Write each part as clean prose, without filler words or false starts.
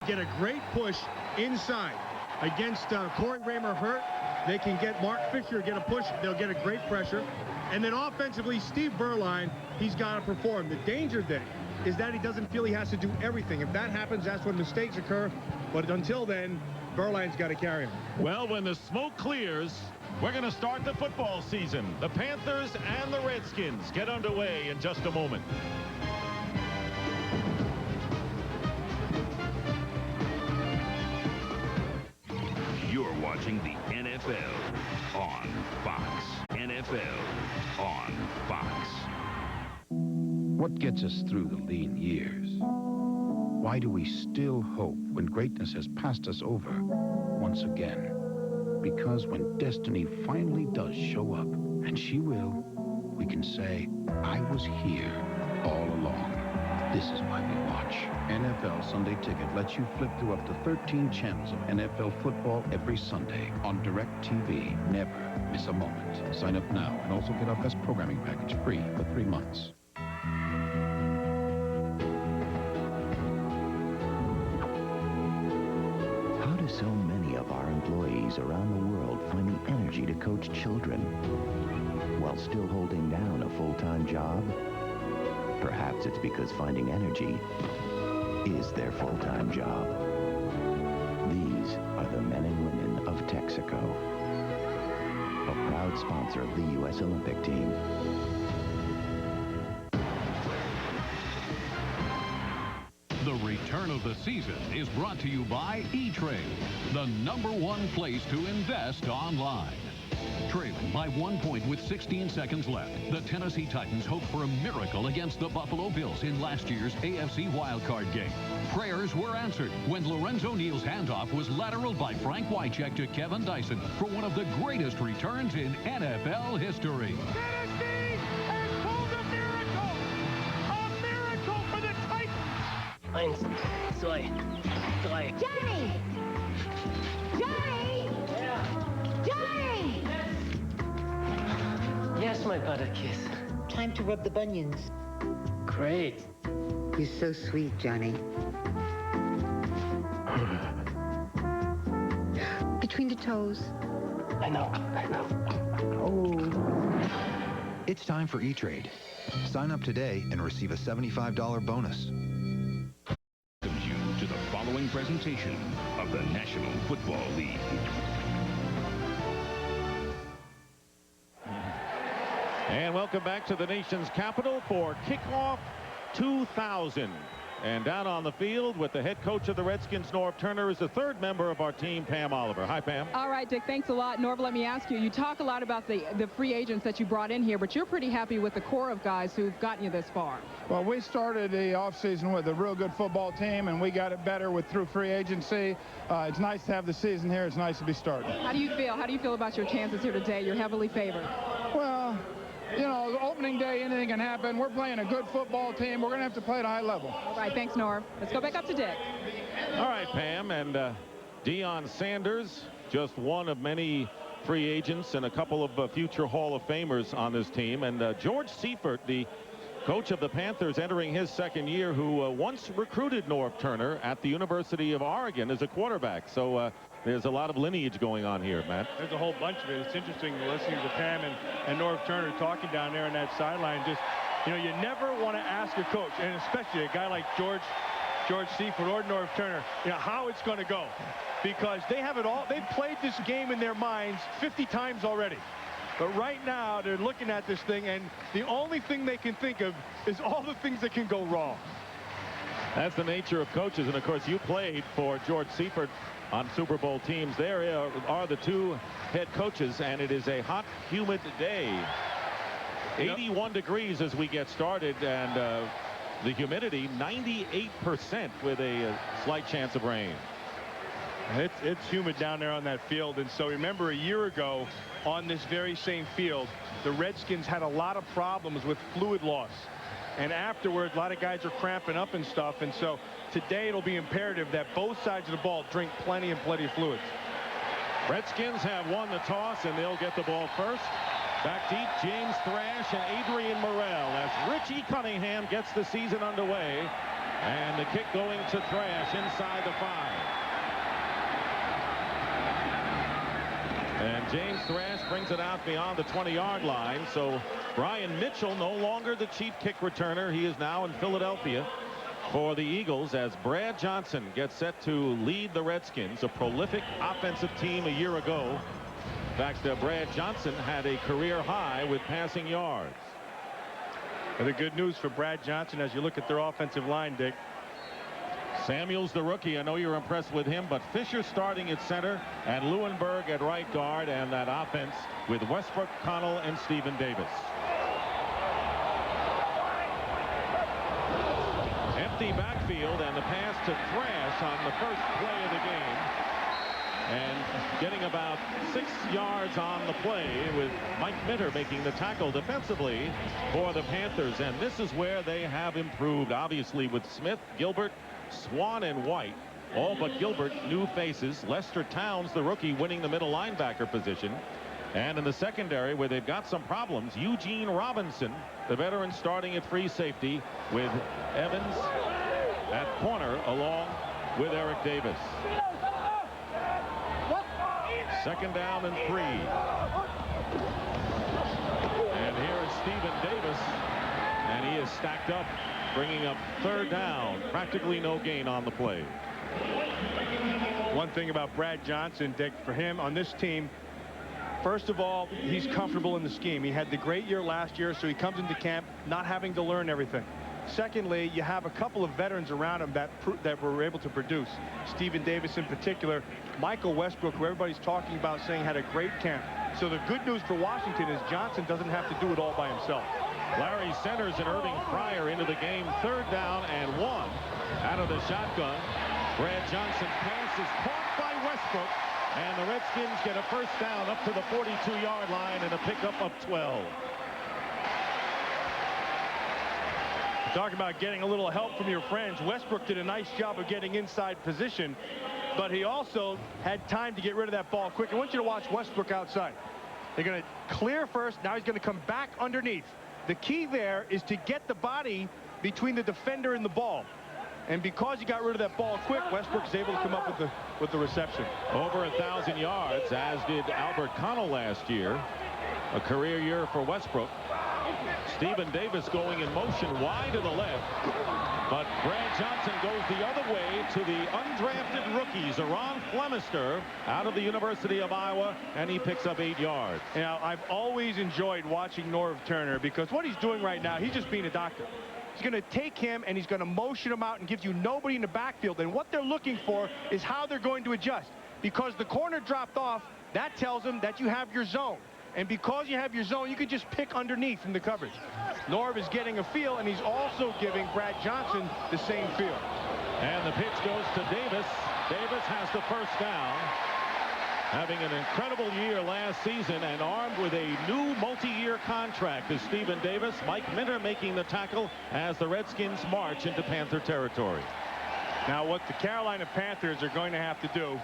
Get a great push inside against Corey Raymer hurt. They can get Mark Fisher get a push. They'll get a great pressure. And then offensively, Steve Berline, he's got to perform. The danger then is that he doesn't feel he has to do everything. If that happens, that's when mistakes occur. But until then, Berline's got to carry him. Well, when the smoke clears, we're going to start the football season. The Panthers and the Redskins get underway in just a moment. You're watching the NFL on Fox. NFL on Fox. What gets us through the lean years? Why do we still hope when greatness has passed us over once again? Because when destiny finally does show up, and she will, we can say, I was here all along. This is why we watch. NFL Sunday Ticket lets you flip through up to 13 channels of NFL football every Sunday on DirecTV. Never miss a moment. Sign up now and also get our best programming package free for 3 months. How do so many of our employees around the world find the energy to coach children while still holding down a full-time job? Perhaps it's because finding energy is their full-time job. These are the men and women of Texaco, a proud sponsor of the U.S. Olympic team. The return of the season is brought to you by E-Trade, the #1 place to invest online. Trailing by 1 point with 16 seconds left, the Tennessee Titans hope for a miracle against the Buffalo Bills in last year's AFC wildcard game. Prayers were answered when Lorenzo Neal's handoff was lateraled by Frank Wycheck to Kevin Dyson for one of the greatest returns in NFL history. Tennessee has pulled a miracle! A miracle for the Titans! 1, 2, 3. Johnny! Johnny! Johnny! Yes, my butter kiss. Time to rub the bunions. Great. You're so sweet, Johnny. Between the toes. I know. Oh. It's time for E-Trade. Sign up today and receive a $75 bonus. Welcomes you to the following presentation of the National Football League. And welcome back to the nation's capital for Kickoff 2000. And down on the field with the head coach of the Redskins, Norv Turner, is the third member of our team, Pam Oliver. Hi, Pam. All right, Dick, thanks a lot. Norv, let me ask you, you talk a lot about the free agents that you brought in here, but you're pretty happy with the core of guys who've gotten you this far. Well, we started the offseason with a real good football team, and we got it better through free agency. It's nice to have the season here. It's nice to be starting. How do you feel? How do you feel about your chances here today? You're heavily favored. Well, you know, opening day, anything can happen. We're playing a good football team. We're going to have to play at a high level. All right, thanks, Norv. Let's go back up to Dick. All right, Pam, and Deion Sanders, just one of many free agents and a couple of future Hall of Famers on this team. And George Seifert, the coach of the Panthers, entering his second year, who once recruited Norv Turner at the University of Oregon as a quarterback. So there's a lot of lineage going on here, Matt. There's a whole bunch of it. It's interesting listening to Pam and Norv Turner talking down there on that sideline. Just, you know, you never want to ask a coach, and especially a guy like George Seifert or Norv Turner, you know, how it's going to go. Because they have it all. They've played this game in their minds 50 times already. But right now, they're looking at this thing, and the only thing they can think of is all the things that can go wrong. That's the nature of coaches. And, of course, you played for George Seifert on Super Bowl teams. There are the two head coaches, and it is a hot, humid day. 81 degrees as we get started, and the humidity 98% with a slight chance of rain. It's humid down there on that field, and so remember a year ago on this very same field, the Redskins had a lot of problems with fluid loss. And afterward, a lot of guys are cramping up and stuff. And so today it'll be imperative that both sides of the ball drink plenty of fluids. Redskins have won the toss, and they'll get the ball first. Back deep, James Thrash and Adrian Morrell as Richie Cunningham gets the season underway And the kick going to Thrash inside the 5. And James Thrash brings it out beyond the 20-yard line. So Brian Mitchell no longer the chief kick returner. He is now in Philadelphia for the Eagles as Brad Johnson gets set to lead the Redskins, a prolific offensive team a year ago. In fact, Brad Johnson had a career high with passing yards. And the good news for Brad Johnson as you look at their offensive line, Dick. Samuels, the rookie, I know you're impressed with him, but Fisher starting at center and Leuenberg at right guard, and that offense with Westbrook, Connell, and Stephen Davis. Empty backfield and the pass to Thrash on the first play of the game. And getting about 6 yards on the play with Mike Minter making the tackle defensively for the Panthers. And this is where they have improved, obviously, with Smith, Gilbert, Swan, and White. All but Gilbert, new faces. Lester Towns, the rookie, winning the middle linebacker position. And in the secondary, where they've got some problems, Eugene Robinson, the veteran, starting at free safety with Evans at corner along with Eric Davis. 2nd down and 3. And here is Stephen Davis, and he is stacked up, bringing up 3rd down. Practically no gain on the play. One thing about Brad Johnson, Dick, for him on this team, first of all, he's comfortable in the scheme. He had the great year last year, so he comes into camp not having to learn everything. Secondly, you have a couple of veterans around him that were able to produce. Stephen Davis in particular. Michael Westbrook, who everybody's talking about, saying had a great camp. So the good news for Washington is Johnson doesn't have to do it all by himself. Larry Centers and Irving Pryor into the game. 3rd down and 1 out of the shotgun. Brad Johnson's pass is caught by Westbrook, and the Redskins get a 1st down up to the 42-yard line and a pickup of 12. Talking about getting a little help from your friends. Westbrook did a nice job of getting inside position, but he also had time to get rid of that ball quick. I want you to watch Westbrook outside. They're going to clear first. Now he's going to come back underneath. The key there is to get the body between the defender and the ball. And because he got rid of that ball quick, Westbrook is able to come up with the reception. Over 1,000 yards, as did Albert Connell last year. A career year for Westbrook. Stephen Davis going in motion wide to the left, but Brad Johnson goes the other way to the undrafted rookies, Ron Flemister out of the University of Iowa, and he picks up 8 yards. Now, I've always enjoyed watching Norv Turner because what he's doing right now, he's just being a doctor. He's going to take him and he's going to motion him out and gives you nobody in the backfield, and what they're looking for is how they're going to adjust. Because the corner dropped off, that tells them that you have your zone. And because you have your zone, you can just pick underneath in the coverage. Norv is getting a feel, and he's also giving Brad Johnson the same feel. And the pitch goes to Davis. Davis has the 1st down. Having an incredible year last season and armed with a new multi-year contract is Stephen Davis. Mike Minter making the tackle as the Redskins march into Panther territory. Now, what the Carolina Panthers are going to have to do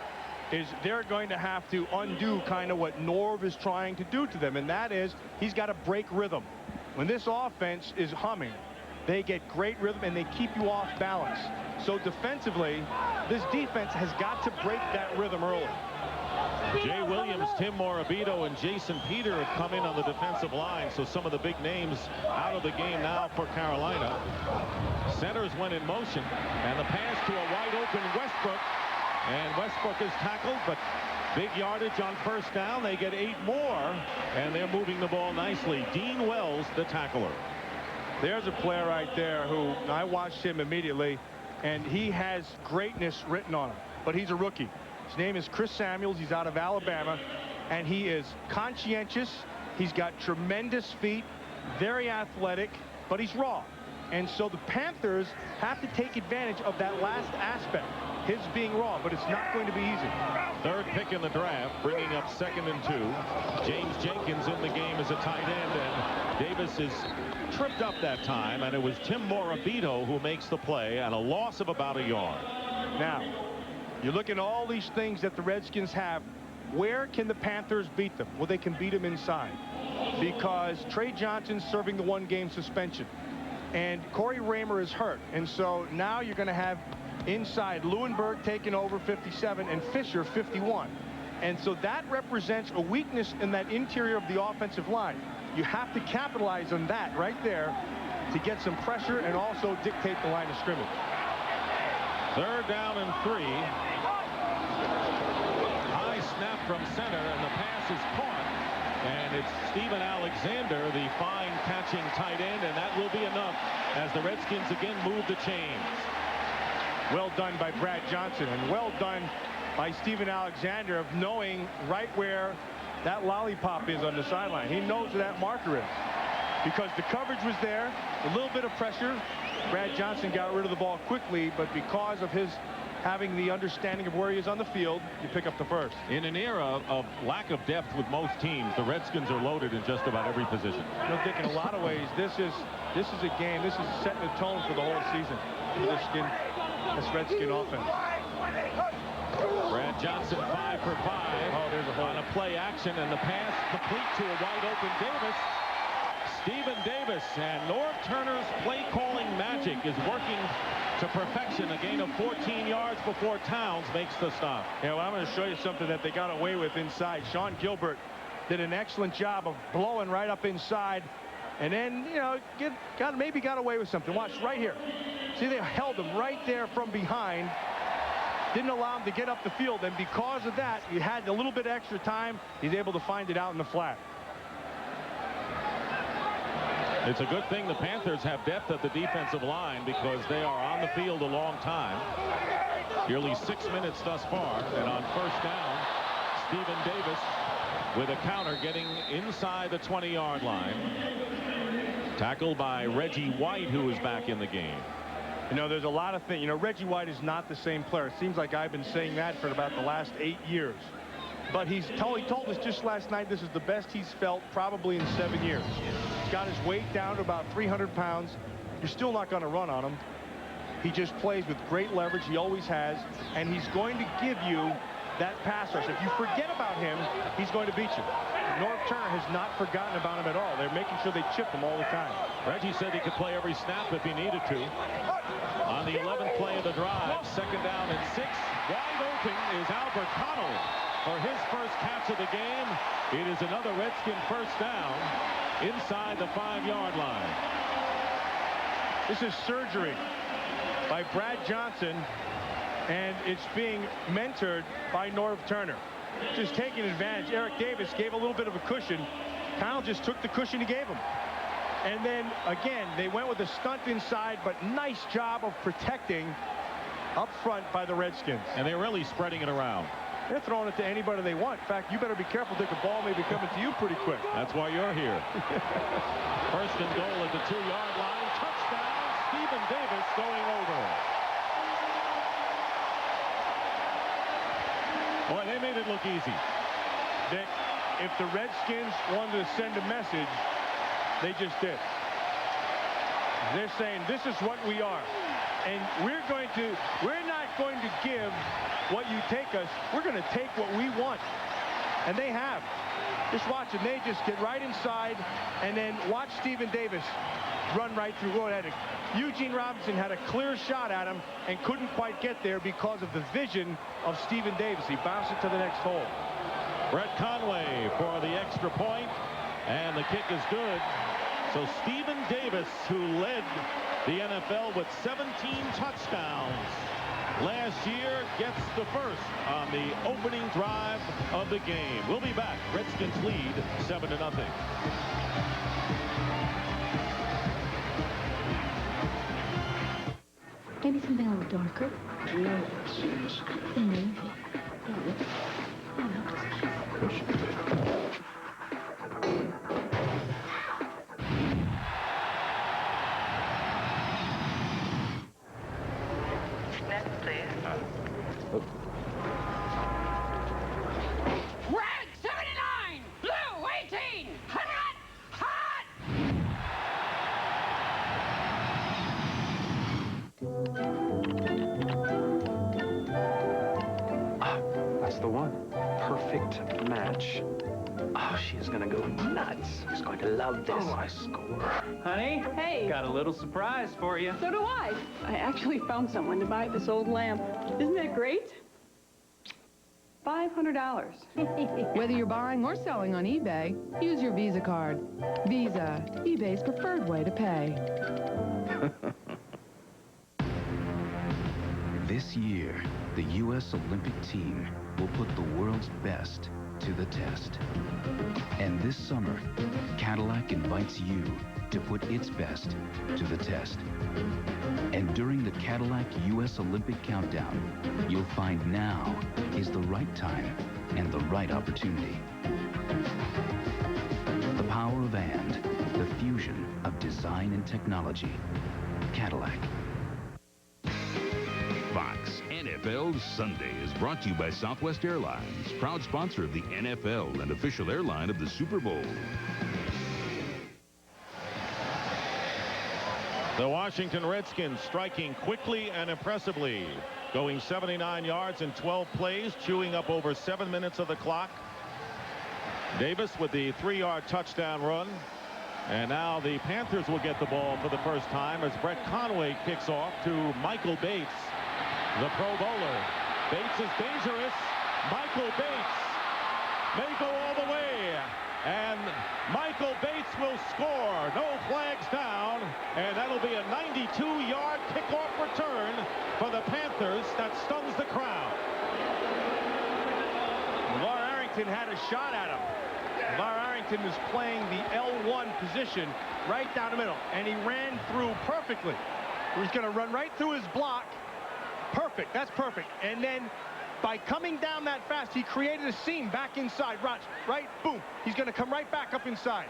is they're going to have to undo kind of what Norv is trying to do to them, and that is he's got to break rhythm. When this offense is humming, they get great rhythm and they keep you off balance. So defensively, this defense has got to break that rhythm early. Jay Williams, Tim Morabito, and Jason Peter have come in on the defensive line, so some of the big names out of the game now for Carolina. Centers went in motion, and the pass to a wide-open Westbrook. And Westbrook is tackled, but big yardage on 1st down. They get 8 more, and they're moving the ball nicely. Dean Wells, the tackler. There's a player right there who I watched him immediately, and he has greatness written on him, but he's a rookie. His name is Chris Samuels. He's out of Alabama, and he is conscientious. He's got tremendous feet, very athletic, but he's raw. And so the Panthers have to take advantage of that last aspect, his being raw, but it's not going to be easy. 3rd pick in the draft, bringing up 2nd and 2. James Jenkins in the game as a tight end, and Davis is tripped up that time, and it was Tim Morabito who makes the play, and a loss of about a yard. Now, you look at all these things that the Redskins have. Where can the Panthers beat them? Well, they can beat them inside, because Trey Johnson's serving the 1-game suspension. and Corey Raymer is hurt. And so now you're going to have inside Lewinberg taking over 57 and Fisher 51. And so that represents a weakness in that interior of the offensive line. You have to capitalize on that right there to get some pressure and also dictate the line of scrimmage. 3rd down and 3. High snap from center, and the pass is caught. And it's Steven Alexander, the fine catching tight end, and that will be enough as the Redskins again move the chains. Well done by Brad Johnson, and well done by Steven Alexander of knowing right where that lollipop is on the sideline. He knows where that marker is because the coverage was there, a little bit of pressure. Brad Johnson got rid of the ball quickly, but because of his having the understanding of where he is on the field, you pick up the first. In an era of lack of depth with most teams, the Redskins are loaded in just about every position. You know, Dick, in a lot of ways, this is a game. This is setting the tone for the whole season for this Redskin offense. Brad Johnson 5 for 5. Oh, there's a hole. On a play action, and the pass complete to a wide open Davis. Steven Davis, and Norv Turner's play calling magic is working to perfection. A gain of 14 yards before Towns makes the stop. Yeah, well, I'm going to show you something that they got away with inside. Sean Gilbert did an excellent job of blowing right up inside, and then, you know, maybe got away with something. Watch right here. See, they held him right there from behind. Didn't allow him to get up the field, and because of that, you had a little bit of extra time. He's able to find it out in the flat. It's a good thing the Panthers have depth at the defensive line because they are on the field a long time. Nearly 6 minutes thus far, and on 1st down, Steven Davis with a counter getting inside the 20-yard line. Tackled by Reggie White, who is back in the game. You know, there's a lot of things. You know, Reggie White is not the same player. It seems like I've been saying that for about the last 8 years. But he told us just last night this is the best he's felt probably in 7 years. He's got his weight down to about 300 pounds. You're still not going to run on him. He just plays with great leverage. He always has. And he's going to give you that pass rush. If you forget about him, he's going to beat you. Norv Turner has not forgotten about him at all. They're making sure they chip him all the time. Reggie said he could play every snap if he needed to. On the 11th play of the drive, 2nd down and 6. Wide open is Albert Connell for his first catch of the game. It is another Redskin 1st down inside the 5-yard line. This is surgery by Brad Johnson, and it's being mentored by Norv Turner. Just taking advantage. Eric Davis gave a little bit of a cushion. Kyle just took the cushion he gave him. And then, again, they went with a stunt inside, but nice job of protecting up front by the Redskins. And they're really spreading it around. They're throwing it to anybody they want. In fact, you better be careful. The ball may be coming to you pretty quick. That's why you're here. 1st and goal at the 2-yard line. Touchdown, Steven Davis going over. Boy, they made it look easy. Dick, if the Redskins wanted to send a message, they just did. They're saying this is what we are. And we're not going to give what you take us. We're going to take what we want. And they have. Just watch it. They just get right inside, and then watch Steven Davis run right through. Go ahead. Eugene Robinson had a clear shot at him and couldn't quite get there because of the vision of Steven Davis. He bounced it to the next hole. Brett Conway for the extra point, and the kick is good. So Steven Davis, who led the NFL with 17 touchdowns last year, gets the first on the opening drive of the game. We'll be back. Redskins lead 7-0. Maybe something a little darker. No, serious. Navy. Next, please. Red 79, blue 18, hot, hot. That's the one. Perfect match. Oh, she is going to go nuts. She's going to love this. Oh, I score. Honey? Hey. Got a little surprise for you. So do I. I actually found someone to buy this old lamp. Isn't that great? $500. Whether you're buying or selling on eBay, use your Visa card. Visa, eBay's preferred way to pay. This year, the U.S. Olympic team will put the world's best to the test. And this summer, Cadillac invites you to put its best to the test. And during the Cadillac U.S. Olympic Countdown, you'll find now is the right time and the right opportunity. The power of and, the fusion of design and technology. Cadillac. Fox NFL Sunday is brought to you by Southwest Airlines, proud sponsor of the NFL and official airline of the Super Bowl. The Washington Redskins striking quickly and impressively, going 79 yards in 12 plays, chewing up over 7 minutes of the clock. Davis with the 3-yard touchdown run. And now the Panthers will get the ball for the first time as Brett Conway kicks off to Michael Bates, the Pro Bowler. Bates is dangerous. Michael Bates may go all the way. And Michael Bates will score. No flags down. And that'll be a 92-yard kickoff return for the Panthers that stuns the crowd. LeVar Arrington had a shot at him. LeVar Arrington was playing the L1 position right down the middle. And he ran through perfectly. He was going to run right through his block. Perfect. That's perfect. And then by coming down that fast, he created a seam back inside. Watch, right? Boom. He's going to come right back up inside.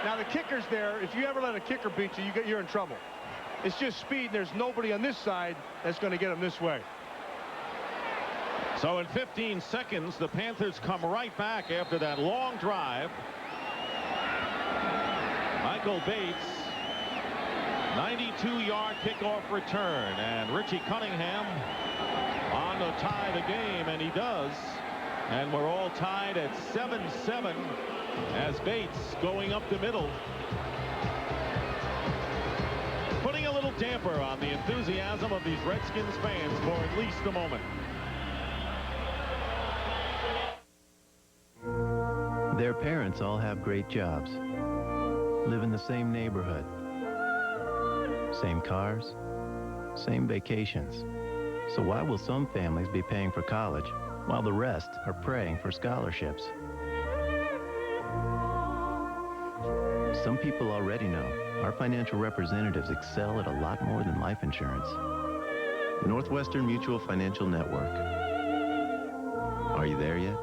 Now, the kicker's there. If you ever let a kicker beat you, you're in trouble. It's just speed. There's nobody on this side that's going to get him this way. So in 15 seconds, the Panthers come right back after that long drive. Michael Bates, 92-yard kickoff return, and Richie Cunningham on to tie the game, and he does. And we're all tied at 7-7 as Bates going up the middle, putting a little damper on the enthusiasm of these Redskins fans for at least a moment. Their parents all have great jobs, live in the same neighborhood, same cars, same vacations. So why will some families be paying for college while the rest are praying for scholarships? Some people already know our financial representatives excel at a lot more than life insurance. Northwestern Mutual Financial Network. Are you there yet?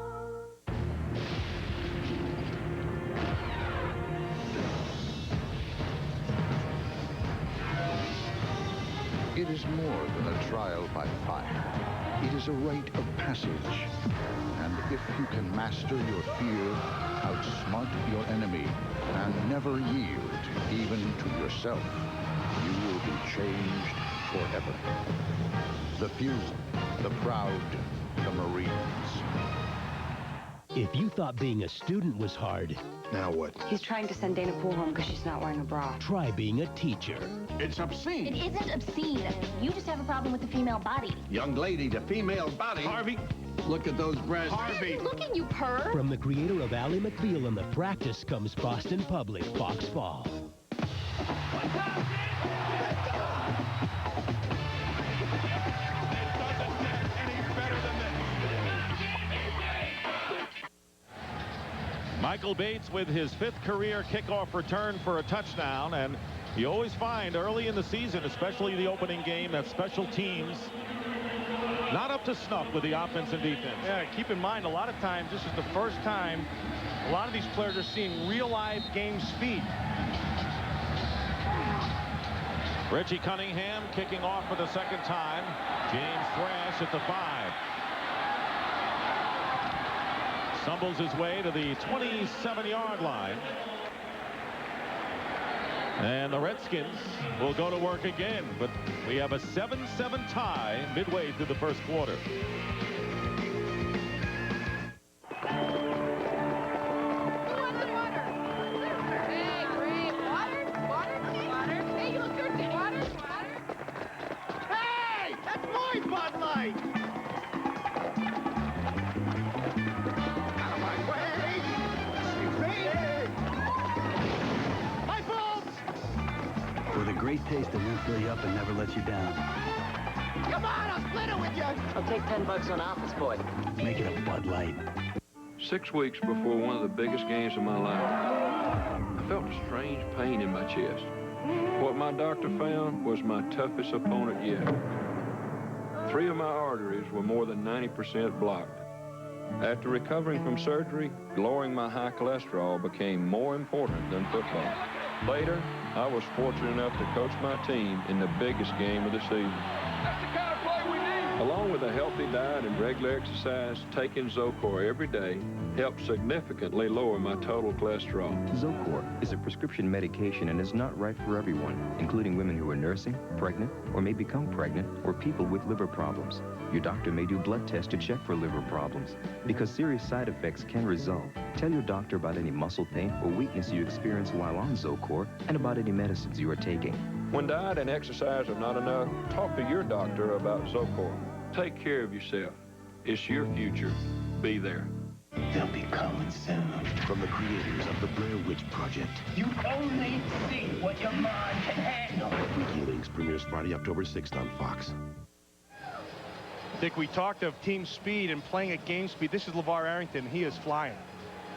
It is more than a trial by fire. It is a rite of passage. And if you can master your fear, outsmart your enemy, and never yield even to yourself, you will be changed forever. The few, the proud, the Marines. If you thought being a student was hard, now what? He's trying to send Dana Poole home because she's not wearing a bra. Try being a teacher. It's obscene. It isn't obscene. You just have a problem with the female body. Young lady, the female body. Harvey, look at those breasts. Harvey! Look at you, perv! From the creator of Ally McBeal and The Practice comes Boston Public, Fox Fall. Michael Bates with his 5th career kickoff return for a touchdown, and you always find early in the season, especially the opening game, that special teams not up to snuff with the offense and defense. Yeah, keep in mind, a lot of times this is the first time a lot of these players are seeing real live game speed. Richie Cunningham kicking off for the 2nd time. James Thrash at the 5. Stumbles his way to the 27-yard line. And the Redskins will go to work again, but we have a 7-7 tie midway through the first quarter. Bud Light. Out of my way. Light bulbs. With a great taste that won't fill you up and never let you down. Come on, I'll split it with you. I'll take $10 on Office Boy. Make it a Bud Light. 6 weeks before one of the biggest games of my life, I felt a strange pain in my chest. What my doctor found was my toughest opponent yet. 3 of my arteries were more than 90% blocked. After recovering from surgery, lowering my high cholesterol became more important than football. Later, I was fortunate enough to coach my team in the biggest game of the season. That's the kind of play we need. Along with a healthy diet and regular exercise, taking Zocor every day helps significantly lower my total cholesterol. Zocor is a prescription medication and is not right for everyone, including women who are nursing, pregnant, or may become pregnant, or people with liver problems. Your doctor may do blood tests to check for liver problems. Because serious side effects can result, tell your doctor about any muscle pain or weakness you experience while on Zocor and about any medicines you are taking. When diet and exercise are not enough, talk to your doctor about Zocor. Take care of yourself. It's your future. Be there. They'll be coming soon. From the creators of the Blair Witch Project. You only see what your mind can handle. WikiLeaks premieres Friday, October 6th on Fox. Dick, we talked of team speed and playing at game speed. This is LeVar Arrington. He is flying.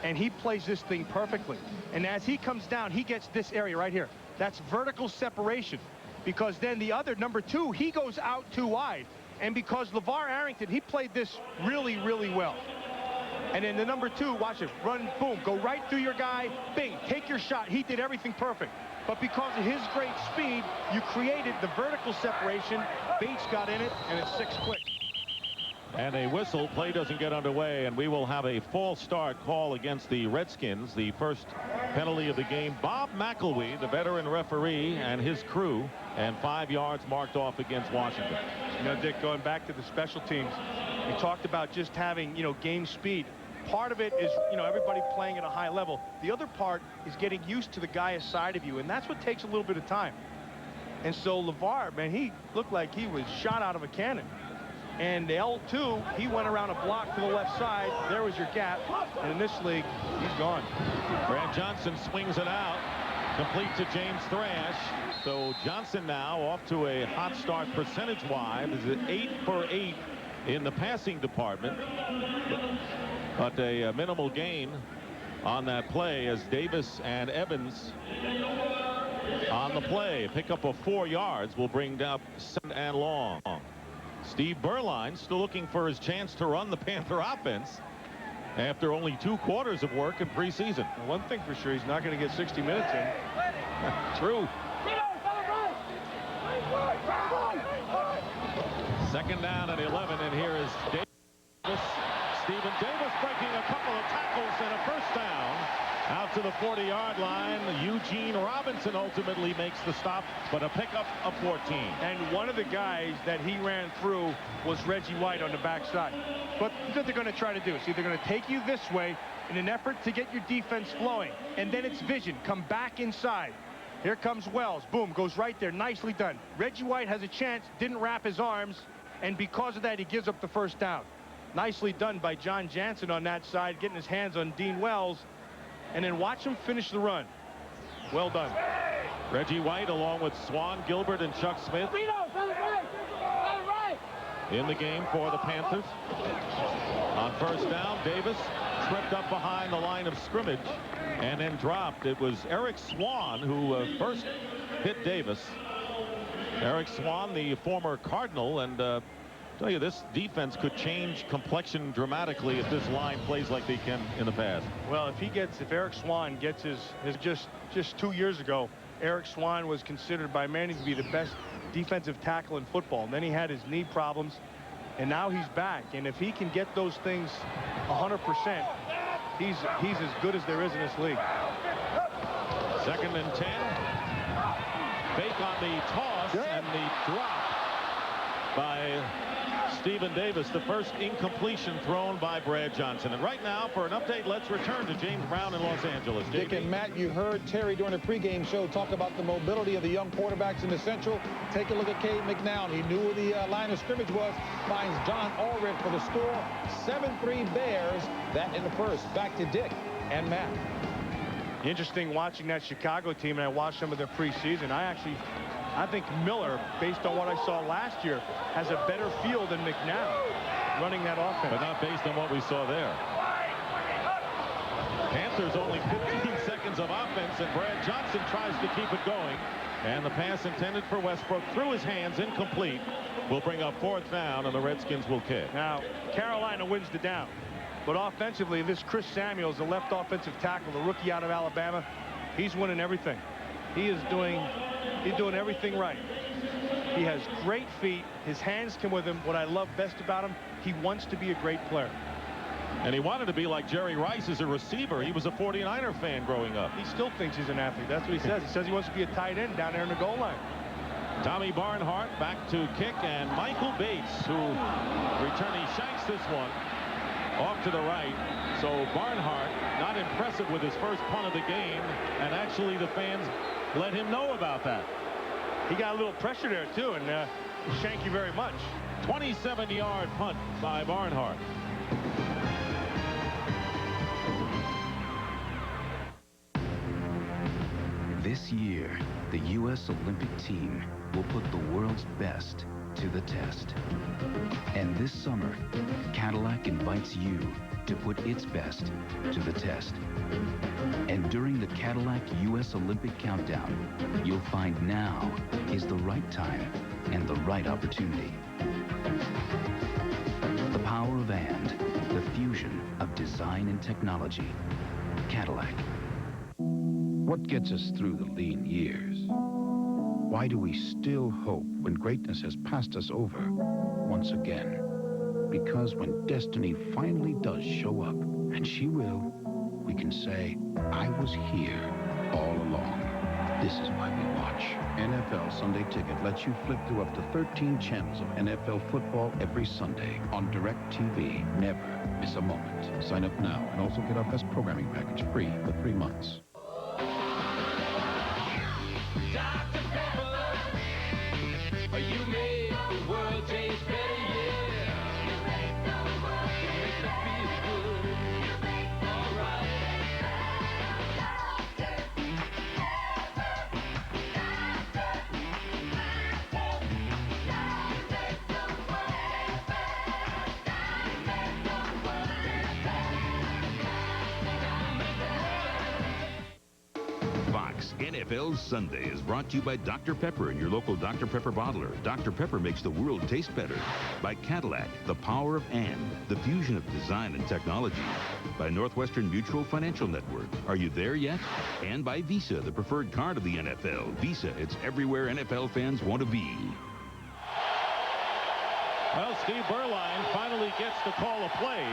And he plays this thing perfectly. And as he comes down, he gets this area right here. That's vertical separation. Because then the other, number 2, he goes out too wide. And because LeVar Arrington, he played this really, really well. And then the number 2, watch it, run, boom, go right through your guy, bing, take your shot. He did everything perfect. But because of his great speed, you created the vertical separation. Bates got in it, and it's 6 quick. And a whistle. Play doesn't get underway, and we will have a false start call against the Redskins. The first penalty of the game. Bob McElwee, the veteran referee, and his crew, and 5 yards marked off against Washington. You know, Dick, going back to the special teams, we talked about just having, game speed. Part of it is, everybody playing at a high level. The other part is getting used to the guy aside of you, and that's what takes a little bit of time. And so LeVar, man, he looked like he was shot out of a cannon. And the L2, he went around a block to the left side. There was your gap. And in this league, he's gone. Brad Johnson swings it out. Complete to James Thrash. So Johnson now off to a hot start percentage-wise. Is 8 for 8 in the passing department. But a minimal gain on that play as Davis and Evans on the play. Pick up of 4 yards will bring down 7 and long. Steve Berline still looking for his chance to run the Panther offense after only 2 quarters of work in preseason. One thing for sure, he's not going to get 60 minutes in. True. Second down and 11, and here is Davis. Stephen Davis breaking a couple of tackles and a first down. Out to the 40-yard line. Eugene Robinson ultimately makes the stop, but a pickup of 14. And one of the guys that he ran through was Reggie White on the backside. But what they're going to try to do is either going to take you this way in an effort to get your defense flowing, and then it's vision. Come back inside. Here comes Wells. Boom, goes right there. Nicely done. Reggie White has a chance, didn't wrap his arms, and because of that, he gives up the first down. Nicely done by John Jansen on that side, getting his hands on Dean Wells. And then watch him finish the run. Well done. Reggie White along with Swan Gilbert and Chuck Smith in the game for the Panthers. On first down, Davis tripped up behind the line of scrimmage and then dropped. It was Eric Swan who first hit Davis. Eric Swan, the former Cardinal, and tell you, this defense could change complexion dramatically if this line plays like they can in the past. Well, if Eric Swan gets his just 2 years ago, Eric Swan was considered by many to be the best defensive tackle in football. And then he had his knee problems, and now he's back. And if he can get those things 100%, he's as good as there is in this league. 2nd and 10. Fake on the toss and the drop by Stephen Davis, the first incompletion thrown by Brad Johnson. And right now, for an update, let's return to James Brown in Los Angeles. Dick and Matt, you heard Terry during the pregame show talk about the mobility of the young quarterbacks in the Central. Take a look at Cade McNown. He knew where the line of scrimmage was. Finds John Allred for the score. 7-3 Bears. That in the first. Back to Dick and Matt. Interesting watching that Chicago team, and I watched some of their preseason. I think Miller, based on what I saw last year, has a better feel than McNown running that offense. But not based on what we saw there. Panthers only 15 seconds of offense, and Brad Johnson tries to keep it going. And the pass intended for Westbrook through his hands, incomplete. Will bring up 4th down, and the Redskins will kick. Now, Carolina wins the down. But offensively, this Chris Samuels, the left offensive tackle, the rookie out of Alabama, he's winning everything. He's doing everything right. He has great feet. His hands come with him. What I love best about him, he wants to be a great player. And he wanted to be like Jerry Rice as a receiver. He was a 49er fan growing up. He still thinks he's an athlete. That's what he says. He says he wants to be a tight end down there in the goal line. Tommy Barnhart back to kick, and Michael Bates, who he shanks this one off to the right. So Barnhart not impressive with his first punt of the game, and actually the fans let him know about that. He got a little pressure there too, and thank you very much. 27-yard punt by Barnhart. This year, the U.S. Olympic team will put the world's best to the test. And this summer, Cadillac invites you to put its best to the test. And during the Cadillac U.S. Olympic Countdown, you'll find now is the right time and the right opportunity. The power of and, the fusion of design and technology. Cadillac. What gets us through the lean years? Why do we still hope when greatness has passed us over once again? Because when destiny finally does show up, and she will, we can say, I was here all along. This is why we watch. NFL Sunday Ticket lets you flip through up to 13 channels of NFL football every Sunday on DirecTV. Never miss a moment. Sign up now and also get our best programming package free for 3 months. Dr. Pepper, you make the world taste better, yeah. You make the world taste better. You make me feel good. You make the all right. Fox NFL Sunday is brought to you by Dr. Pepper and your local Dr. Pepper bottler. Dr. Pepper makes the world taste better. By Cadillac, the power of and, the fusion of design and technology. By Northwestern Mutual Financial Network. Are you there yet? And by Visa, the preferred card of the NFL. Visa, it's everywhere NFL fans want to be. Well, Steve Berline finally gets the call of play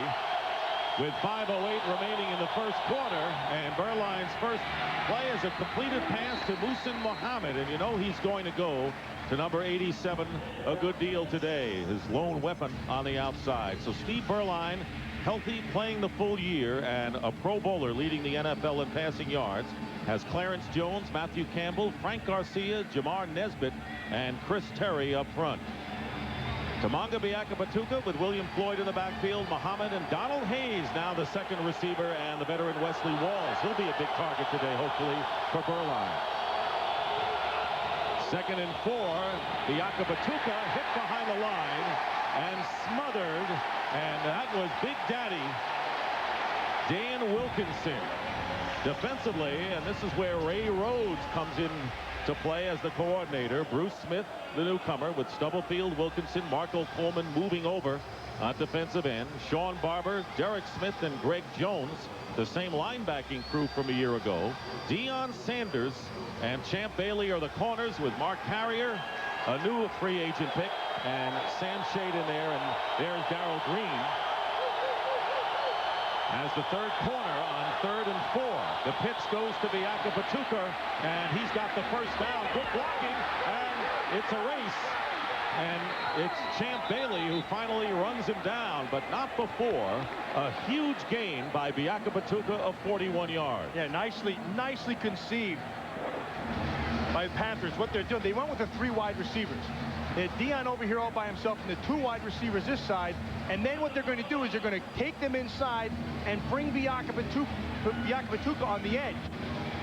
with 5:08 remaining in the first quarter, and Berline's first play is a completed pass to Muhsin Muhammad, and you know he's going to go to number 87 a good deal today, his lone weapon on the outside. So Steve Berline, healthy, playing the full year, and a Pro Bowler leading the NFL in passing yards, has Clarence Jones, Matthew Campbell, Frank Garcia, Jamar Nesbitt, and Chris Terry up front. Tamanga Biakabatuka with William Floyd in the backfield. Muhammad and Donald Hayes now the second receiver, and the veteran Wesley Walls. He'll be a big target today, hopefully, for Berline. 2nd and 4. Biakabatuka hit behind the line and smothered, and that was Big Daddy Dan Wilkinson. Defensively, and this is where Ray Rhodes comes in to play as the coordinator. Bruce Smith, the newcomer, with Stubblefield, Wilkinson, Marco Coleman moving over on defensive end. Sean Barber, Derek Smith, and Greg Jones, the same linebacking crew from a year ago. Deion Sanders and Champ Bailey are the corners, with Mark Carrier, a new free agent pick, and Sam Shade in there, and there's Darrell Green as the third corner on 3rd and 4. The pitch goes to Biakabatuka, and he's got the first down. Good blocking, and it's a race and it's Champ Bailey who finally runs him down, but not before a huge gain by Biakabatuka of 41 yards. Yeah, nicely conceived by the Panthers. What they're doing, they went with the 3 wide receivers. They had Dion over here all by himself and the 2 wide receivers this side. And then what they're going to do is they're going to take them inside and bring Biakabatuka on the edge.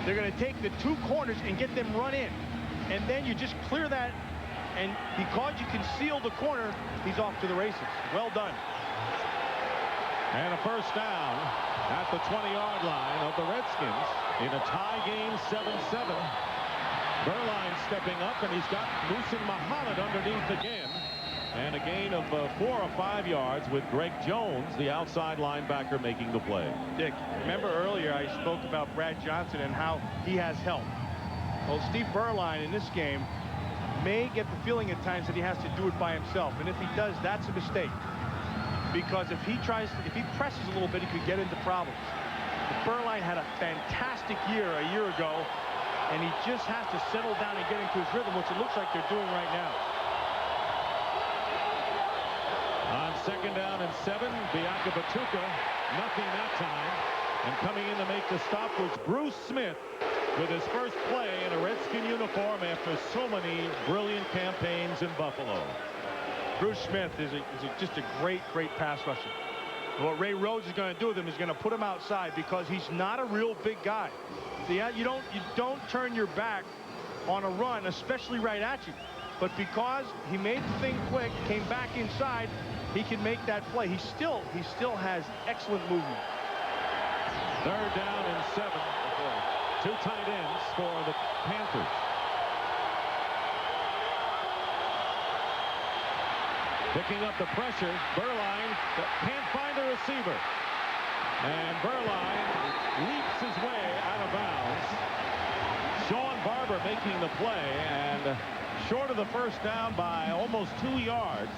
They're going to take the 2 corners and get them run in. And then you just clear that. And because you conceal the corner, he's off to the races. Well done. And a first down at the 20-yard line of the Redskins in a tie game, 7-7. Berline stepping up, and he's got Muhsin Muhammad underneath again. And a gain of 4 or 5 yards with Greg Jones, the outside linebacker, making the play. Dick, remember earlier I spoke about Brad Johnson and how he has help. Well, Steve Berline in this game may get the feeling at times that he has to do it by himself. And if he does, that's a mistake. Because if he presses a little bit, he could get into problems. But Berline had a fantastic year a year ago. And he just has to settle down and get into his rhythm, which it looks like they're doing right now. On 2nd down and 7, Biakabatuka, nothing that time. And coming in to make the stop was Bruce Smith with his first play in a Redskin uniform after so many brilliant campaigns in Buffalo. Bruce Smith is just a great pass rusher. What Ray Rhodes is going to do with him is going to put him outside because he's not a real big guy. See, you don't turn your back on a run, especially right at you. But because he made the thing quick, came back inside, he can make that play. He still has excellent movement. 3rd down and 7. 2 tight ends for the Panthers. Picking up the pressure, Berline can't find a receiver. And Berline leaps his way out of bounds. Sean Barber making the play, and short of the first down by almost 2 yards.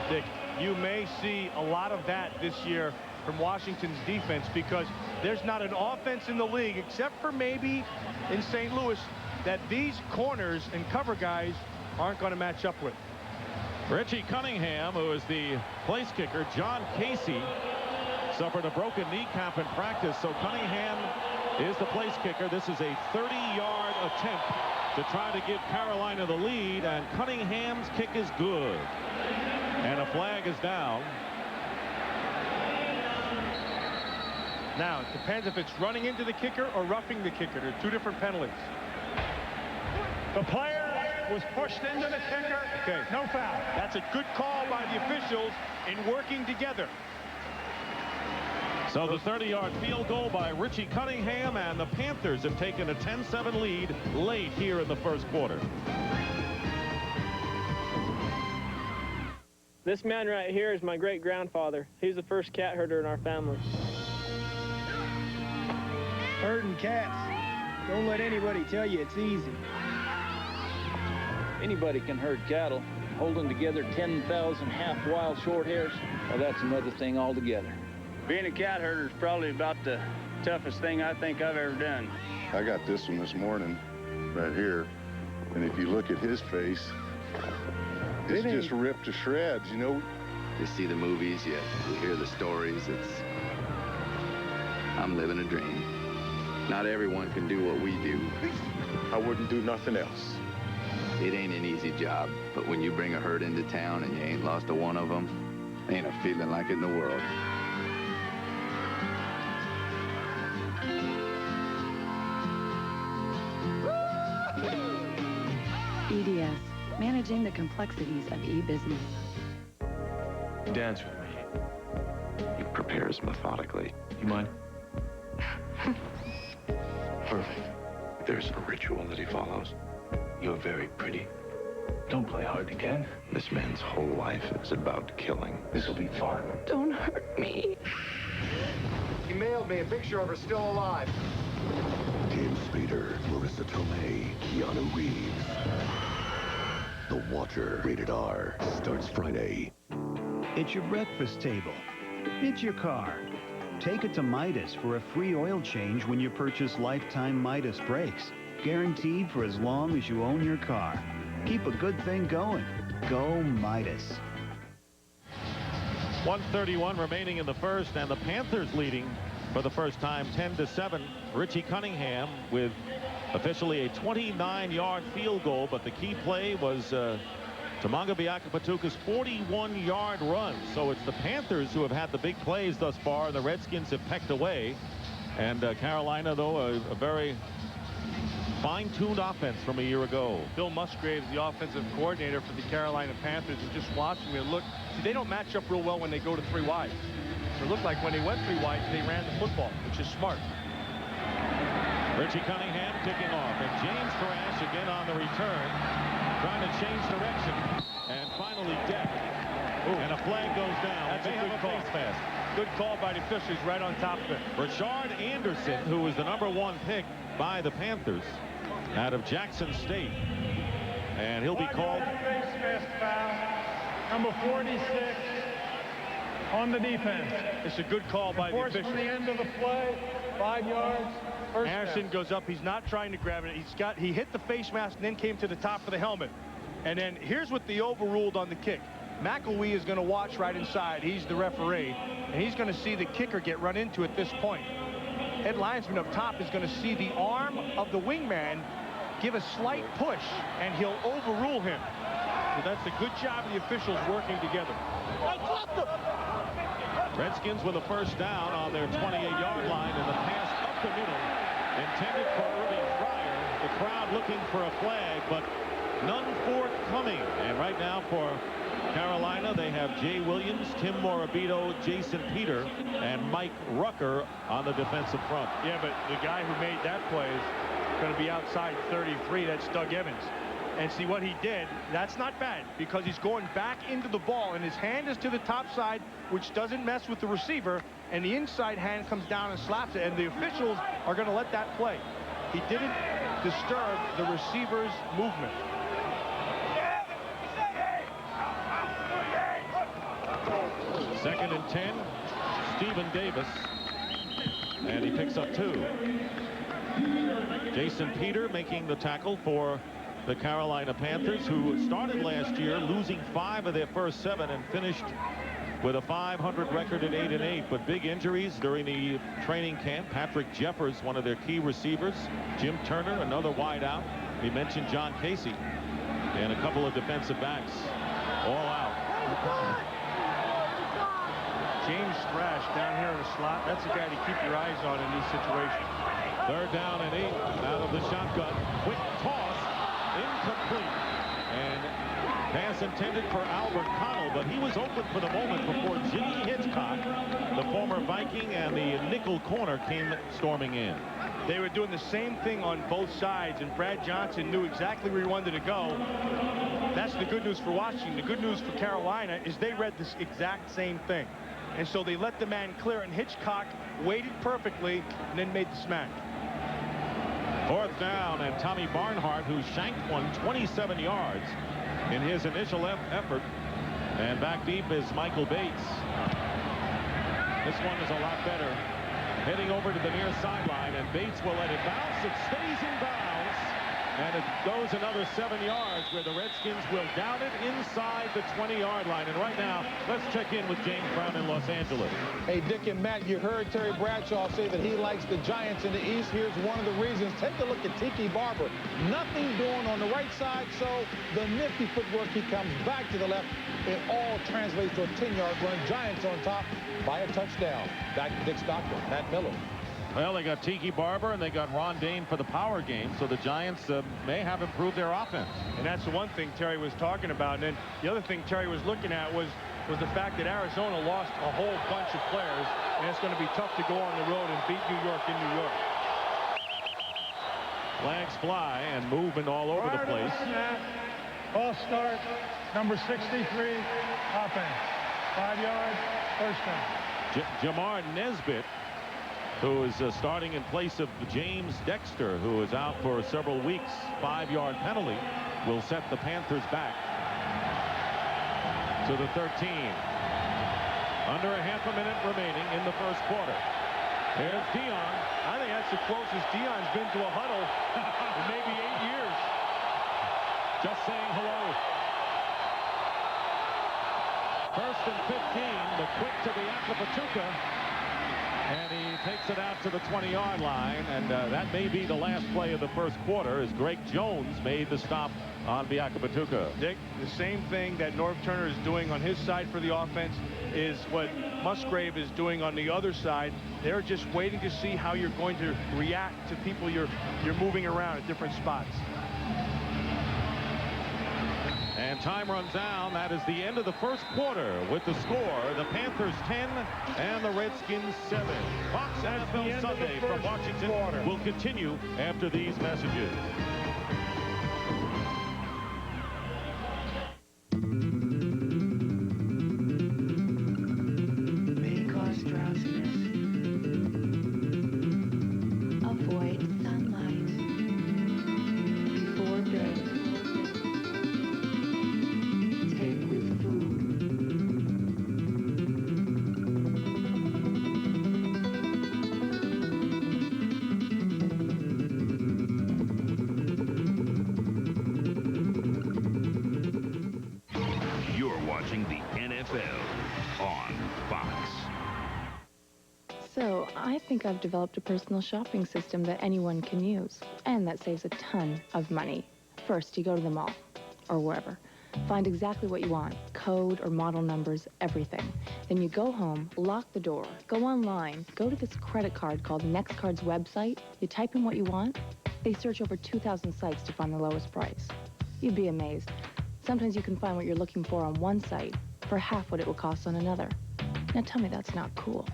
Dick, you may see a lot of that this year from Washington's defense because there's not an offense in the league, except for maybe in St. Louis, that these corners and cover guys aren't going to match up with. Richie Cunningham, who is the place kicker, John Casey, suffered a broken kneecap in practice, so Cunningham is the place kicker. This is a 30-yard attempt to try to give Carolina the lead, and Cunningham's kick is good. And a flag is down. Now, it depends if it's running into the kicker or roughing the kicker. They're 2 different penalties. The player was pushed into the kicker. Okay. No foul. That's a good call by the officials in working together. So the 30-yard field goal by Richie Cunningham, and the Panthers have taken a 10-7 lead late here in the first quarter. This man right here is my great-grandfather. He's the first cat herder in our family. Herding cats. Don't let anybody tell you it's easy. Anybody can herd cattle. Holding together 10,000 half-wild short hairs, well, that's another thing altogether. Being a cat herder is probably about the toughest thing I think I've ever done. I got this one this morning, right here, and if you look at his face, it's just ripped to shreds, you know. You see the movies, you hear the stories. I'm living a dream. Not everyone can do what we do. I wouldn't do nothing else. It ain't an easy job, but when you bring a herd into town and you ain't lost a one of them, ain't a feeling like it in the world. EDS, managing the complexities of e-business. Dance with me. He prepares methodically. You mind? Perfect. There's a ritual that he follows. You're very pretty. Don't play hard to get. This man's whole life is about killing. This'll be fun. Don't hurt me. He mailed me a picture of her still alive. James Spader, Marissa Tomei, Keanu Reeves. The Watcher, rated R, starts Friday. It's your breakfast table. It's your car. Take it to Midas for a free oil change when you purchase lifetime Midas brakes. Guaranteed for as long as you own your car. Keep a good thing going. Go Midas. 1:31 remaining in the first, and the Panthers leading for the first time 10-7. Richie Cunningham with officially a 29-yard field goal, but the key play was Tamanga Biakapatuka's 41-yard run. So it's the Panthers who have had the big plays thus far. The Redskins have pecked away. And Carolina, though, a very fine-tuned offense from a year ago. Bill Musgrave, the offensive coordinator for the Carolina Panthers, and just watching it, look, see, they don't match up real well when they go to 3 wide. So it looked like when they went 3 wide, they ran the football, which is smart. Richie Cunningham kicking off, and James Thrash again on the return, trying to change direction, and finally dead. And a flag goes down. That's a good call. Good call by the officials, right on top of it. Rashard Anderson, who was the #1 pick by the Panthers out of Jackson State, and he'll be called. Number 46 on the defense. It's a good call by the officials. From the end of the play, 5 yards. Anderson goes up. He's not trying to grab it. He hit the face mask and then came to the top of the helmet. And then here's what they overruled on the kick. McElwee is going to watch right inside. He's the referee, and he's going to see the kicker get run into at this point. Ed Linesman up top is going to see the arm of the wingman give a slight push, and he'll overrule him. So that's a good job of the officials working together. Redskins with a first down on their 28-yard line, and the pass up the middle intended for Irving Fryer. The crowd looking for a flag, but none forthcoming. And right now for Carolina, they have Jay Williams, Tim Morabito, Jason Peter, and Mike Rucker on the defensive front. Yeah, but the guy who made that play is going to be outside 33. That's Doug Evans. And see what he did, that's not bad, because he's going back into the ball, and his hand is to the top side, which doesn't mess with the receiver, and the inside hand comes down and slaps it, and the officials are going to let that play. He didn't disturb the receiver's movement. Second and 10, Stephen Davis, and he picks up 2. Jason Peter making the tackle for the Carolina Panthers, who started last year losing 5 of their first 7 and finished with a .500 record at 8-8, but big injuries during the training camp. Patrick Jeffers, one of their key receivers, Jim Turner, another wideout. We mentioned John Casey, and a couple of defensive backs all out. James Thrash down here in the slot, that's the guy to keep your eyes on in these situations. Third down and 8 out of the shotgun. Quick toss, incomplete, and pass intended for Albert Connell, but he was open for the moment before Jimmy Hitchcock, the former Viking, and the nickel corner came storming in. They were doing the same thing on both sides, and Brad Johnson knew exactly where he wanted to go. That's the good news for Washington. The good news for Carolina is they read this exact same thing. And so they let the man clear, and Hitchcock waited perfectly and then made the smack. Fourth down, and Tommy Barnhart, who shanked one 27 yards in his initial effort. And back deep is Michael Bates. This one is a lot better. Heading over to the near sideline, and Bates will let it bounce. It stays in bounds, and it goes another 7 yards, where the Redskins will down it inside the 20-yard line. And right now, let's check in with James Brown in Los Angeles. Hey, Dick and Matt, you heard Terry Bradshaw say that he likes the Giants in the East. Here's one of the reasons. Take a look at Tiki Barber. Nothing doing on the right side, so the nifty footwork, he comes back to the left. It all translates to a 10-yard run. Giants on top by a touchdown. Back to Dick Stockton, Matt Miller. Well, they got Tiki Barber and they got Ron Dane for the power game, so the Giants may have improved their offense. And that's the one thing Terry was talking about. And then the other thing Terry was looking at was the fact that Arizona lost a whole bunch of players, and it's going to be tough to go on the road and beat New York in New York. Flags fly and movement all over the place. Ball start, number 63, offense. 5 yards, first down. Jamar Nesbitt, who is starting in place of James Dexter, who is out for several weeks. 5-yard penalty will set the Panthers back to the 13. Under a half a minute remaining in the first quarter. Here's Dion. I think that's the closest Dion's been to a huddle in maybe 8 years. Just saying hello. First and 15, the quick to Biakapatuka. And he takes it out to the 20-yard line, and that may be the last play of the first quarter as Greg Jones made the stop on Biakapatuka. Dick, the same thing that Norv Turner is doing on his side for the offense is what Musgrave is doing on the other side. They're just waiting to see how you're going to react to people you're moving around at different spots. And time runs down. That is the end of the first quarter with the score. The Panthers 10 and the Redskins 7. Fox NFL Sunday from Washington will continue after these messages. May cause drowsiness. Avoid sunlight. Before bed. Take with food. You're watching the NFL on Fox. So, I think I've developed a personal shopping system that anyone can use, and that saves a ton of money. First, you go to the mall, or wherever. Find exactly what you want, code or model numbers, everything. Then you go home, lock the door, go online, go to this credit card called NextCard's website, you type in what you want, they search over 2,000 sites to find the lowest price. You'd be amazed. Sometimes you can find what you're looking for on one site for half what it would cost on another. Now tell me that's not cool.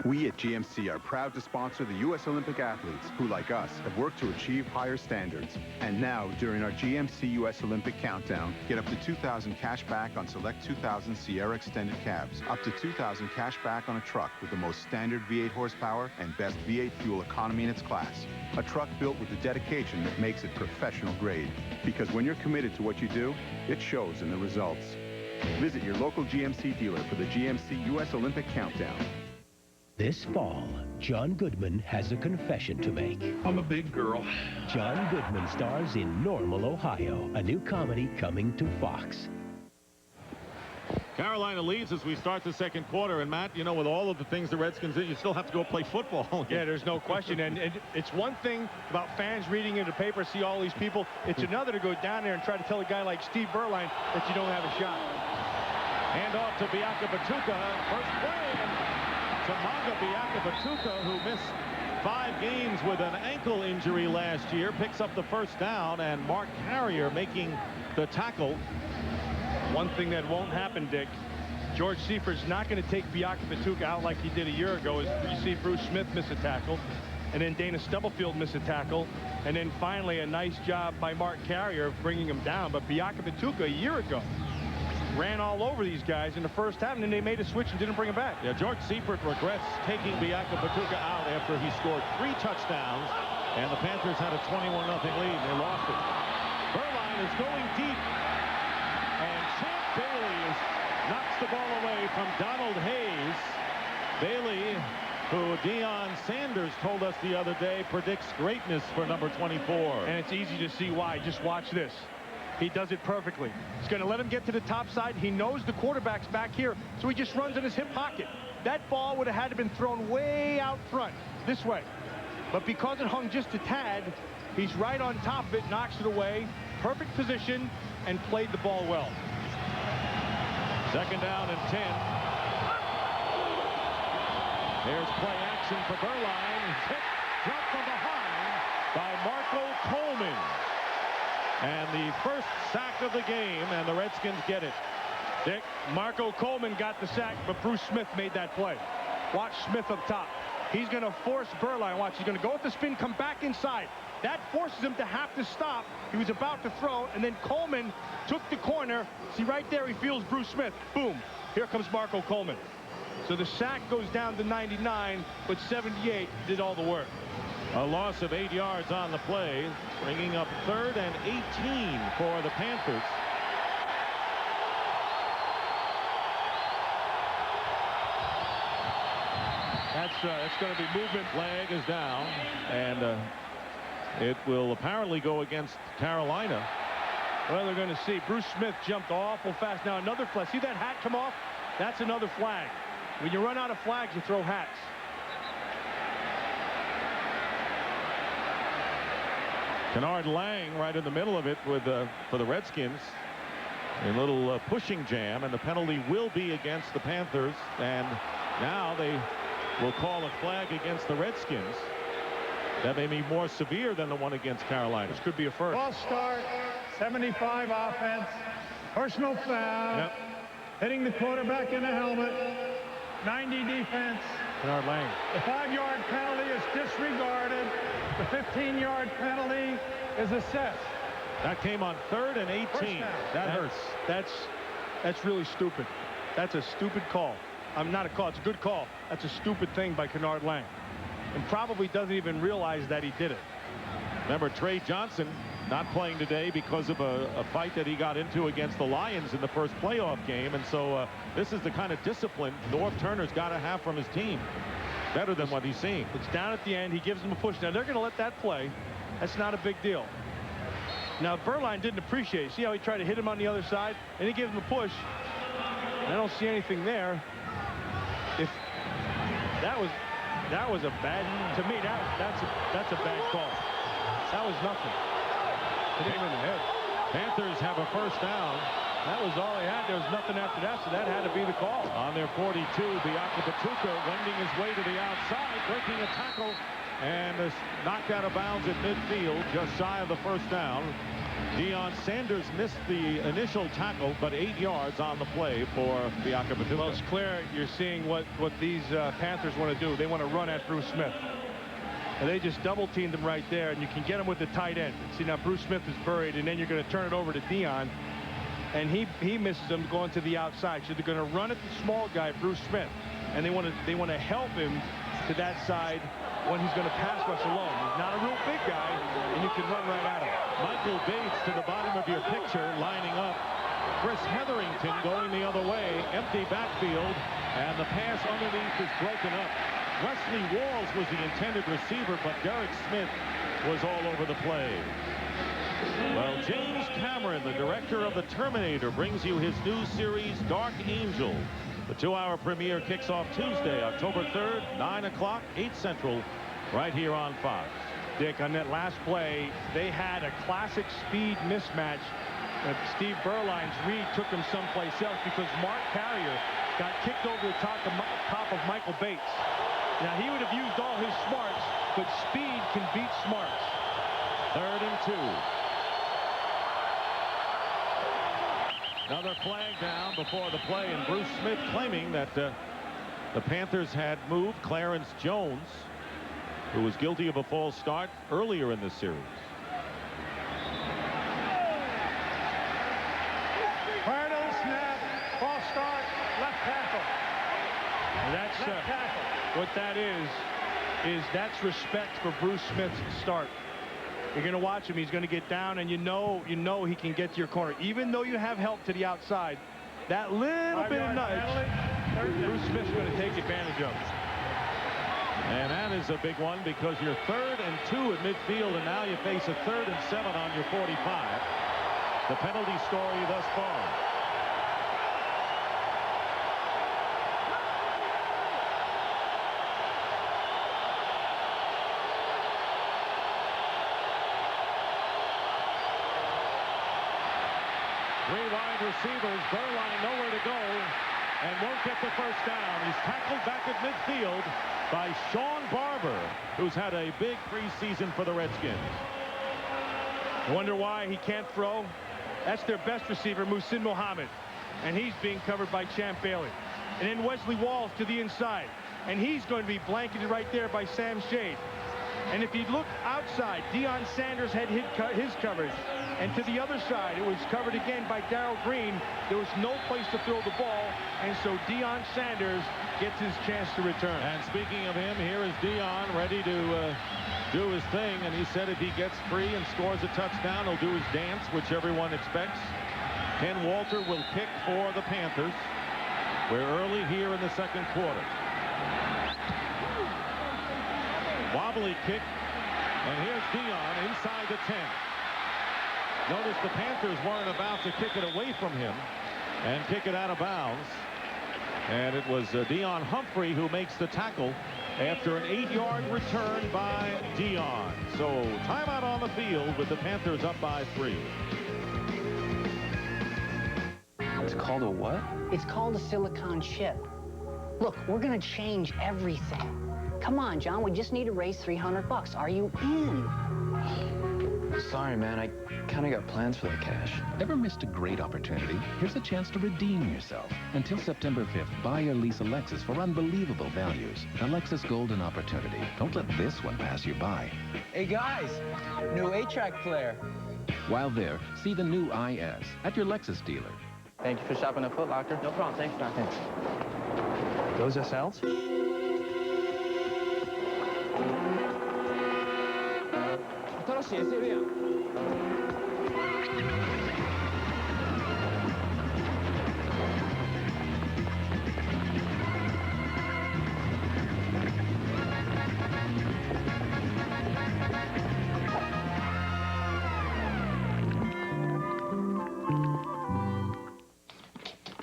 We at GMC are proud to sponsor the U.S. Olympic athletes who, like us, have worked to achieve higher standards. And now, during our GMC U.S. Olympic Countdown, get up to $2,000 cash back on select 2000 Sierra Extended cabs, up to $2,000 cash back on a truck with the most standard V8 horsepower and best V8 fuel economy in its class. A truck built with the dedication that makes it professional grade. Because when you're committed to what you do, it shows in the results. Visit your local GMC dealer for the GMC U.S. Olympic Countdown. This fall, John Goodman has a confession to make. I'm a big girl. John Goodman stars in Normal, Ohio, a new comedy coming to Fox. Carolina leads as we start the second quarter. And, Matt, you know, with all of the things the Redskins did, you still have to go play football. Yeah, there's no question. And it's one thing about fans reading in the paper, see all these people. It's another to go down there and try to tell a guy like Steve Berline that you don't have a shot. Hand off to Biakapatuka. First play. And Tamaga Biakapatuka, who missed 5 games with an ankle injury last year, picks up the first down, and Mark Carrier making the tackle. One thing that won't happen, Dick, George Seifert's not going to take Biakapatuka out like he did a year ago. You see Bruce Smith miss a tackle, and then Dana Stubblefield miss a tackle, and then finally a nice job by Mark Carrier of bringing him down. But Biakapatuka a year ago ran all over these guys in the first half, and then they made a switch and didn't bring him back. Yeah, George Seifert regrets taking Biakapatuka out after he scored 3 touchdowns, and the Panthers had a 21-0 lead. They lost it. Berline is going deep, and Champ Bailey knocks the ball away from Donald Hayes. Bailey, who Deion Sanders told us the other day predicts greatness for number 24. And it's easy to see why. Just watch this. He does it perfectly. He's going to let him get to the top side. He knows the quarterback's back here, so he just runs in his hip pocket. That ball would have had to been thrown way out front, this way. But because it hung just a tad, he's right on top of it, knocks it away. Perfect position, and played the ball well. Second down and 10. There's play action for Berline. He's hit, dropped from behind by Marco Coleman. And the first sack of the game, and the Redskins get it. Dick, Marco Coleman got the sack, but Bruce Smith made that play. Watch Smith up top. He's going to force Berline. Watch, he's going to go with the spin, come back inside. That forces him to have to stop. He was about to throw, and then Coleman took the corner. See, right there, he feels Bruce Smith. Boom. Here comes Marco Coleman. So the sack goes down to 99, but 78 did all the work. A loss of 8 yards on the play, bringing up 3rd and 18 for the Panthers. That's going to be movement. Flag is down, and It will apparently go against Carolina. Well, they're going to see. Bruce Smith jumped awful fast. Now another flag. See that hat come off? That's another flag. When you run out of flags, you throw hats. Kennard Lang right in the middle of it with for the Redskins. A little pushing jam, and the penalty will be against the Panthers. And now they will call a flag against the Redskins. That may be more severe than the one against Carolina. This could be a first. False start, 75 offense, personal foul, hitting the quarterback in the helmet, 90 defense. Kennard Lang. The 5-yard penalty is disregarded. The 15-yard penalty is assessed. That came on 3rd and 18. That hurts. That's really stupid. That's a stupid call. I'm not a call. It's a good call. That's a stupid thing by Kennard Lang. And probably doesn't even realize that he did it. Remember, Trey Johnson not playing today because of a fight that he got into against the Lions in the first playoff game. And so this is the kind of discipline Norv Turner's got to have from his team. Better than what he's seeing. It's down at the end. He gives them a push. Now, they're going to let that play. That's not a big deal. Now, Berline didn't appreciate it. See how he tried to hit him on the other side? And he gave him a push. And I don't see anything there. If that was a bad, to me, that's a bad call. That was nothing. Hit him in the head. Panthers have a first down. That was all he had. There was nothing after that, so that had to be the call. On their 42, Biaka Batuka wending his way to the outside, breaking a tackle, and is knocked out of bounds at midfield, just shy of the first down. Deion Sanders missed the initial tackle, but 8 yards on the play for Biaka Batuka. Well, it's clear you're seeing what these Panthers want to do. They want to run at Bruce Smith. And they just double-teamed him right there, and you can get him with the tight end. See, now Bruce Smith is buried, and then you're going to turn it over to Deion, and he misses him going to the outside. So they're going to run at the small guy, Bruce Smith, and they want to help him to that side when he's going to pass rush alone. He's not a real big guy, and you can run right at him. Michael Bates to the bottom of your picture, lining up. Chris Hetherington going the other way, empty backfield, and the pass underneath is broken up. Wesley Walls was the intended receiver, but Derek Smith was all over the play. Well, James Cameron, the director of The Terminator, brings you his new series, Dark Angel. The 2-hour premiere kicks off Tuesday, October 3rd, 9 o'clock, 8 Central, right here on Fox. Dick, on that last play, they had a classic speed mismatch. Steve Berline's read took him someplace else because Mark Carrier got kicked over the top of Michael Bates. Now, he would have used all his smarts, but speed can beat smarts. 3rd and 2. Another flag down before the play, and Bruce Smith claiming that the Panthers had moved Clarence Jones, who was guilty of a false start earlier in the series. Prior to the snap, false start, left tackle. That's left tackle. What that is that's respect for Bruce Smith's start. You're going to watch him. He's going to get down, and you know he can get to your corner. Even though you have help to the outside, that little bit of nudge, Bruce Smith's going to take advantage of. And that is a big one because you're 3rd and 2 at midfield, and now you face a 3rd and 7 on your 45. The penalty story thus far. Three wide receivers, Berline nowhere to go, and won't get the first down. He's tackled back at midfield by Sean Barber, who's had a big preseason for the Redskins. Wonder why he can't throw? That's their best receiver, Muhsin Muhammad, and he's being covered by Champ Bailey. And then Wesley Walls to the inside, and he's going to be blanketed right there by Sam Shade. And if you look outside, Deion Sanders had hit his coverage. And to the other side, it was covered again by Darrell Green. There was no place to throw the ball. And so Deion Sanders gets his chance to return. And speaking of him, here is Deion ready to do his thing. And he said if he gets free and scores a touchdown, he'll do his dance, which everyone expects. Ken Walter will kick for the Panthers. We're early here in the second quarter. Wobbly kick, And here's Dion inside the 10. Notice the Panthers weren't about to kick it away from him and kick it out of bounds. And it was Dion Humphrey who makes the tackle after an 8-yard return by Dion. So timeout on the field with the Panthers up by 3. It's called a what? It's called a silicon chip. Look, we're going to change everything. Come on, John, we just need to raise $300. Are you in? Sorry, man. I kind of got plans for the cash. Ever missed a great opportunity? Here's a chance to redeem yourself. Until September 5th, buy or lease a Lexus for unbelievable values. A Lexus Golden Opportunity. Don't let this one pass you by. Hey, guys, new 8-track player. While there, see the new IS at your Lexus dealer. Thank you for shopping at Foot Locker. No problem. Thanks, Doc. Thanks. Those SLs?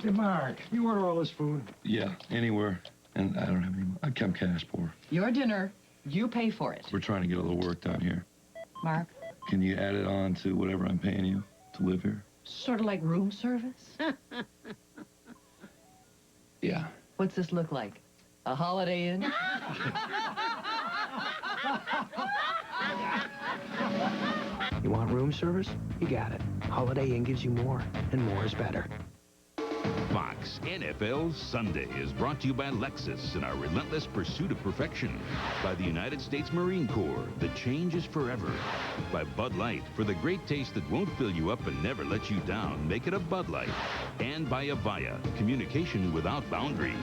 Hey, Mark, you order all this food? Yeah, anywhere. And I don't have any. I'm cash poor. Your dinner, you pay for it. We're trying to get a little work done here. Mark? Can you add it on to whatever I'm paying you to live here? Sort of like room service? Yeah. What's this look like? A Holiday Inn? You want room service? You got it. Holiday Inn gives you more, and more is better. Fox NFL Sunday is brought to you by Lexus and our relentless pursuit of perfection. By the United States Marine Corps, the change is forever. By Bud Light, for the great taste that won't fill you up and never let you down, make it a Bud Light. And by Avaya, communication without boundaries.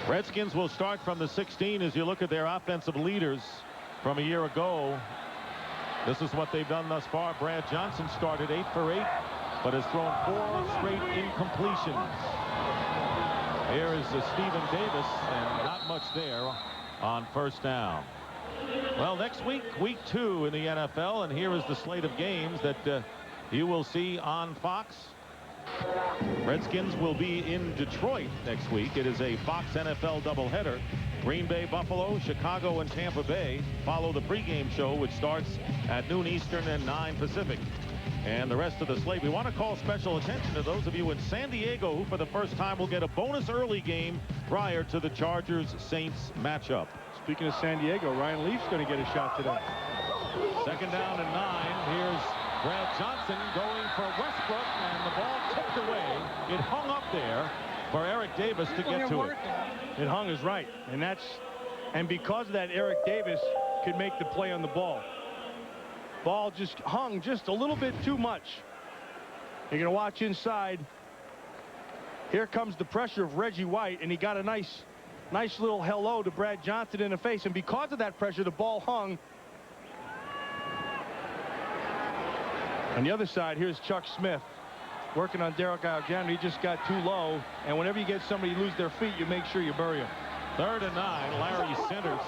Redskins will start from the 16 as you look at their offensive leaders from a year ago. This is what they've done thus far. Brad Johnson started 8 for 8, but has thrown 4 straight incompletions. Here is Stephen Davis, and not much there on first down. Well, next week, week 2 in the NFL, and here is the slate of games that you will see on Fox. Redskins will be in Detroit next week. It is a Fox NFL doubleheader. Green Bay, Buffalo, Chicago, and Tampa Bay follow the pregame show, which starts at noon Eastern and 9 Pacific. And the rest of the slate, we want to call special attention to those of you in San Diego who for the first time will get a bonus early game prior to the Chargers-Saints matchup. Speaking of San Diego, Ryan Leaf's going to get a shot today. Second down and 9. Here's Brad Johnson going for Westbrook, and the ball tipped away. It hung up there for Eric Davis to get to it. It hung is right, and because of that, Eric Davis could make the play on the ball. Ball just hung just a little bit too much. You're going to watch inside. Here comes the pressure of Reggie White, and he got a nice little hello to Brad Johnson in the face, and because of that pressure, the ball hung. On the other side, here's Chuck Smith working on Derek Alexander. He just got too low, and whenever you get somebody lose their feet, you make sure you bury them. 3rd and 9. Larry Centers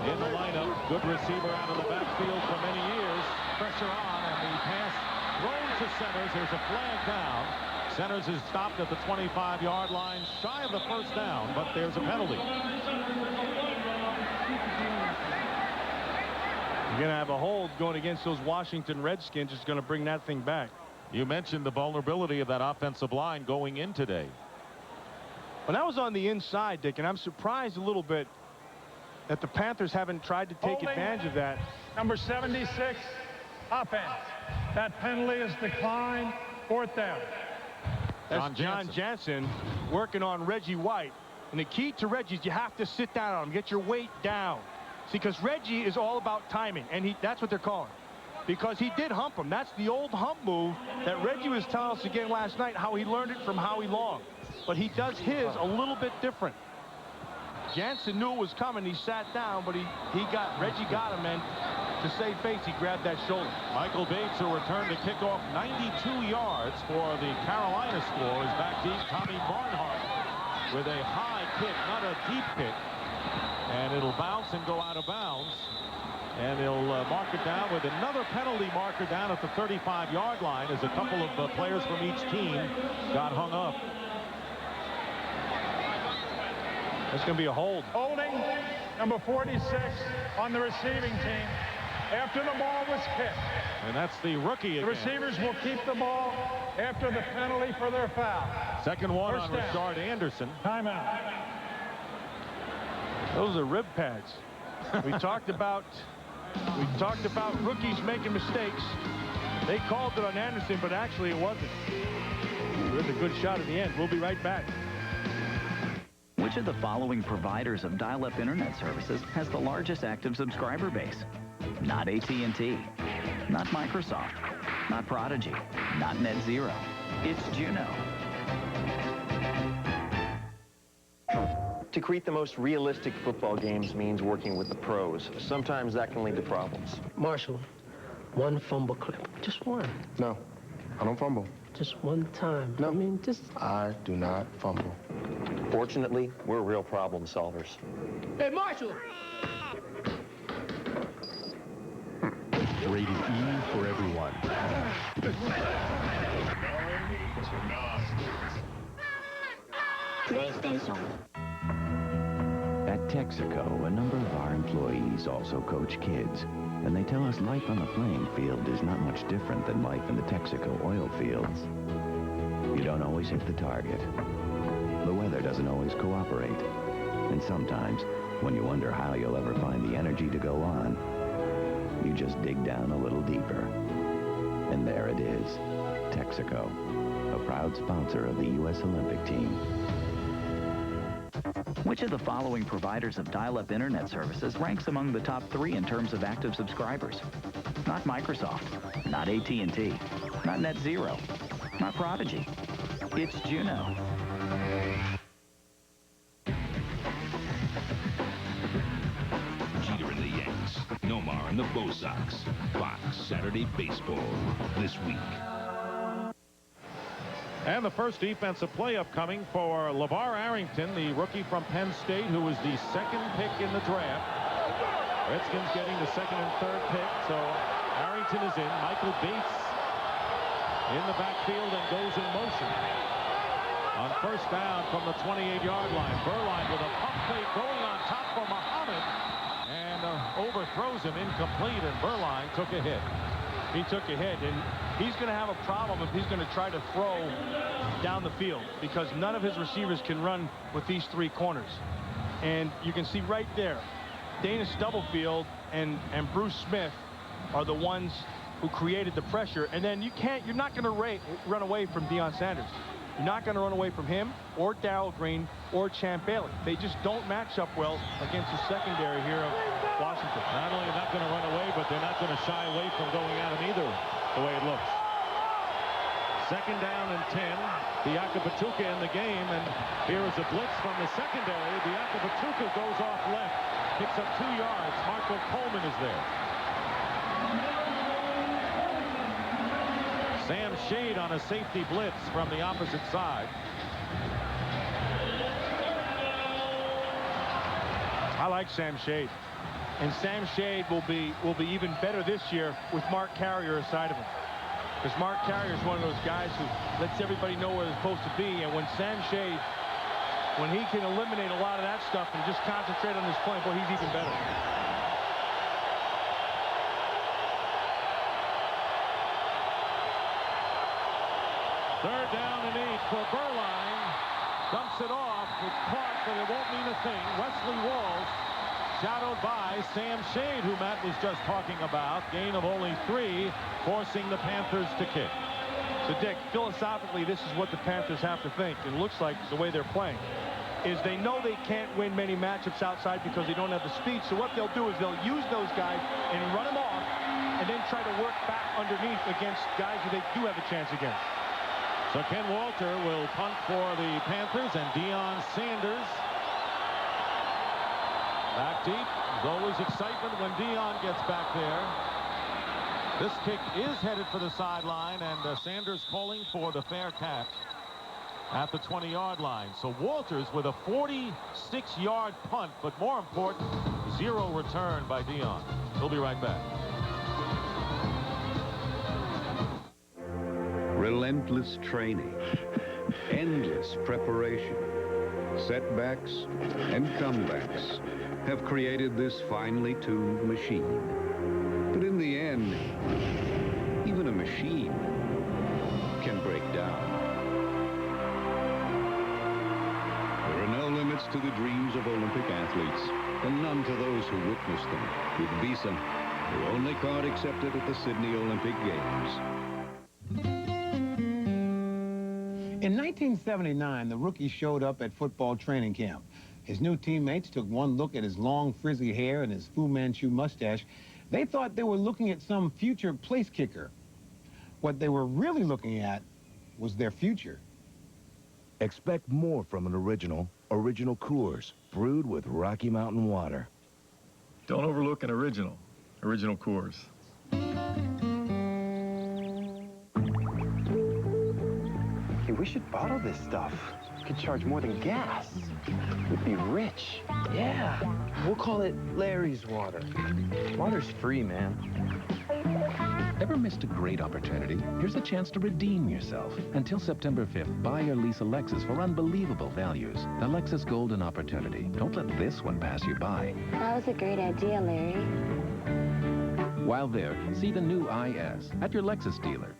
in the lineup. Good receiver out of the backfield for many years. Pressure on, and the pass thrown to Centers. There's a flag down. Centers is stopped at the 25-yard line, shy of the first down, but there's a penalty. You're going to have a hold going against those Washington Redskins. It's going to bring that thing back. You mentioned the vulnerability of that offensive line going in today. Well, that was on the inside, Dick, and I'm surprised a little bit that the Panthers haven't tried to take advantage of that. Number 76, offense. That penalty is declined. 4th down. That's John Jansen working on Reggie White. And the key to Reggie is you have to sit down on him, get your weight down. See, because Reggie is all about timing, and that's what they're calling. Because he did hump him. That's the old hump move that Reggie was telling us again last night, how he learned it from Howie Long. But he does his a little bit different. Jansen knew it was coming. He sat down, but Reggie got him, and to save face, he grabbed that shoulder. Michael Bates, who returned to kickoff 92 yards for the Carolina score, is back deep. Tommy Barnhart with a high kick, not a deep kick. And it'll bounce and go out of bounds. And they'll mark it down with another penalty marker down at the 35-yard line as a couple of players from each team got hung up. That's going to be a hold. Holding number 46 on the receiving team after the ball was kicked. And that's the rookie again. The receivers will keep the ball after the penalty for their foul. Second one First on down. Rashard Anderson. Timeout. Those are rib pads. We talked about rookies making mistakes. They called it on Anderson, but actually it wasn't. It was a good shot at the end. We'll be right back. Which of the following providers of dial-up internet services has the largest active subscriber base? Not AT&T, not Microsoft, not Prodigy, not NetZero. It's Juno. To create the most realistic football games means working with the pros. Sometimes that can lead to problems. Marshall, one fumble clip. Just one. No, I don't fumble. Just one time. No. I mean, just... I do not fumble. Fortunately, we're real problem solvers. Hey, Marshall! Rated E for everyone. PlayStation. At Texaco, a number of our employees also coach kids, and they tell us life on the playing field is not much different than life in the Texaco oil fields. You don't always hit the target. The weather doesn't always cooperate. And sometimes, when you wonder how you'll ever find the energy to go on, you just dig down a little deeper. And there it is, Texaco, a proud sponsor of the U.S. Olympic team. Which of the following providers of dial-up internet services ranks among the top 3 in terms of active subscribers? Not Microsoft, not AT&T, not NetZero, not Prodigy. It's Juno. Jeter and the Yanks. Nomar and the Bo Sox. Fox Saturday Baseball this week. And the first defensive play upcoming for LeVar Arrington, the rookie from Penn State, who was the second pick in the draft. Redskins getting the second and third pick, so Arrington is in. Michael Bates in the backfield and goes in motion. On first down from the 28-yard line, Berline with a pump fake going on top for Muhammad and overthrows him incomplete, and Berline took a hit. He took a hit, and he's going to have a problem if he's going to try to throw down the field, because none of his receivers can run with these 3 corners. And you can see right there, Dana Stubblefield and Bruce Smith are the ones who created the pressure. And then you're not going to run away from Deion Sanders. You're not going to run away from him or Darrell Green or Champ Bailey. They just don't match up well against the secondary here of Washington. Not only not going to run away, but they're not going to shy away from going at him either, the way it looks. Second down and 10. Biakabatuka in the game, and here is a blitz from the secondary. Biakabatuka goes off left, picks up 2 yards. Marco Coleman is there. Sam Shade on a safety blitz from the opposite side. I like Sam Shade. And Sam Shade will be even better this year with Mark Carrier aside of him. Because Mark Carrier is one of those guys who lets everybody know where they're supposed to be. And when Sam Shade, when he can eliminate a lot of that stuff and just concentrate on his play, boy, he's even better. Third down and 8 for Berline. Dumps it off. It's caught, but it won't mean a thing. Wesley Walls, shadowed by Sam Shade, who Matt was just talking about. Gain of only 3, forcing the Panthers to kick. So, Dick, philosophically, this is what the Panthers have to think. It looks like the way they're playing is they know they can't win many matchups outside because they don't have the speed. So what they'll do is they'll use those guys and run them off and then try to work back underneath against guys who they do have a chance against. So Ken Walter will punt for the Panthers, and Deion Sanders back deep. There's always excitement when Deion gets back there. This kick is headed for the sideline, and Sanders calling for the fair catch. at the 20-yard line. So Walters with a 46-yard punt, but more important, 0 return by Dion. We'll be right back. Relentless training, endless preparation, setbacks and comebacks have created this finely tuned machine. But in the end, even a machine can break down. There are no limits to the dreams of Olympic athletes, and none to those who witness them. With Visa, the only card accepted at the Sydney Olympic Games. In 1979, the rookie showed up at football training camp. His new teammates took one look at his long, frizzy hair and his Fu Manchu mustache. They thought they were looking at some future place kicker. What they were really looking at was their future. Expect more from an original Coors, brewed with Rocky Mountain water. Don't overlook an original Coors. Hey, we should bottle this stuff. We could charge more than gas. We'd be rich. Yeah. We'll call it Larry's water. Water's free, man. Ever missed a great opportunity? Here's a chance to redeem yourself. Until September 5th, buy or lease a Lexus for unbelievable values. The Lexus Golden Opportunity. Don't let this one pass you by. That was a great idea, Larry. While there, see the new IS at your Lexus dealer.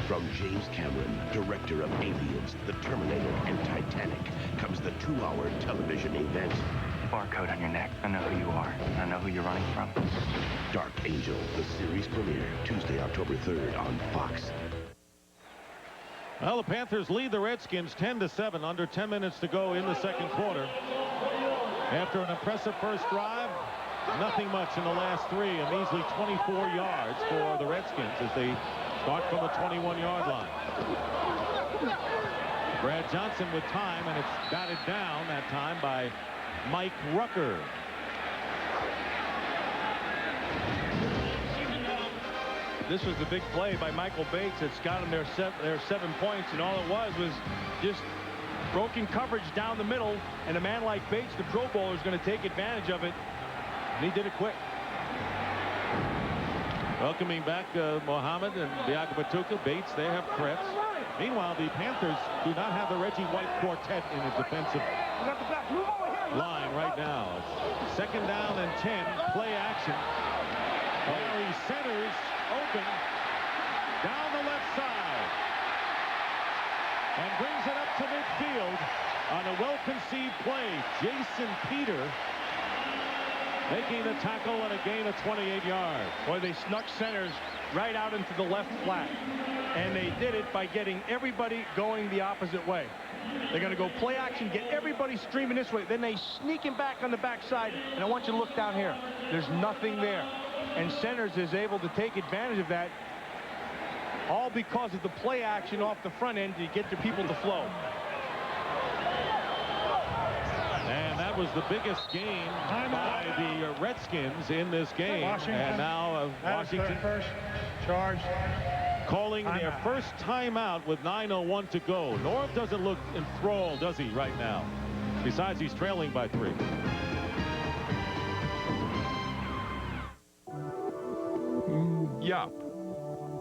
From James Cameron, director of Aliens, The Terminator, and Titanic, comes the 2-hour television event. Barcode on your neck. I know who you are. I know who you're running from. Dark Angel, the series premiere, Tuesday, October 3rd on Fox. Well, the Panthers lead the Redskins 10-7, under 10 minutes to go in the second quarter. After an impressive first drive, nothing much in the last 3, a measly 24 yards for the Redskins as they start from the 21-yard line. Brad Johnson with time, and it's batted down that time by Mike Rucker. This was the big play by Michael Bates that's got them their 7 points, and all it was just broken coverage down the middle, and a man like Bates, the Pro Bowler, is going to take advantage of it, and he did it quick. Welcoming back Mohammed and Biakabatuka. Bates, they have threats. Meanwhile, the Panthers do not have the Reggie White quartet in the defensive line right now. It's 2nd down and 10. Play action. Larry centers open down the left side and brings it up to midfield on a well-conceived play. Jason Peter making the tackle and a gain of 28 yards. Boy, they snuck centers right out into the left flat, and they did it by getting everybody going the opposite way. They're going to go play action, get everybody streaming this way. Then they sneak him back on the backside, and I want you to look down here. There's nothing there, and centers is able to take advantage of that, all because of the play action off the front end to get the people to flow. And that was the biggest gain by the Redskins in this game. And now Washington first charge, calling their first timeout with 9:01 to go. Norv doesn't look enthralled, does he, right now? Besides, he's trailing by 3. Yop.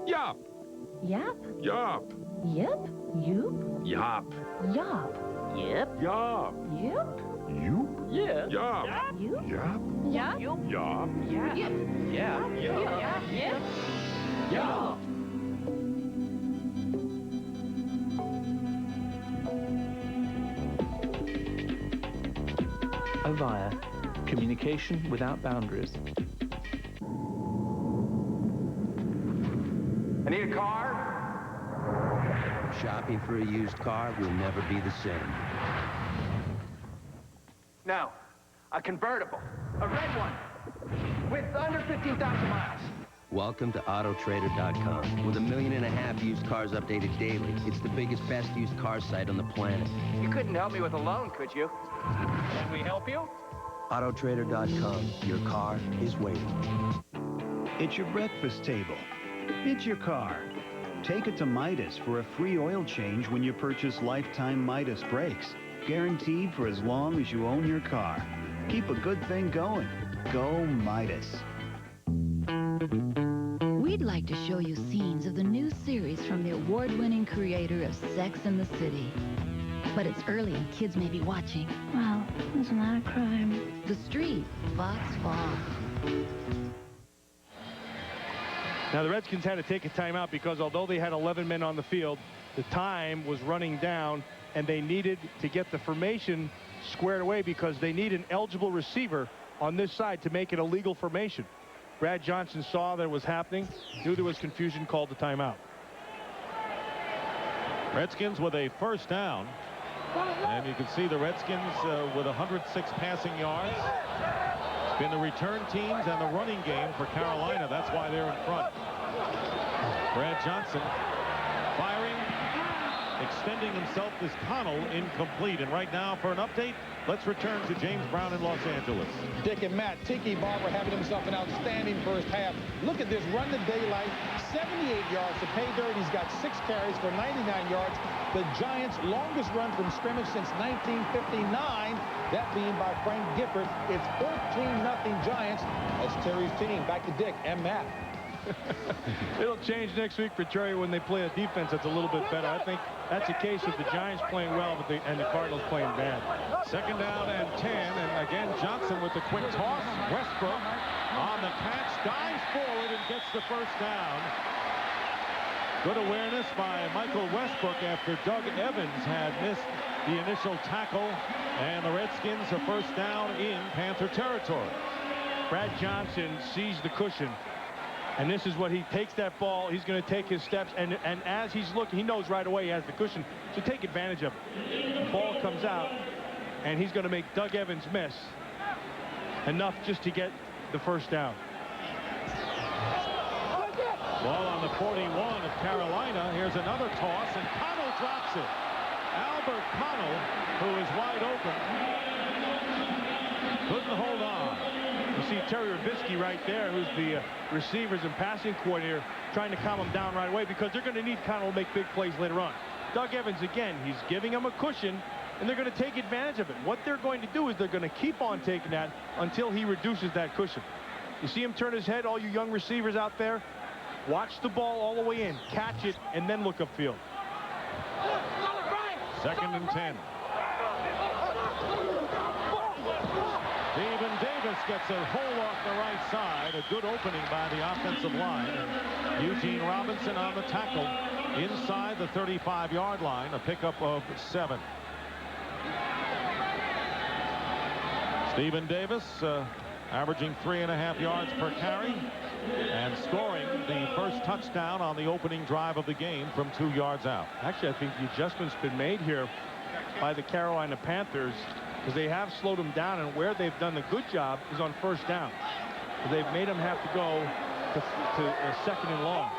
Yop. Yep. Yop. Yep. You. Yop. Yop. Yep. Yop. Yep. You? Yeah. Yop. You. Yop. Yep. Yop. Yeah. Yeah. Yeah. Yeah. Yop. Avaya. Communication without boundaries. I need a car. Shopping for a used car will never be the same. No, a convertible, a red one, with under 15,000 miles. Welcome to Autotrader.com. With 1.5 million used cars updated daily, it's the biggest, best used car site on the planet. You couldn't help me with a loan, could you? Can we help you? Autotrader.com. Your car is waiting. It's your breakfast table. It's your car. Take it to Midas for a free oil change when you purchase lifetime Midas brakes. Guaranteed for as long as you own your car. Keep a good thing going. Go Midas. We'd like to show you scenes of the new series from the award-winning creator of Sex and the City. But it's early and kids may be watching. Well, isn't that a crime? The Street, Fox Fall. Now, the Redskins had to take a timeout because although they had 11 men on the field, the time was running down, and they needed to get the formation squared away because they need an eligible receiver on this side to make it a legal formation. Brad Johnson saw that it was happening, knew there was confusion, called the timeout. Redskins with a first down. And you can see the Redskins with 106 passing yards. It's been the return teams and the running game for Carolina. That's why they're in front. Brad Johnson firing, extending himself this tunnel, incomplete. And right now for an update, let's return to James Brown in Los Angeles. Dick and Matt, Tiki Barber having himself an outstanding first half. Look at this run to daylight, 78 yards to pay dirt. He's got 6 carries for 99 yards. The Giants' longest run from scrimmage since 1959, that being by Frank Gifford. It's 14-0 Giants. That's Terry's team. Back to Dick and Matt. It'll change next week for Terry when they play a defense that's a little bit better. I think that's a case of the Giants playing well and the Cardinals playing bad. Second down and 10, and again Johnson with the quick toss. Westbrook on the catch, dives forward and gets the first down. Good awareness by Michael Westbrook after Doug Evans had missed the initial tackle, and the Redskins are first down in Panther territory. Brad Johnson sees the cushion. And this is what he takes that ball. He's going to take his steps. And as he's looking, he knows right away he has the cushion. So take advantage of it. The ball comes out, and he's going to make Doug Evans miss enough just to get the first down. Ball on the 41 of Carolina. Here's another toss, and Connell drops it. Albert Connell, who is wide open, couldn't hold on. You see Terry Revitsky right there, who's the receivers and passing coordinator, trying to calm him down right away because they're going to need Connell to make big plays later on. Doug Evans, again, he's giving him a cushion, and they're going to take advantage of it. What they're going to do is they're going to keep on taking that until he reduces that cushion. You see him turn his head, all you young receivers out there? Watch the ball all the way in, catch it, and then look upfield. Second and 10. Stephen Davis gets a hole off the right side. A good opening by the offensive line. And Eugene Robinson on the tackle inside the 35-yard line. A pickup of 7. Stephen Davis averaging 3.5 yards per carry and scoring the first touchdown on the opening drive of the game from 2 yards out. Actually, I think the adjustment's been made here by the Carolina Panthers, because they have slowed them down, and where they've done a good job is on first down. They've made them have to go to a second and long.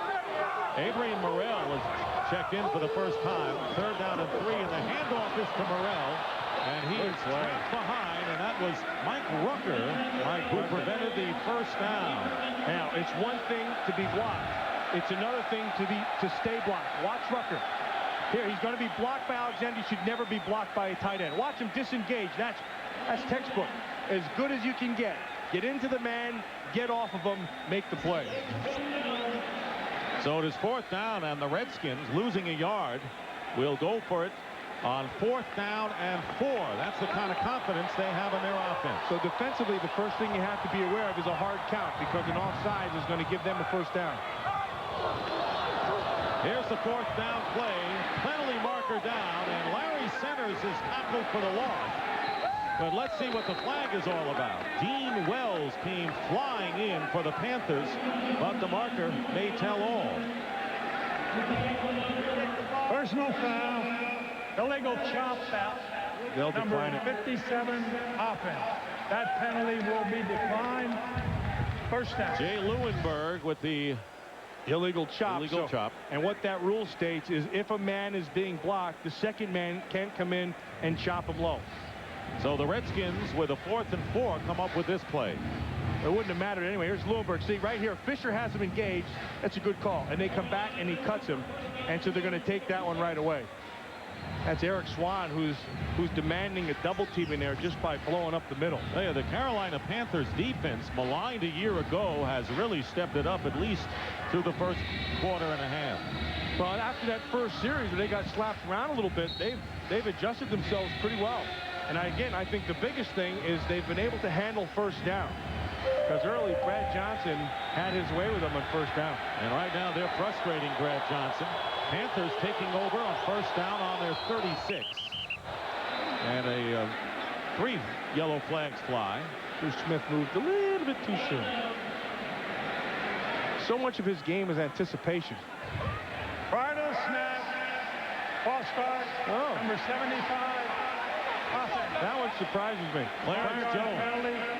Adrian Morrell was checked in for the first time. Third down and 3, and the handoff is to Morrell, and he is trapped behind, and that was Mike Rucker, who prevented the first down. Now, it's one thing to be blocked. It's another thing to stay blocked. Watch Rucker. Here, he's going to be blocked by Alexander. He should never be blocked by a tight end. Watch him disengage. That's textbook. As good as you can get. Get into the man, get off of him, make the play. So it is fourth down, and the Redskins, losing a yard, will go for it on fourth down and 4. That's the kind of confidence they have in their offense. So defensively, the first thing you have to be aware of is a hard count, because an offsides is going to give them a first down. Here's the fourth down play. Penalty marker down, and Larry Centers is tackled for the loss. But let's see what the flag is all about. Dean Wells came flying in for the Panthers, but the marker may tell all. Personal foul. Illegal chop foul. They'll decline Number 57 offense. That penalty will be declined. First down. Jay Lewinberg with the illegal chop. chop. And what that rule states is if a man is being blocked, the second man can't come in and chop him low. So the Redskins, with a 4th and 4, come up with this play. It wouldn't have mattered anyway. Here's Lulberg. See, right here, Fisher has him engaged. That's a good call. And they come back, and he cuts him. And so they're going to take that one right away. That's Eric Swan, who's demanding a double team in there just by blowing up the middle. Hey, the Carolina Panthers defense, maligned a year ago, has really stepped it up at least through the first quarter and a half. Well, after that first series where they got slapped around a little bit, they've adjusted themselves pretty well. And again, I think the biggest thing is they've been able to handle first down. Because early, Brad Johnson had his way with them on first down. And right now, they're frustrating Brad Johnson. Panthers taking over on first down on their 36. And a 3 yellow flags fly. Bruce Smith moved a little bit too soon. So much of his game is anticipation. Prior to the snap, false start, number 75. That one surprises me. Clarence Jones.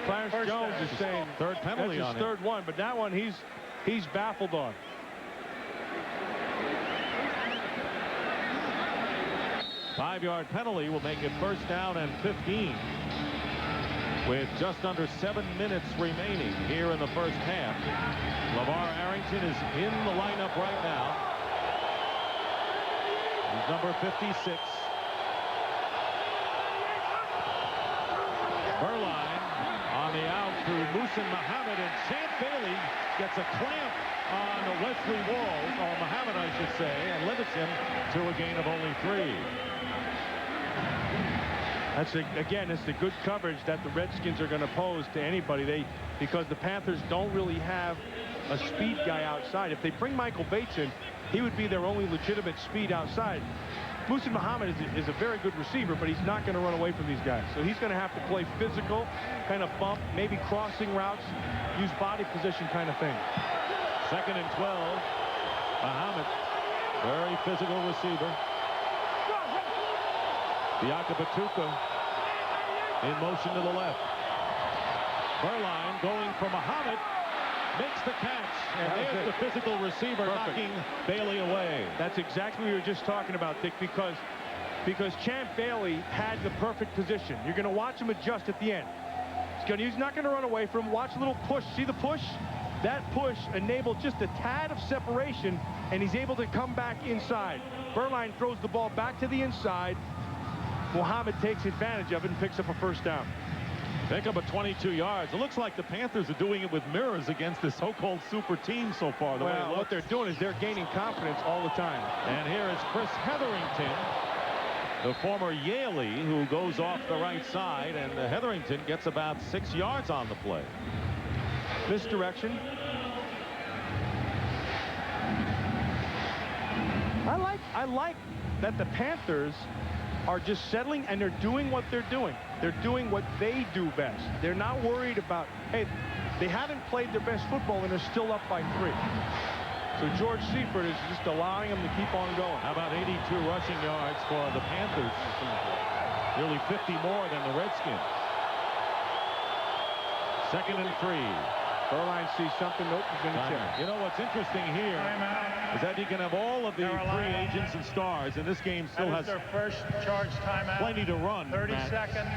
Clarence Jones is saying third penalty that's his third one, but that one he's baffled on. Five-yard penalty will make it first down and 15 with just under 7 minutes remaining here in the first half. LeVar Arrington is in the lineup right now. He's number 56. Berline on the out to Muhsin Muhammad, and Champ Bailey gets a clamp on Wesley Walls, or Muhammad I should say, and limits him to a gain of only 3. That's again, it's the good coverage that the Redskins are going to pose to anybody. Because the Panthers don't really have a speed guy outside. If they bring Michael Bates in, he would be their only legitimate speed outside. Muhsin Muhammad is a very good receiver, but he's not going to run away from these guys. So he's going to have to play physical, kind of bump, maybe crossing routes, use body position kind of thing. 2nd and 12. Muhammad, very physical receiver. Bianca Batuka in motion to the left. Berline going for Muhammad, makes the catch, and there's the physical receiver knocking Bailey away. That's exactly what we were just talking about, Dick, because Champ Bailey had the perfect position. You're going to watch him adjust at the end. He's not going to run away from him. Watch a little push. See the push? That push enabled just a tad of separation, and he's able to come back inside. Berline throws the ball back to the inside. Muhammad takes advantage of it and picks up a first down. Pick up a 22 yards. It looks like the Panthers are doing it with mirrors against this so-called super team so far. Well, what they're doing is they're gaining confidence all the time. And here is Chris Hetherington, the former Yalie, who goes off the right side, and Hetherington gets about 6 yards on the play. Misdirection. I like that the Panthers are just settling, and they're doing what they're doing. They're doing what they do best. They're not worried about, hey, they haven't played their best football, and they're still up by 3. So George Seifert is just allowing them to keep on going. How about 82 rushing yards for the Panthers? Nearly 50 more than the Redskins. 2nd and 3. Berline sees something. Nope, he's going to check. You know what's interesting here is that you can have all of the free agents and stars, and this game still has their first charge timeout. Plenty to run. 30 seconds.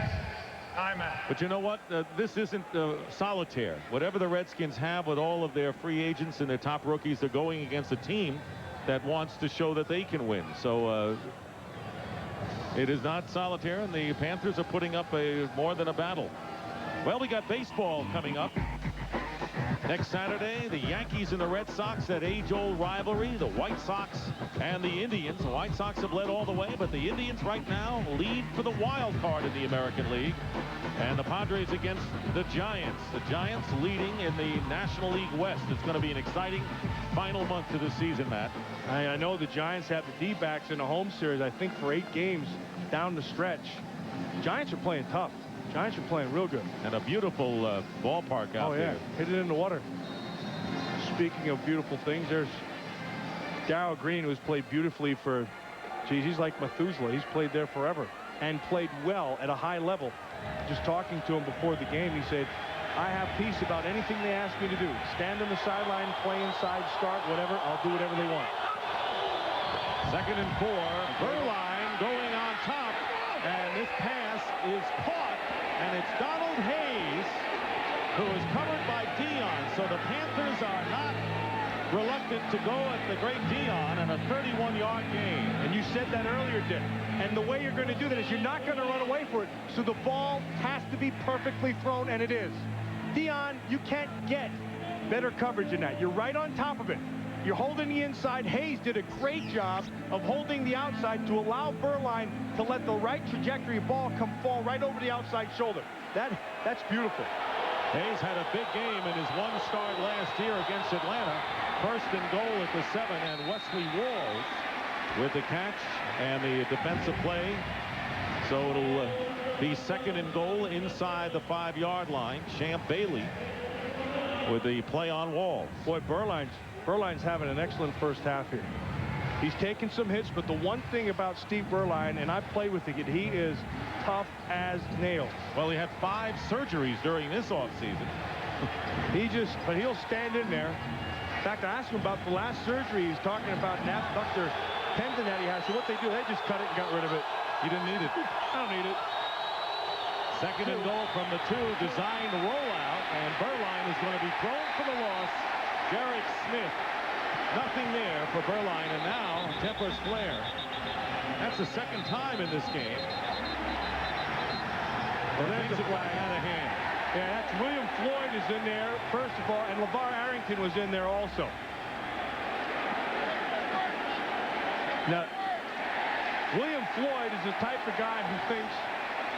Timeout. But you know what? This isn't solitaire. Whatever the Redskins have with all of their free agents and their top rookies, they're going against a team that wants to show that they can win. So it is not solitaire, and the Panthers are putting up more than a battle. Well, we got baseball coming up. Next Saturday, the Yankees and the Red Sox, that age-old rivalry, the White Sox and the Indians. The White Sox have led all the way, but the Indians right now lead for the wild card in the American League. And the Padres against the Giants. The Giants leading in the National League West. It's going to be an exciting final month to the season, Matt. I know the Giants have the D-backs in the home series, I think, for 8 games down the stretch. Giants are playing tough. Giants are playing real good. And a beautiful ballpark out there. Hit it in the water. Speaking of beautiful things, there's Darryl Green, who's played beautifully for, geez, he's like Methuselah. He's played there forever and played well at a high level. Just talking to him before the game, he said, I have peace about anything they ask me to do. Stand on the sideline, play inside, start, whatever. I'll do whatever they want. 2nd and 4. Berline going on top. And this pass is caught. And it's Donald Hayes who is covered by Dion. So the Panthers are not reluctant to go at the great Dion and a 31-yard gain. And you said that earlier, Dick. And the way you're going to do that is you're not going to run away for it. So the ball has to be perfectly thrown, and it is. Dion, you can't get better coverage than that. You're right on top of it. You're holding the inside. Hayes did a great job of holding the outside to allow Berline to let the right trajectory of ball fall right over the outside shoulder. That's beautiful. Hayes had a big game in his one start last year against Atlanta. First and goal at the 7, and Wesley Walls with the catch and the defensive play. So it'll be second and goal inside the 5-yard line. Champ Bailey with the play on Walls. Boy, Berline's having an excellent first half here. He's taken some hits, but the one thing about Steve Berline, and I've played with the kid, he is tough as nails. Well, he had 5 surgeries during this offseason. But he'll stand in there. In fact, I asked him about the last surgery. He's talking about an abductor tendon that he has. So what they do, they just cut it and got rid of it. He didn't need it. I don't need it. Second and goal from the 2, designed rollout, and Berline is going to be thrown for the loss. Jarrett Smith. Nothing there for Berline, and now tempers flare. That's the second time in this game. Well, there's the flag out of hand. Yeah, that's William Floyd is in there, first of all, and LeVar Arrington was in there also. Now, William Floyd is the type of guy who thinks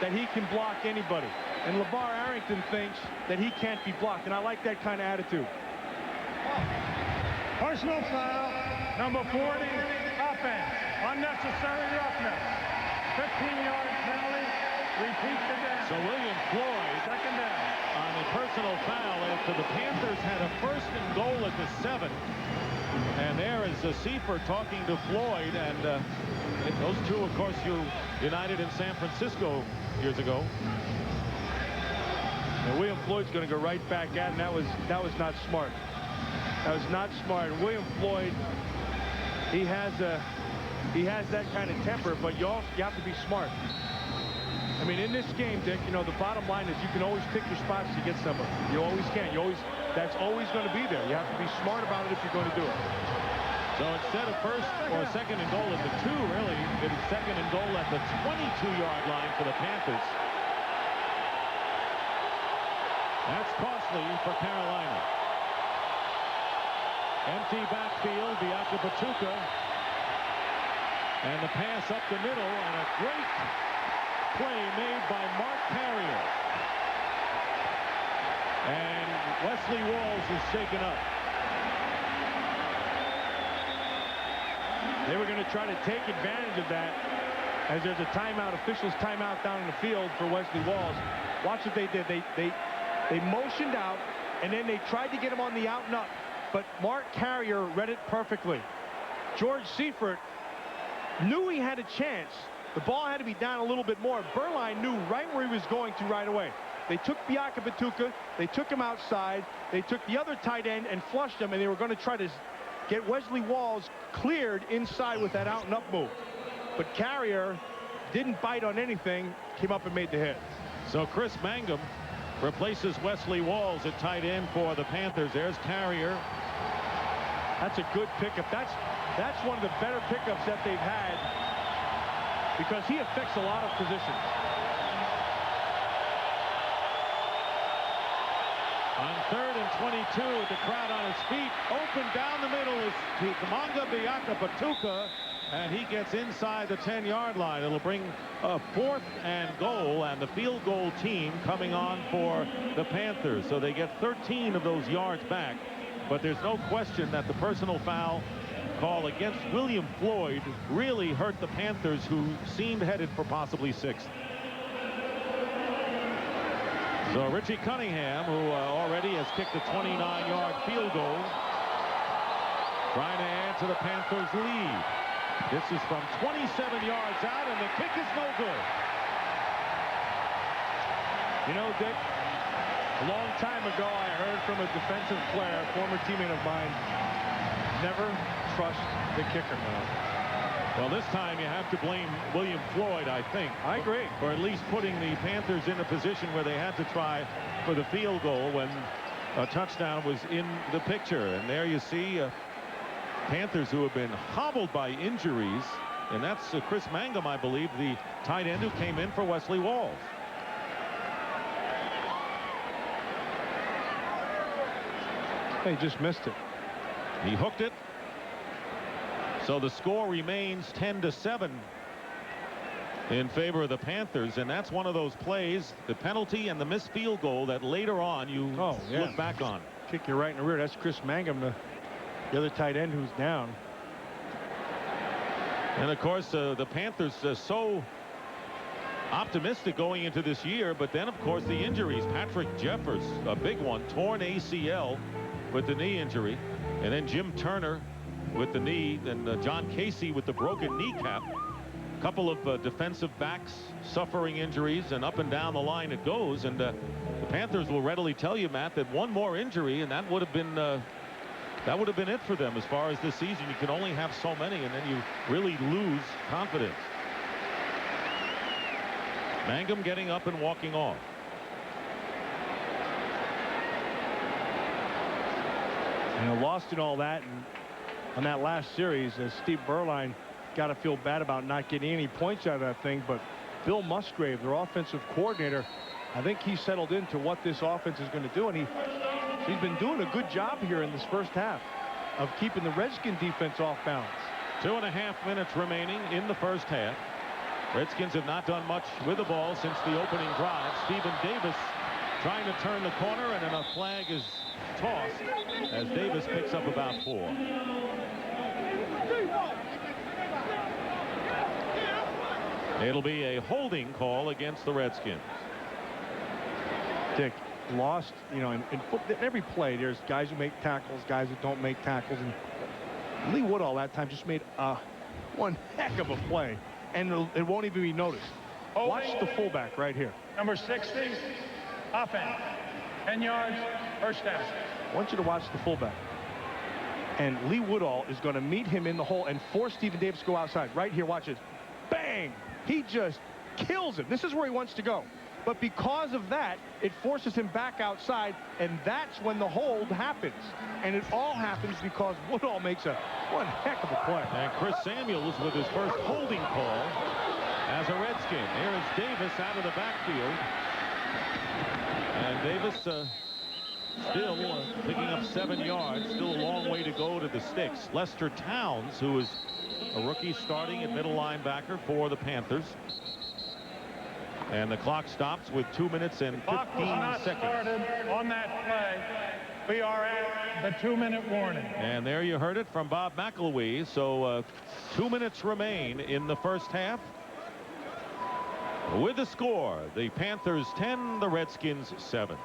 that he can block anybody. And LeVar Arrington thinks that he can't be blocked, and I like that kind of attitude. Personal foul, number 40, offense. Unnecessary roughness. 15-yard penalty. Repeat the down. So William Floyd, second down, on a personal foul after the Panthers had a first and goal at the 7. And there is Seifert talking to Floyd, and those two, of course, united in San Francisco years ago. And William Floyd's going to go right back at him. That was not smart. That was not smart. William Floyd, he has that kind of temper, but you have to be smart. I mean, in this game, Dick, you know, the bottom line is you can always pick your spots to get somebody. You always can. That's always going to be there. You have to be smart about it if you're going to do it. So instead of first or second and goal at the 2, really, it's second and goal at the 22-yard line for the Panthers. That's costly for Carolina. Empty backfield, Biakabatuka. And the pass up the middle, and a great play made by Mark Carrier. And Wesley Walls is shaken up. They were going to try to take advantage of that as there's a timeout, officials timeout down in the field for Wesley Walls. Watch what they did. They motioned out, and then they tried to get him on the out and up. But Mark Carrier read it perfectly. George Seifert knew he had a chance. The ball had to be down a little bit more. Berline knew right where he was going to right away. They took Biakabatuka, they took him outside, they took the other tight end and flushed him, and they were going to try to get Wesley Walls cleared inside with that out and up move. But Carrier didn't bite on anything, came up and made the hit. So Chris Mangum replaces Wesley Walls at tight end for the Panthers. There's Carrier. That's a good pickup. That's one of the better pickups that they've had, because he affects a lot of positions. On 3rd and 22 with the crowd on his feet, open down the middle is Manga Biakabatuka, and he gets inside the 10-yard line. It'll bring a 4th and goal, and the field goal team coming on for the Panthers. So they get 13 of those yards back, but there's no question that the personal foul call against William Floyd really hurt the Panthers, who seemed headed for possibly 6th. So Richie Cunningham, who already has kicked a 29-yard field goal, trying to add to the Panthers' lead. This is from 27 yards out, and the kick is no good. You know, Dick, a long time ago I heard from a defensive player, a former teammate of mine, never trust the kicker. Well, this time you have to blame William Floyd, I think. I agree. Or at least putting the Panthers in a position where they had to try for the field goal when a touchdown was in the picture. And there you see Panthers who have been hobbled by injuries. And that's Chris Mangum, I believe, the tight end who came in for Wesley Walls. He just missed it. He hooked it. So the score remains 10-7 in favor of the Panthers, and that's one of those plays, the penalty and the missed field goal, that later on you look back on. Kick you right in the rear. That's Chris Mangum, the other tight end who's down. And of course the Panthers so optimistic going into this year, but then of course the injuries. Patrick Jeffers, a big one, torn ACL with the knee injury, and then Jim Turner with the knee, and John Casey with the broken kneecap. A couple of defensive backs suffering injuries, and up and down the line it goes. And the Panthers will readily tell you, Matt, that one more injury and that would have been it for them as far as this season. You can only have so many, and then you really lose confidence. Mangum getting up and walking off. Lost in all that, and on that last series, Steve Berline got to feel bad about not getting any points out of that thing. But Bill Musgrave, their offensive coordinator, I think he settled into what this offense is going to do, and he's been doing a good job here in this first half of keeping the Redskin defense off balance. 2.5 minutes remaining in the first half. Redskins have not done much with the ball since the opening drive. Stephen Davis trying to turn the corner, and then a flag is tossed as Davis picks up about 4. It'll be a holding call against the Redskins. Dick, lost, in every play there's guys who make tackles, guys who don't make tackles, and Lee Woodall that time just made one heck of a play, and it won't even be noticed. Watch the fullback right here. Number 60, offense, 10 yards, first down. I want you to watch the fullback. And Lee Woodall is going to meet him in the hole and force Stephen Davis to go outside. Right here, watch this. Bang! He just kills him. This is where he wants to go. But because of that, it forces him back outside, and that's when the hold happens. And it all happens because Woodall makes one heck of a play. And Chris Samuels with his first holding call as a Redskin. Here is Davis out of the backfield. And Davis still picking up 7 yards. Still a long way to go to the sticks. Lester Towns, who is a rookie starting at middle linebacker for the Panthers. And the clock stops with 2 minutes and 15 Clock was not seconds. started on that play. We are at the 2-minute warning. And there you heard it from Bob McElwee. So 2 minutes remain in the first half. With the score, the Panthers 10, the Redskins 7.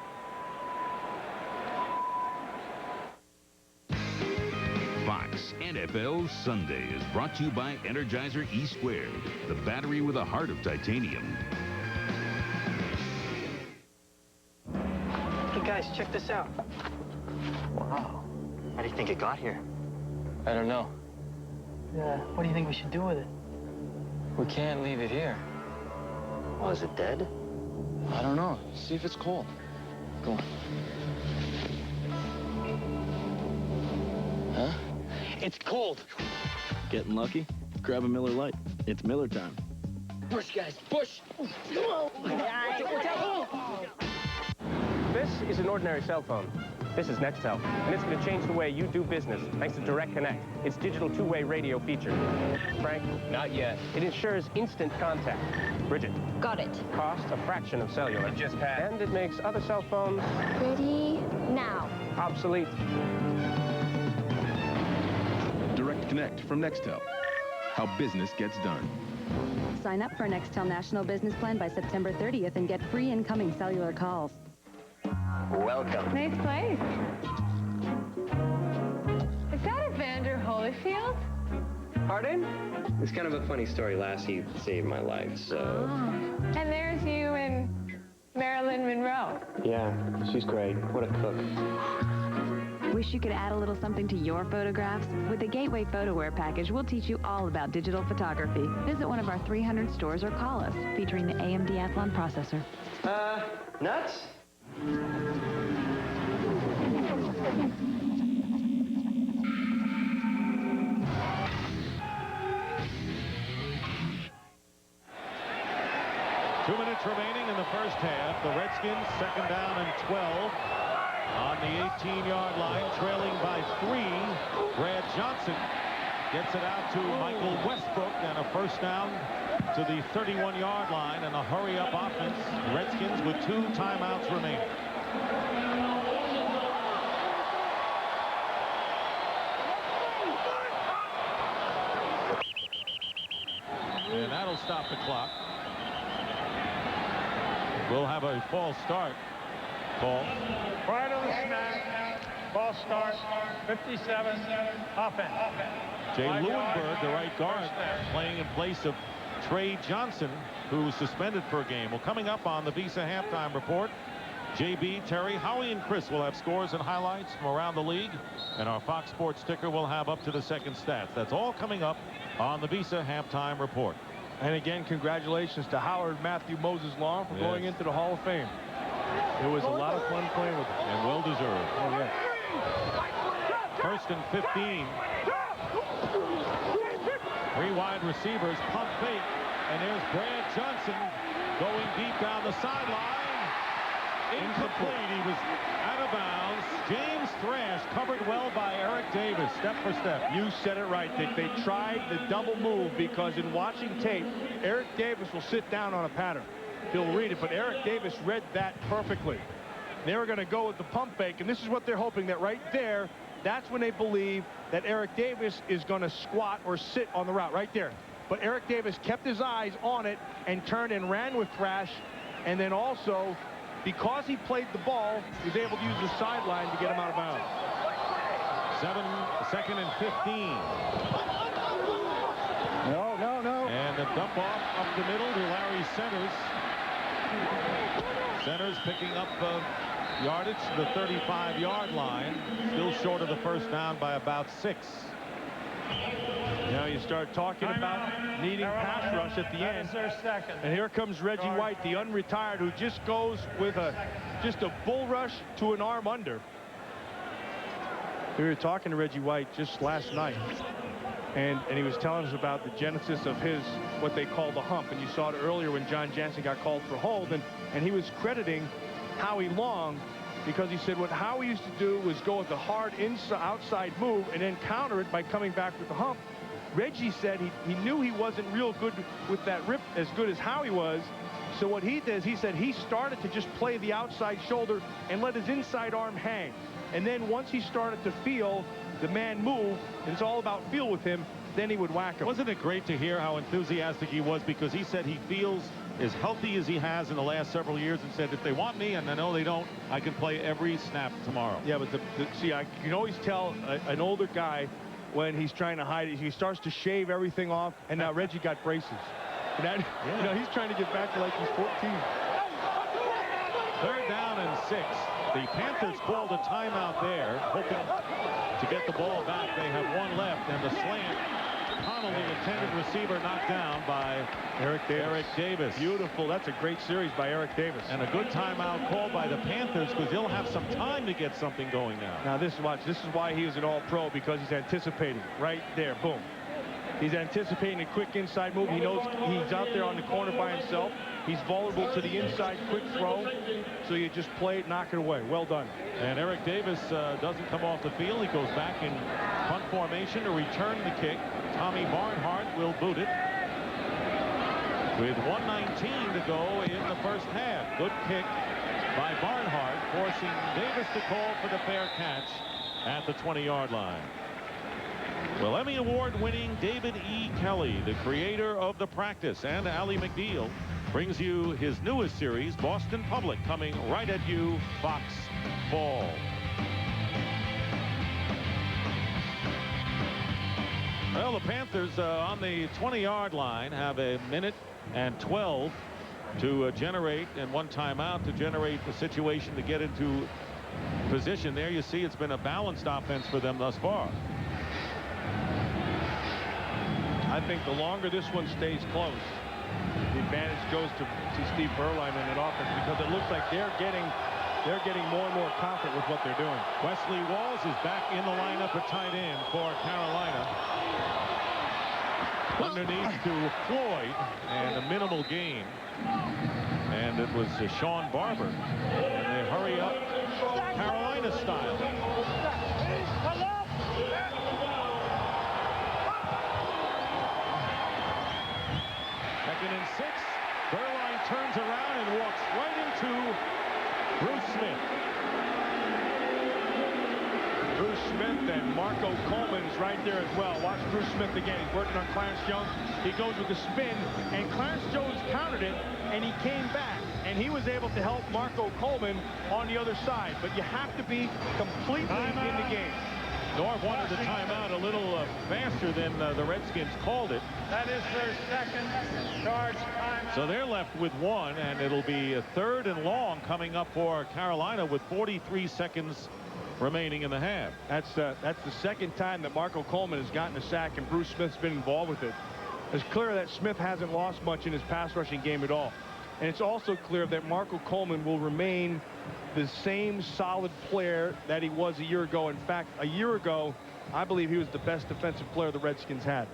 Fox NFL Sunday is brought to you by Energizer E-Squared, the battery with a heart of titanium. Hey guys, check this out. Wow. How do you think it got here? I don't know. What do you think we should do with it? We can't leave it here. Oh, is it dead? I don't know. See if it's cold. Go on. Huh? It's cold. Getting lucky? Grab a Miller Lite. It's Miller time. Push, guys, push. This is an ordinary cell phone. This is Nextel, and it's going to change the way you do business thanks to Direct Connect, its digital two-way radio feature. Frank? Not yet. It ensures instant contact. Bridget? Got it. Cost a fraction of cellular. It just passed. And it makes other cell phones... Ready now. Obsolete. Direct Connect from Nextel. How business gets done. Sign up for Nextel National Business Plan by September 30th and get free incoming cellular calls. Welcome. Nice place. Is that Evander Holyfield? Pardon? It's kind of a funny story. Lassie saved my life, so... Oh. And there's you and Marilyn Monroe. Yeah, she's great. What a cook. Wish you could add a little something to your photographs? With the Gateway Photoware package, we'll teach you all about digital photography. Visit one of our 300 stores or call us, featuring the AMD Athlon processor. Nuts? Two minutes remaining in the first half. The Redskins second down and 12 on the 18-yard line, trailing by 3. Brad Johnson gets it out to Michael Westbrook, and a first down to the 31-yard line, and a hurry-up offense. Redskins with 2 timeouts remaining. And that'll stop the clock. We'll have a false start call. Right on the snap. False start. 57. Offense. Jay Lewinberg, the right guard, playing in place of Trey Johnson, who's suspended for a game. Well, coming up on the Visa halftime report, JB, Terry, Howie, and Chris will have scores and highlights from around the league, and our Fox Sports ticker will have up to the second stats. That's all coming up on the Visa halftime report. And again, congratulations to Howard Matthew Moses Long for going into the Hall of Fame. It was a lot of fun playing with him. And well deserved. Oh, yeah. First and 15. 3 wide receivers, pump fake, and there's Brad Johnson going deep down the sideline. Incomplete. He was out of bounds. James Thrash covered well by Eric Davis, step for step. You said it right, Dick. They tried the double move because in watching tape, Eric Davis will sit down on a pattern. He'll read it, but Eric Davis read that perfectly. They were going to go with the pump fake, and this is what they're hoping, that right there, that's when they believe that Eric Davis is going to squat or sit on the route, right there. But Eric Davis kept his eyes on it and turned and ran with Thrash, and then also, because he played the ball, he was able to use the sideline to get him out of bounds. 2nd and 15. No. And the dump off up the middle to Larry Centers. Centers picking up yardage to the 35-yard line. Still short of the first down by about 6. Now you start talking about needing pass rush at the end. And here comes Reggie White, the unretired, who just goes with just a bull rush to an arm under. We were talking to Reggie White just last night, and he was telling us about the genesis of his, what they call the hump. And you saw it earlier when John Jansen got called for hold, and he was crediting Howie Long, because he said what Howie used to do was go with the hard outside move and then counter it by coming back with the hump. Reggie said he knew he wasn't real good with that rip, as good as Howie was. So what he did is he said he started to just play the outside shoulder and let his inside arm hang. And then once he started to feel the man move, and it's all about feel with him, then he would whack him. Wasn't it great to hear how enthusiastic he was, because he said he feels as healthy as he has in the last several years, and said if they want me, and I know they don't, I can play every snap tomorrow. Yeah, but see, you can always tell an older guy when he's trying to hide it. He starts to shave everything off, and now Reggie got braces. And that, you know, he's trying to get back to like he's 14. 3rd down and 6. The Panthers called a timeout there, hoping to get the ball back. They have 1 left, and the slant, Connolly, intended receiver, knocked down by Eric Davis. Beautiful. That's a great series by Eric Davis. And a good timeout called by the Panthers, because they'll have some time to get something going now. Now this is why he is an all-pro, because he's anticipating right there. Boom. He's anticipating a quick inside move. He knows he's out there on the corner by himself. He's vulnerable to the inside quick throw. So you just play it, knock it away. Well done. And Eric Davis doesn't come off the field. He goes back in punt formation to return the kick. Tommy Barnhart will boot it. With 1:19 to go in the first half. Good kick by Barnhart, forcing Davis to call for the fair catch at the 20-yard line. Well, Emmy Award-winning David E. Kelly, the creator of The Practice, and Ally McNeil, brings you his newest series, Boston Public, coming right at you, Fox Fall. Well, the Panthers on the 20-yard line have 1:12 to generate, and 1 timeout to generate the situation to get into position. There you see it's been a balanced offense for them thus far. I think the longer this one stays close, the advantage goes to Steve Berline in that offense, because it looks like they're getting they're getting more and more confident with what they're doing. Wesley Walls is back in the lineup at tight end for Carolina. Underneath to Floyd, and a minimal gain. And it was Sean Barber. And they hurry up Carolina style. Second and 6. Burline turns around and walks right into Bruce Smith. Bruce Smith and Marco Coleman is right there as well. Watch Bruce Smith again. He's working on Clarence Jones. He goes with the spin, and Clarence Jones countered it, and he came back, and he was able to help Marco Coleman on the other side. But you have to be completely in the game. North wanted the timeout a little faster than the Redskins called it. That is their second charge timeout. So they're left with 1, and it'll be a 3rd and long coming up for Carolina with 43 seconds remaining in the half. That's the second time that Marco Coleman has gotten a sack, and Bruce Smith's been involved with it. It's clear that Smith hasn't lost much in his pass rushing game at all. And it's also clear that Marco Coleman will remain the same solid player that he was a year ago. In fact, a year ago, I believe he was the best defensive player the Redskins had.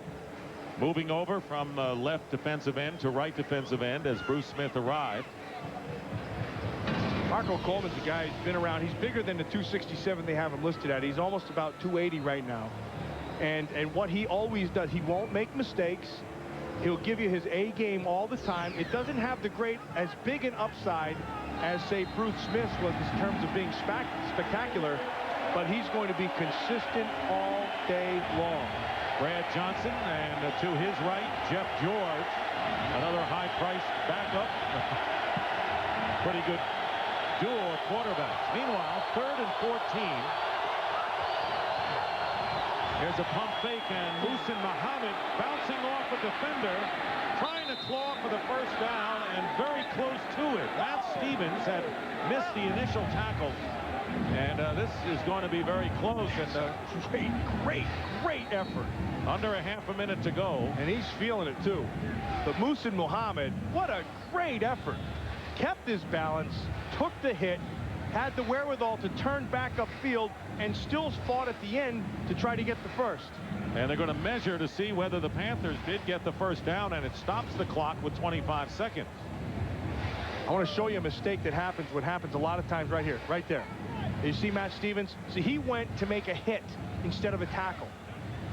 Moving over from left defensive end to right defensive end as Bruce Smith arrived. Marco Coleman's a guy who's been around. He's bigger than the 267 they have him listed at. He's almost about 280 right now. And what he always does, he won't make mistakes. He'll give you his A game all the time. It doesn't have the as big an upside as, say, Bruce Smith was in terms of being spectacular, but he's going to be consistent all day long. Brad Johnson, and to his right, Jeff George, another high-priced backup. Pretty good duo of quarterbacks. Meanwhile, 3rd and 14. Here's a pump fake, and Muhsin Muhammad bouncing off a defender, trying to claw for the first down, and very close to it. Matt Stevens had missed the initial tackle, and this is going to be very close. And great effort. Under a half a minute to go, and he's feeling it too. But Muhsin Muhammad, what a great effort. Kept his balance, took the hit, had the wherewithal to turn back upfield, and still fought at the end to try to get the first. And they're going to measure to see whether the Panthers did get the first down, and it stops the clock with 25 seconds. I want to show you a mistake that happens. What happens a lot of times right here, right there. You see Matt Stevens? See, he went to make a hit instead of a tackle.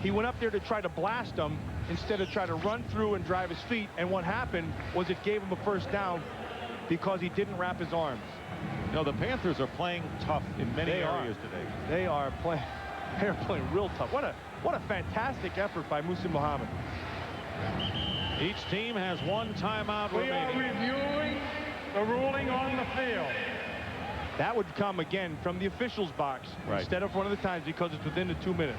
He went up there to try to blast him instead of try to run through and drive his feet. And what happened was it gave him a first down because he didn't wrap his arms. No, the Panthers are playing tough in many areas today. They're playing real tough. What a fantastic effort by Muhsin Muhammad. Each team has 1 timeout remaining. We are reviewing the ruling on the field. That would come again from the officials' box instead of one of the times because it's within the 2 minutes.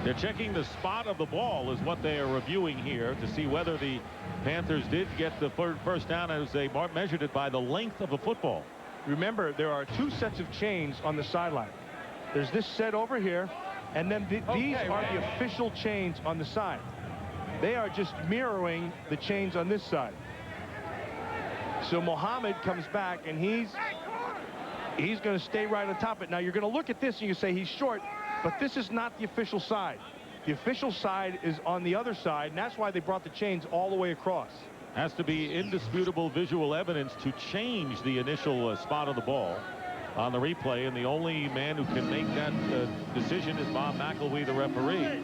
They're checking the spot of the ball is what they are reviewing here to see whether the Panthers did get the first down as they measured it by the length of a football. Remember, there are 2 sets of chains on the sideline. There's this set over here, and then these are the official chains on the side. They are just mirroring the chains on this side. So Muhammad comes back, and he's going to stay right on top of it. Now, you're going to look at this, and you say he's short, but this is not the official side. The official side is on the other side, and that's why they brought the chains all the way across. Has to be indisputable visual evidence to change the initial spot of the ball on the replay, and the only man who can make that decision is Bob McElwee, the referee.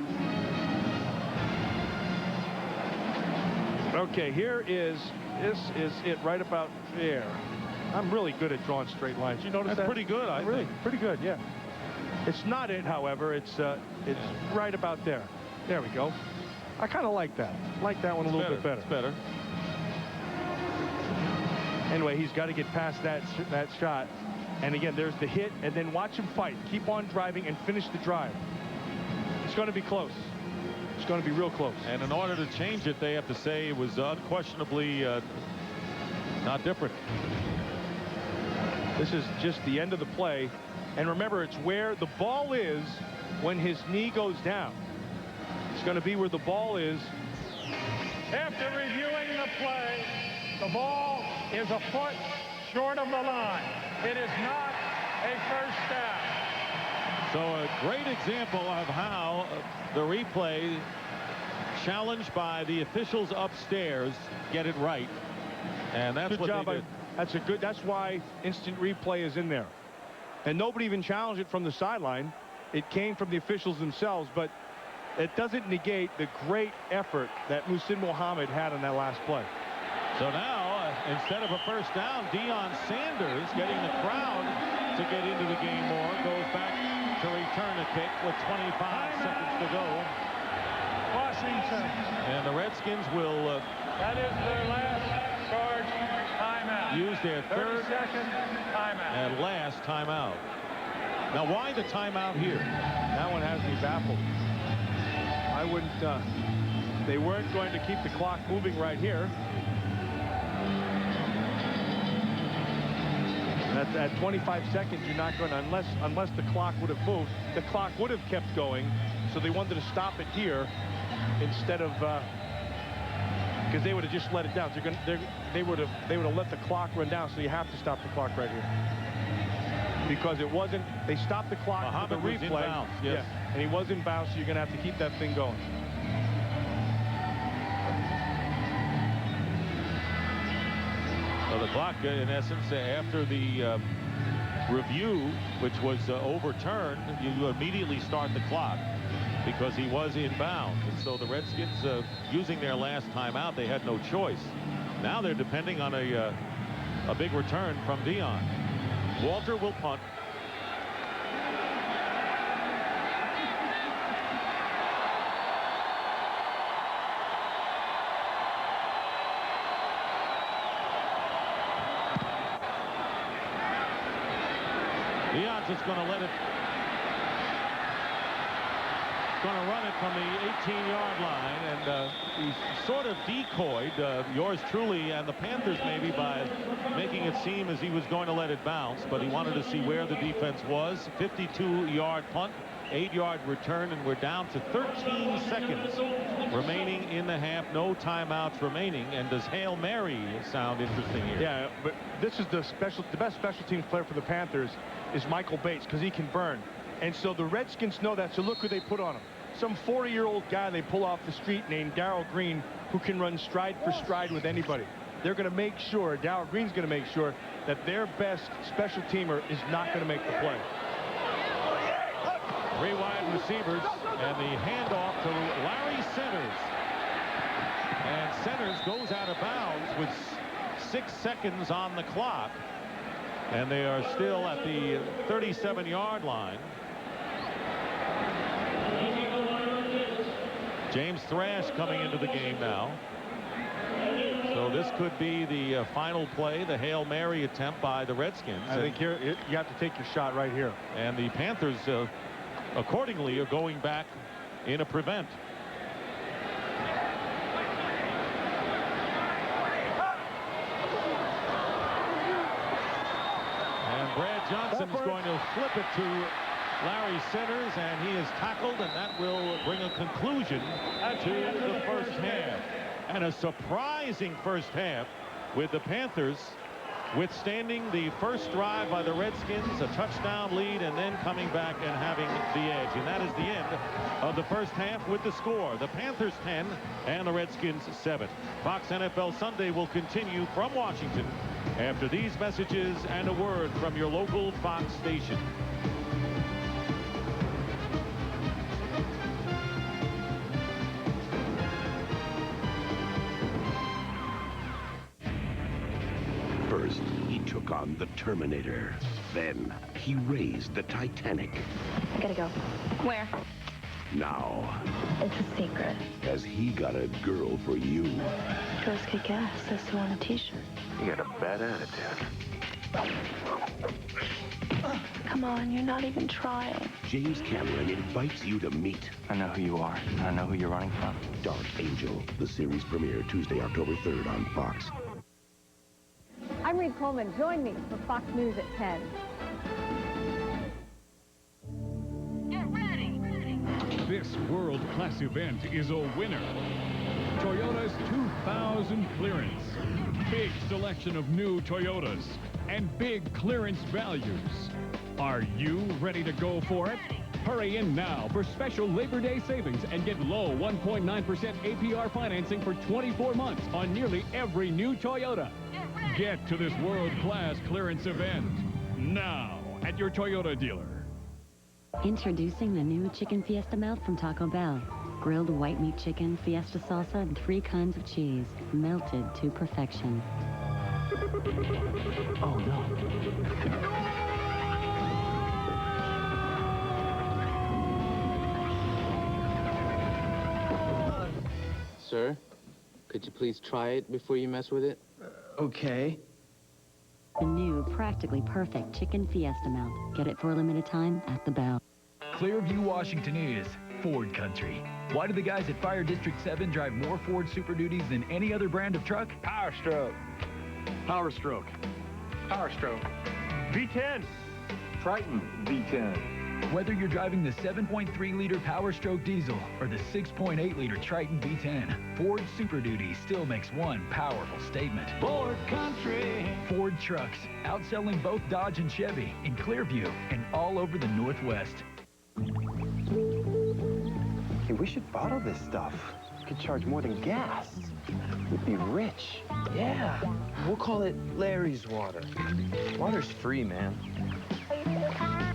Okay, this is it right about there. I'm really good at drawing straight lines. You notice that? That's pretty good, I think. Pretty good, yeah. It's not it, however. It's right about there. There we go. I kind of like that. Like that one a little bit better. It's better. Anyway, he's got to get past that shot. And again, there's the hit, and then watch him fight. Keep on driving and finish the drive. It's going to be close. It's going to be real close. And in order to change it, they have to say it was unquestionably not different. This is just the end of the play. And remember, it's where the ball is when his knee goes down. It's going to be where the ball is. After reviewing the play, the ball is a foot short of the line. It is not a first down. So a great example of how the replay, challenged by the officials upstairs, get it right. And that's good what job. they did. That's why instant replay is in there. And nobody even challenged it from the sideline. It came from the officials themselves, but it doesn't negate the great effort that Muhsin Muhammad had on that last play. So now, instead of a first down, Deion Sanders, getting the crowd to get into the game more, goes back to return a kick with 25 seconds to go. Washington. And the Redskins will that is their last charge timeout. Use their third 30-second timeout. and last timeout. Now, why the timeout here? That one has me baffled. I wouldn't. They weren't going to keep the clock moving right here. At 25 seconds, you're not going to, unless the clock would have moved. The clock would have kept going, so they wanted to stop it here instead of because they would have just let it down. So they would have let the clock run down. So you have to stop the clock right here because it wasn't. They stopped the clock for the replay. Bounds, yes. Yeah, and he was in bounds, so you're going to have to keep that thing going. So the clock, in essence, after the review, which was overturned, you immediately start the clock because he was in bounds. And so the Redskins, using their last timeout, they had no choice. Now they're depending on a big return from Deion. Walter will punt. Deion's just going to let it. Going to run it from the 18-yard line, and he's sort of decoyed yours truly and the Panthers maybe by making it seem as he was going to let it bounce, but he wanted to see where the defense was. 52-yard punt, 8-yard return, and we're down to 13 seconds remaining in the half. No timeouts remaining. And does Hail Mary sound interesting here? Yeah, but this is the best special teams player for the Panthers is Michael Bates because he can burn. And so the Redskins know that, so look who they put on him. Some 40-year-old guy they pull off the street named Darryl Green, who can run stride for stride with anybody. They're going to make sure, Darryl Green's going to make sure that their best special teamer is not going to make the play. 3 wide receivers, and the handoff to Larry Centers. And Centers goes out of bounds with 6 seconds on the clock. And they are still at the 37-yard line. James Thrash coming into the game now. So this could be the final play, the Hail Mary attempt by the Redskins. I think here you have to take your shot right here. And the Panthers, accordingly, are going back in a prevent. And Brad Johnson is going to flip it to Larry Centers, and he is tackled, and that will bring a conclusion to the first half. And a surprising first half with the Panthers withstanding the first drive by the Redskins, a touchdown lead, and then coming back and having the edge. And that is the end of the first half with the score. The Panthers 10 and the Redskins 7. Fox NFL Sunday will continue from Washington after these messages and a word from your local Fox station. First, he took on the Terminator. Then, he raised the Titanic. I gotta go. Where? Now, It's a secret. has he got a girl for you? Girls kick ass. Says so on a t-shirt. You got a bad attitude. Come on, you're not even trying. James Cameron invites you to meet. I know who you are. I know who you're running from. Dark Angel. The series premiere Tuesday, October 3rd on Fox. I'm Reed Coleman. Join me for Fox News at 10. This world-class event is a winner. Toyota's 2000 clearance. Big selection of new Toyotas. and big clearance values. Are you ready to go for it? Hurry in now for special Labor Day savings and get low 1.9% APR financing for 24 months on nearly every new Toyota. Get to this world-class clearance event now at your Toyota dealer. Introducing the new Chicken Fiesta Melt from Taco Bell. Grilled white meat chicken, Fiesta salsa, and 3 kinds of cheese. Melted to perfection. Oh, no. Sir, could you please try it before you mess with it? Okay. The new practically perfect Chicken Fiesta Melt. Get it for a limited time at the Bell. Clearview, Washington is Ford country. Why do the guys at Fire District 7 drive more Ford Super Duties than any other brand of truck? Power stroke. Power Stroke. Power stroke. V10. Triton V10. Whether you're driving the 7.3-liter Power Stroke diesel or the 6.8-liter Triton V10, Ford Super Duty still makes one powerful statement. Ford country. Ford trucks, outselling both Dodge and Chevy in Clearview and all over the Northwest. Hey, we should bottle this stuff. Could charge more than gas. We'd be rich. Yeah. We'll call it Larry's water. Water's free, man.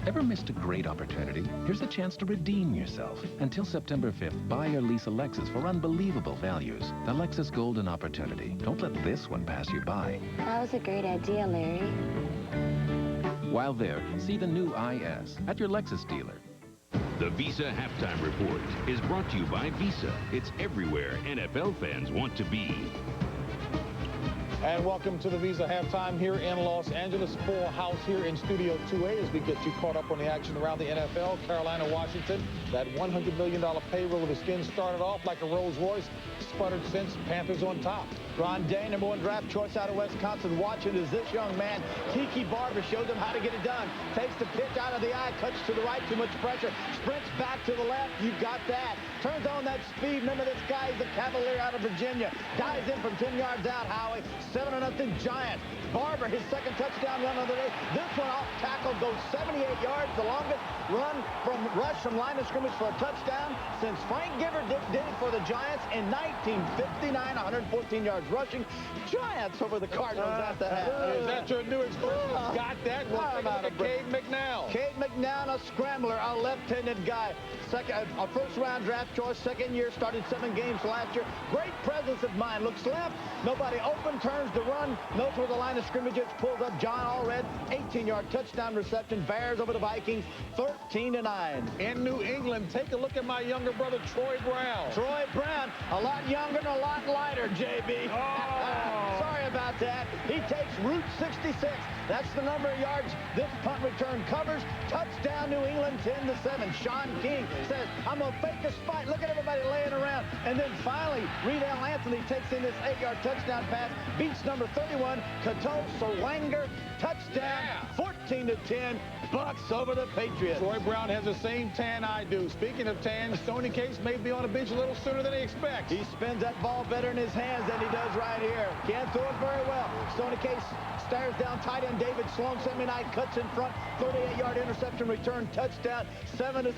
Ever missed a great opportunity? Here's a chance to redeem yourself. Until September 5th, buy or lease a Lexus for unbelievable values. The Lexus Golden Opportunity. Don't let this one pass you by. That was a great idea, Larry. While there, see the new IS at your Lexus dealer. The Visa Halftime Report is brought to you by Visa. It's everywhere NFL fans want to be. And welcome to the Visa Halftime here in Los Angeles. Full house here in Studio 2A as we get you caught up on the action around the NFL. Carolina, Washington, that $100 million payroll of the Skins started off like a Rolls Royce, sputtered since, Panthers on top. Ron Day, number 1 draft choice out of Wisconsin. Watching as this young man, Kiki Barber, shows him how to get it done. Takes the pitch out of the eye, cuts to the right, too much pressure. Sprints back to the left, you got that. Turns on that speed. Remember this guy, he's a Cavalier out of Virginia. Dives in from 10 yards out, Howie. 7-0 Giants. Barber, his second touchdown run of the day. This one off tackle goes 78 yards, the longest run from rush from line of scrimmage for a touchdown since Frank Giver did it for the Giants in 1959, 114 yards rushing. Giants over the Cardinals at the half. Is that your new expression? Got that? We'll take a look at Cade McNown. Cade McNown, a scrambler, a left-handed guy. A first-round draft choice, second year, started 7 games last year. Great presence of mind. Looks left, nobody open, turns to run, knows where the line of scrimmage is, pulls up John Allred, 18-yard touchdown reception. Bears over the Vikings, 13-9. In New England, take a look at my younger brother, Troy Brown. Troy Brown, a lot younger and a lot lighter, JB. Oh. Sorry about that. He takes Route 66. That's the number of yards this punt return covers. Touchdown, New England, 10-7. Sean King says, I'm going to fake a spike. Look at everybody laying around. And then finally, Reedale Anthony takes in this 8-yard touchdown pass. Beats number 31, Cato Serwanger. Touchdown, 14-10. Bucks over the Patriots. Troy Brown has the same tan I do. Speaking of tan, Stoney Case may be on the bench a little sooner than he expects. He spins that ball better in his hands than he does right here. Can't throw it very well. Stoney Case stares down tight end David Sloan. Semi-Knight cuts in front. 38-yard interception return touchdown. 7-6.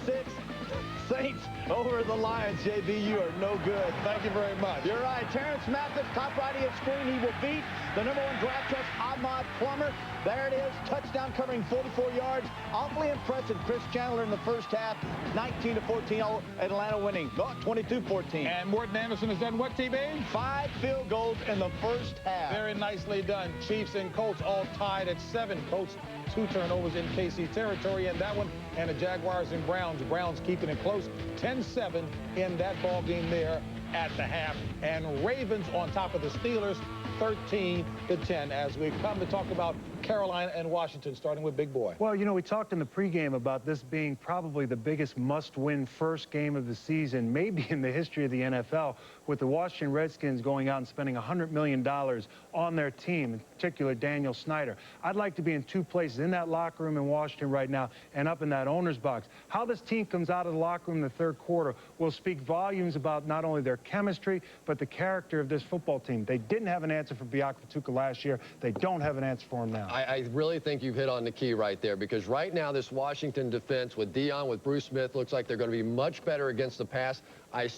Saints over the Lions. JB, you are no good. Thank you very much. You're right. Terrence Mathis, top right of your screen. He will beat the number 1 draft choice, Ahmad Plummer. There it is. Touchdown covering 44 yards. Awfully impressive. Chris Chandler in the first half. 19-14. Atlanta winning. 22-14. And Morton Anderson has done what, TB? 5 field goals in the first half. Very nicely done. Chiefs and Colts all tied at 7. Colts 2 turnovers in KC territory in that one. And the Jaguars and Browns. Browns keeping it close. 10-7 in that ball game there at the half. And Ravens on top of the Steelers. 13-10 as we come to talk about Carolina and Washington, starting with Big Boy. Well, you know, we talked in the pregame about this being probably the biggest must-win first game of the season, maybe in the history of the NFL, with the Washington Redskins going out and spending $100 million on their team, in particular Daniel Snyder. I'd like to be in 2 places, in that locker room in Washington right now and up in that owner's box. How this team comes out of the locker room in the third quarter will speak volumes about not only their chemistry, but the character of this football team. They didn't have an answer for Biakvatuka last year. They don't have an answer for him now. I really think you've hit on the key right there, because right now this Washington defense with Dion, with Bruce Smith, looks like they're going to be much better against the pass.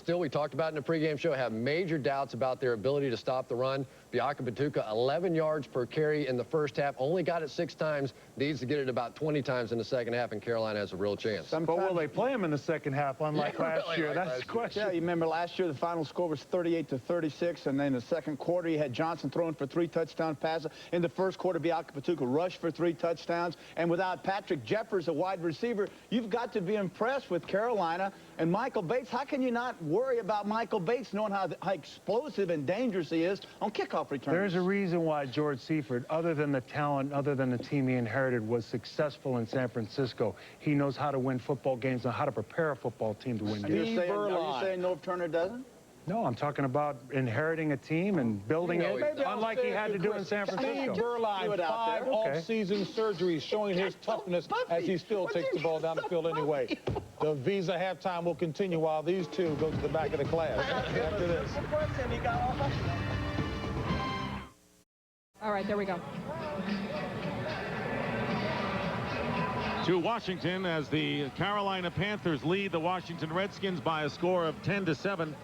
We talked about in the pregame show, have major doubts about their ability to stop the run. Bianca Patuca, 11 yards per carry in the first half, only got it 6 times, needs to get it about 20 times in the second half, and Carolina has a real chance. But will they play him in the second half, unlike last year? That's the question. Yeah, you remember last year the final score was 38-36, and then in the second quarter you had Johnson throwing for 3 touchdown passes. In the first quarter, Bianca Patuca rushed for 3 touchdowns, and without Patrick Jeffers, a wide receiver, you've got to be impressed with Carolina. And Michael Bates, how can you not worry about Michael Bates, knowing how explosive and dangerous he is on kickoff returns? There's a reason why George Seifert, other than the talent, other than the team he inherited, was successful in San Francisco. He knows how to win football games and how to prepare a football team to win games. Are you saying Norv Turner doesn't? No, I'm talking about inheriting a team and building it, unlike he had to do in San Francisco. Steve Berline, 5 off-season surgeries, showing his toughness as he still takes the ball down the field anyway. The Visa halftime will continue while these two go to the back of the class after this. All right, there we go. To Washington, as the Carolina Panthers lead the Washington Redskins by a score of 10-7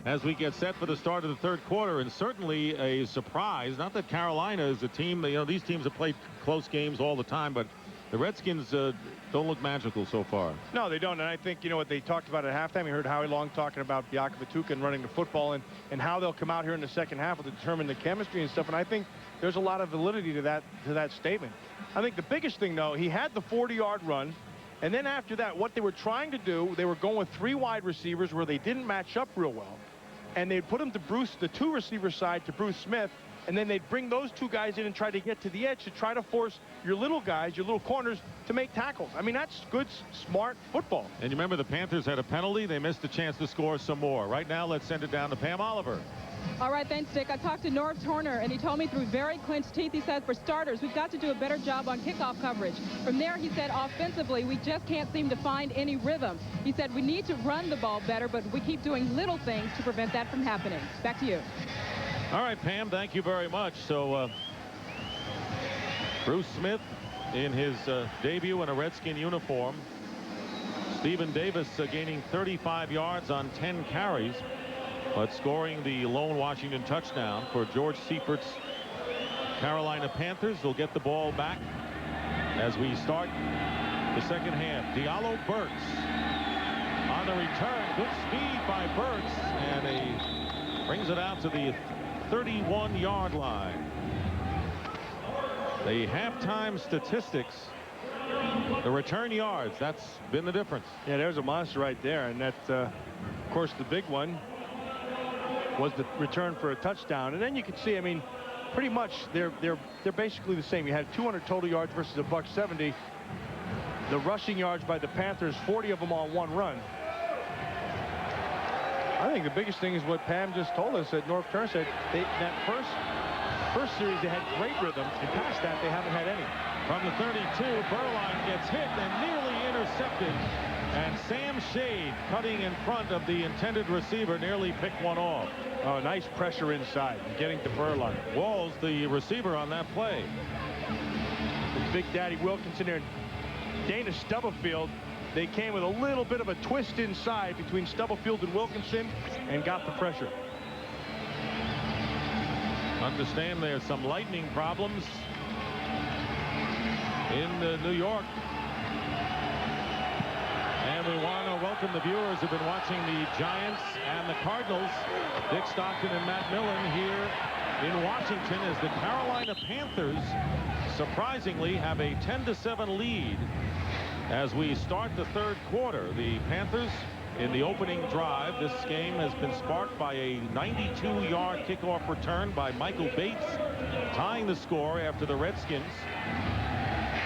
as we get set for the start of the third quarter. And certainly a surprise, not that Carolina is a team, these teams have played close games all the time, but the Redskins don't look magical so far. No, they don't. And I think, what they talked about at halftime, you heard Howie Long talking about Bianca Patuca and running the football, and how they'll come out here in the second half will determine the chemistry and stuff. And I think there's a lot of validity to that statement. I think the biggest thing, though, he had the 40-yard run. And then after that, what they were trying to do, they were going with 3 wide receivers where they didn't match up real well. And they'd put them to the 2 receiver side to Bruce Smith, and then they'd bring those 2 guys in and try to get to the edge to try to force your little guys, your little corners, to make tackles. I mean, that's good, smart football. And you remember the Panthers had a penalty. They missed a chance to score some more. Right now, let's send it down to Pam Oliver. All right, thanks, Dick. I talked to Norv Turner, and he told me through very clenched teeth, he said, for starters, we've got to do a better job on kickoff coverage. From there, he said, offensively, we just can't seem to find any rhythm. He said, we need to run the ball better, but we keep doing little things to prevent that from happening. Back to you. All right, Pam, thank you very much. So, Bruce Smith in his debut in a Redskin uniform. Stephen Davis gaining 35 yards on 10 carries. But scoring the lone Washington touchdown for George Seifert's Carolina Panthers. They'll get the ball back as we start the second half. Diallo Burks on the return. Good speed by Burks, and he brings it out to the 31-yard line. The halftime statistics, the return yards, that's been the difference. Yeah, there's a monster right there, and that, of course, the big one was the return for a touchdown. And then you can see, I mean, pretty much they're basically the same. You had 200 total yards versus $170. The rushing yards by the Panthers, 40 of them on 1 run. I think the biggest thing is what Pam just told us, that Norv Turner said that first series they had great rhythm, and past that they haven't had any. From the 32, Berline gets hit and nearly intercepted. And Sam Shade, cutting in front of the intended receiver, nearly picked one off. Oh, nice pressure inside, getting to Berline. Walls, the receiver on that play. And Big Daddy Wilkinson there. Dana Stubblefield, they came with a little bit of a twist inside between Stubblefield and Wilkinson and got the pressure. Understand there's some lightning problems in New York. And we want to welcome the viewers who've been watching the Giants and the Cardinals. Dick Stockton and Matt Millen here in Washington as the Carolina Panthers surprisingly have a 10-7 lead as we start the third quarter. The Panthers in the opening drive. This game has been sparked by a 92-yard kickoff return by Michael Bates, tying the score after the Redskins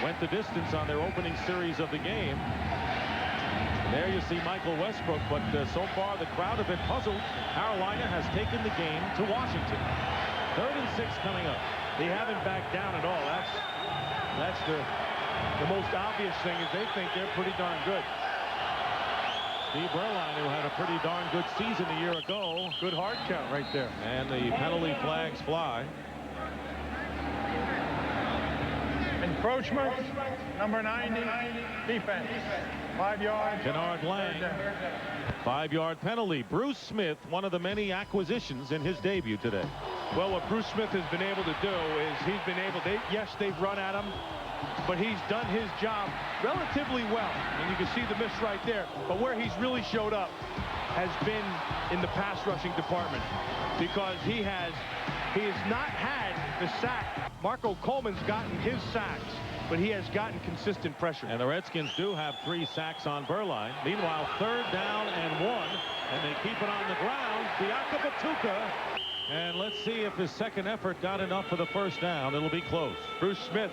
went the distance on their opening series of the game. There you see Michael Westbrook, but so far the crowd have been puzzled. Carolina has taken the game to Washington. 3rd and 6 coming up. They haven't backed down at all. That's the most obvious thing, is they think they're pretty darn good. Steve Berline, who had a pretty darn good season a year ago. Good hard count right there. And the penalty flags fly. Encroachment, number 90, defense. 5 yards. Kennard Lang, 5-yard penalty. Bruce Smith, one of the many acquisitions in his debut today. Well, what Bruce Smith has been able to do is he's been able to, yes, they've run at him, but he's done his job relatively well. And you can see the miss right there. But where he's really showed up has been in the pass rushing department, because he has not had the sack. Marco Coleman's gotten his sacks, but he has gotten consistent pressure. And the Redskins do have 3 sacks on Berline. Meanwhile, 3rd down and 1, and they keep it on the ground. Biaka Batuka. And let's see if his second effort got enough for the first down. It'll be close. Bruce Smith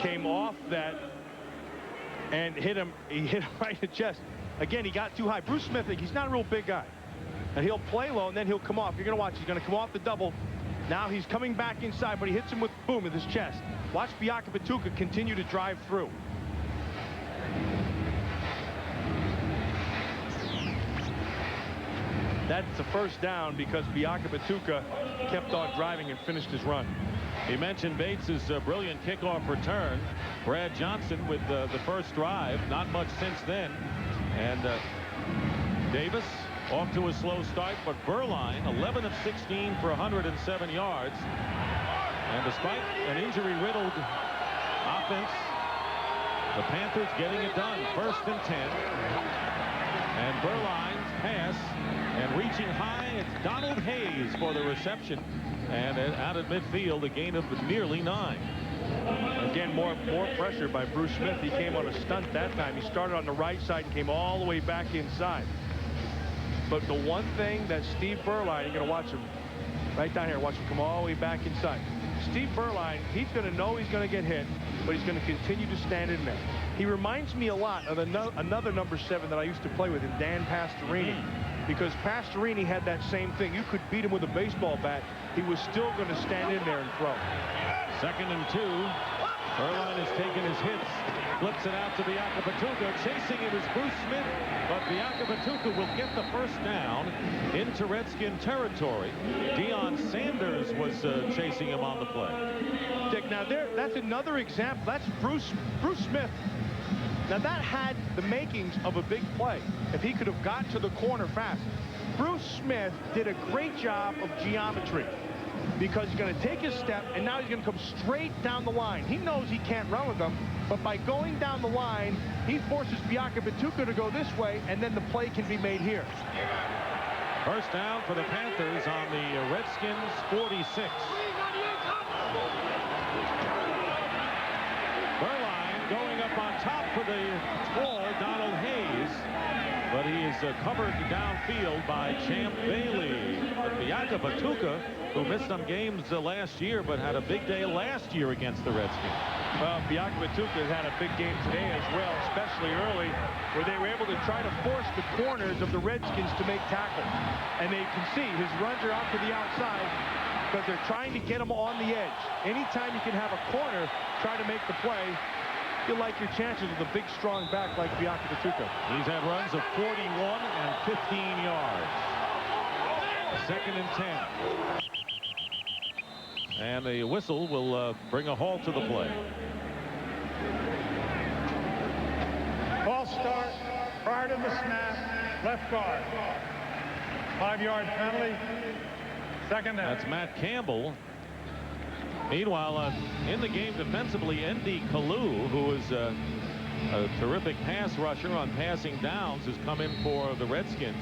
came off that and hit him. He hit him right in the chest. Again, he got too high. Bruce Smith, he's not a real big guy. And he'll play low, and then he'll come off. You're going to watch. He's going to come off the double. Now he's coming back inside, but he hits him with, boom, with his chest. Watch Biaka Batuka continue to drive through. That's the first down because Biaka Batuka kept on driving and finished his run. He mentioned Bates's brilliant kickoff return. Brad Johnson with the first drive. Not much since then. And Davis off to a slow start, but Berline 11 of 16 for 107 yards. And despite an injury-riddled offense, the Panthers getting it done. 1st and 10. And Berline's pass, and reaching high, it's Donald Hayes for the reception. And out at midfield, a gain of nearly 9. Again, more pressure by Bruce Smith. He came on a stunt that time. He started on the right side and came all the way back inside. But the one thing that Steve Berline, you're going to watch him right down here, watch him come all the way back inside. Steve Berline, he's going to know he's going to get hit, but he's going to continue to stand in there. He reminds me a lot of another number 7 that I used to play with, in Dan Pastorini, because Pastorini had that same thing. You could beat him with a baseball bat. He was still going to stand in there and throw. 2nd and 2. Berline has taken his hits, flips it out to Biaka Batuka. Chasing him is Bruce Smith, but Biaka Batuka will get the first down into Redskin territory. Deion Sanders was chasing him on the play. Dick, now that's another example. That's Bruce Smith. Now that had the makings of a big play if he could have gotten to the corner fast. Bruce Smith did a great job of geometry, because he's going to take his step, and now he's going to come straight down the line. He knows he can't run with them, but by going down the line, he forces Biaka Batuka to go this way, and then the play can be made here. First down for the Panthers on the Redskins 46. Berline going up on top for the tall Donald Hayes, but he is covered downfield by Champ Bailey. But Biaka Batuka, who missed some games last year, but had a big day last year against the Redskins. Well, Biaka Batuka has had a big game today as well, especially early, where they were able to try to force the corners of the Redskins to make tackles. And they can see his runs are out to the outside because they're trying to get him on the edge. Anytime you can have a corner try to make the play, you like your chances with a big, strong back like Biaka Batuka. He's had runs of 41 and 15 yards. 2nd and 10. And the whistle will bring a halt to the play. False start prior to the snap, left guard. 5-yard penalty. 2nd down. That's Matt Campbell. Meanwhile, in the game defensively, Andy Kalu, who is a terrific pass rusher on passing downs, has come in for the Redskins.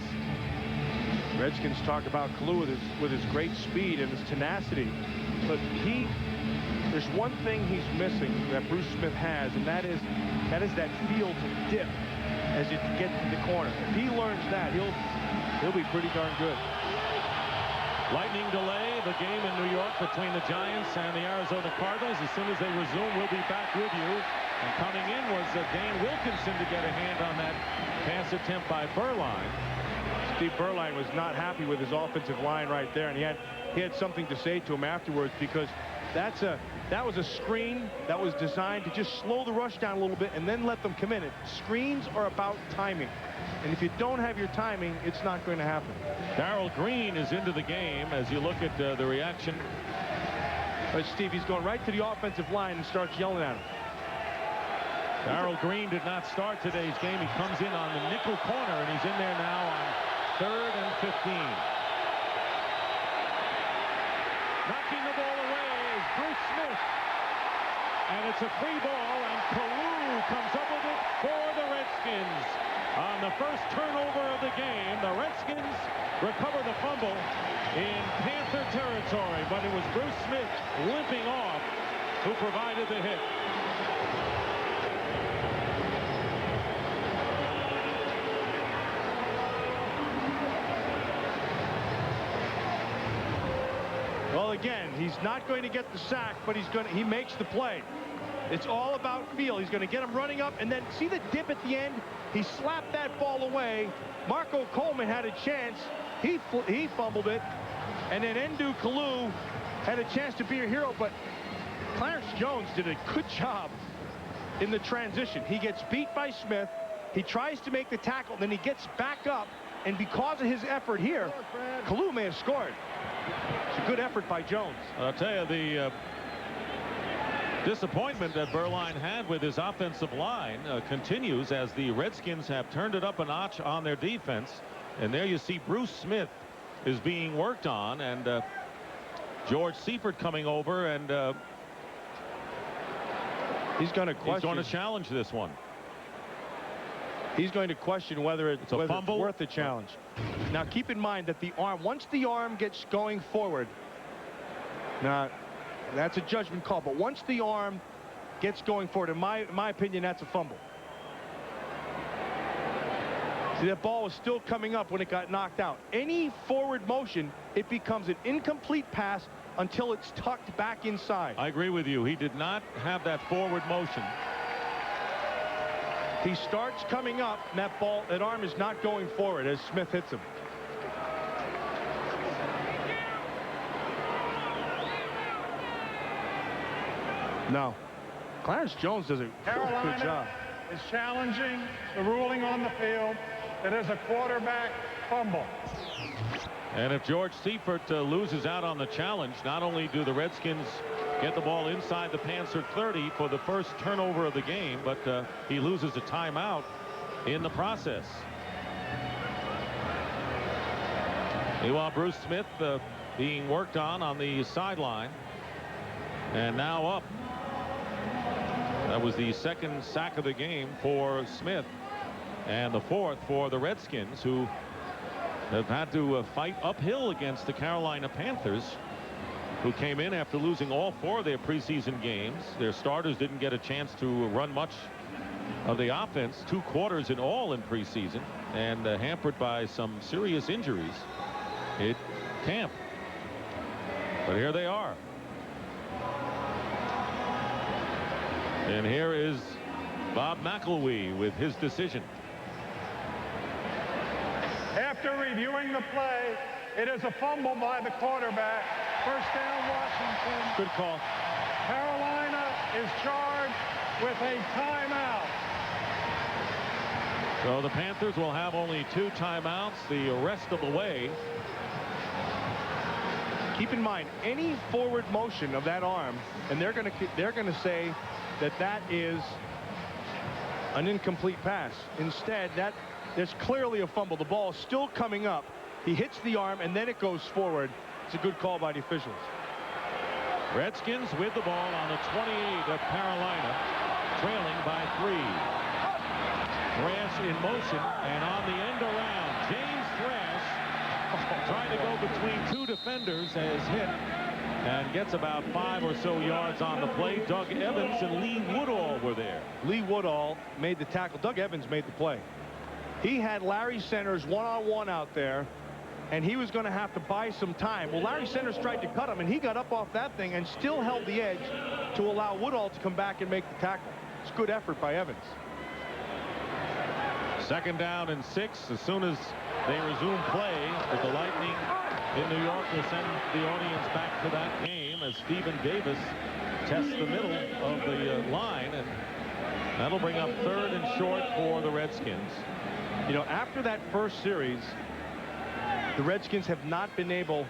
Redskins talk about Kalu with his great speed and his tenacity, but there's one thing he's missing that Bruce Smith has, and that is that feel to dip as you get to the corner. If he learns that, he'll be pretty darn good. Lightning delay, the game in New York between the Giants and the Arizona Cardinals. As soon as they resume, we'll be back with you. And coming in was Dane Wilkinson to get a hand on that pass attempt by Berline. Steve Berline was not happy with his offensive line right there, and he had something to say to him afterwards, because that was a screen that was designed to just slow the rush down a little bit and then let them come in. Screens are about timing, and if you don't have your timing, it's not going to happen. Darrell Green is into the game as you look at the reaction. But Steve, he's going right to the offensive line and starts yelling at him. Darrell Green did not start today's game. He comes in on the nickel corner, and he's in there now on 3rd and 15. Knocking the ball away is Bruce Smith. And it's a free ball, and Kalu comes up with it for the Redskins. On the first turnover of the game, the Redskins recover the fumble in Panther territory, but it was Bruce Smith limping off who provided the hit. Well, again, he's not going to get the sack, but he makes the play. It's all about feel. He's going to get him running up, and then see the dip at the end? He slapped that ball away. Marco Coleman had a chance. He fumbled it, and then Endu Kalu had a chance to be a hero, but Clarence Jones did a good job in the transition. He gets beat by Smith. He tries to make the tackle, then he gets back up, and because of his effort here, Kalu may have scored. It's a good effort by Jones. I'll tell you, the disappointment that Berline had with his offensive line continues as the Redskins have turned it up a notch on their defense. And there you see Bruce Smith is being worked on, and George Seifert coming over, and he's going to challenge this one. He's going to question whether it's worth the challenge. Now keep in mind that the arm, once the arm gets going forward, now that's a judgment call, but once the arm gets going forward, in my opinion, that's a fumble. See, that ball was still coming up when it got knocked out. Any forward motion, it becomes an incomplete pass until it's tucked back inside. I agree with you. He did not have that forward motion. He starts coming up, and that arm is not going forward as Smith hits him. No. Clarence Jones does a good job. Is challenging the ruling on the field. It is a quarterback fumble. And if George Seifert loses out on the challenge, not only do the Redskins get the ball inside the Panther 30 for the first turnover of the game, but he loses a timeout in the process. Meanwhile, Bruce Smith being worked on the sideline, and now up. That was the second sack of the game for Smith, and the fourth for the Redskins, who have had to fight uphill against the Carolina Panthers, who came in after losing all 4 of their preseason games. Their starters didn't get a chance to run much of the offense, 2 quarters in all in preseason, and hampered by some serious injuries at camp. But here they are. And here is Bob McElwee with his decision. After reviewing the play, it is a fumble by the quarterback. First down, Washington. Good call. Carolina is charged with a timeout. So the Panthers will have only 2 timeouts the rest of the way. Keep in mind, any forward motion of that arm, and they're going to say that is an incomplete pass. Instead, there's clearly a fumble. The ball is still coming up. He hits the arm, and then it goes forward. It's a good call by the officials. Redskins with the ball on the 28 of Carolina, trailing by 3. Thrash in motion, and on the end around, James Thrash trying to go between 2 defenders, has hit and gets about 5 or so yards on the play. Doug Evans and Lee Woodall were there. Lee Woodall made the tackle. Doug Evans made the play. He had Larry Centers one-on-one out there, and he was going to have to buy some time. Well, Larry Centers tried to cut him, and he got up off that thing and still held the edge to allow Woodall to come back and make the tackle. It's a good effort by Evans. 2nd down and 6. As soon as they resume play, with the Lightning in New York will send the audience back to that game as Stephen Davis tests the middle of the line, and that'll bring up 3rd and short for the Redskins. You know, after that first series, the Redskins have not been able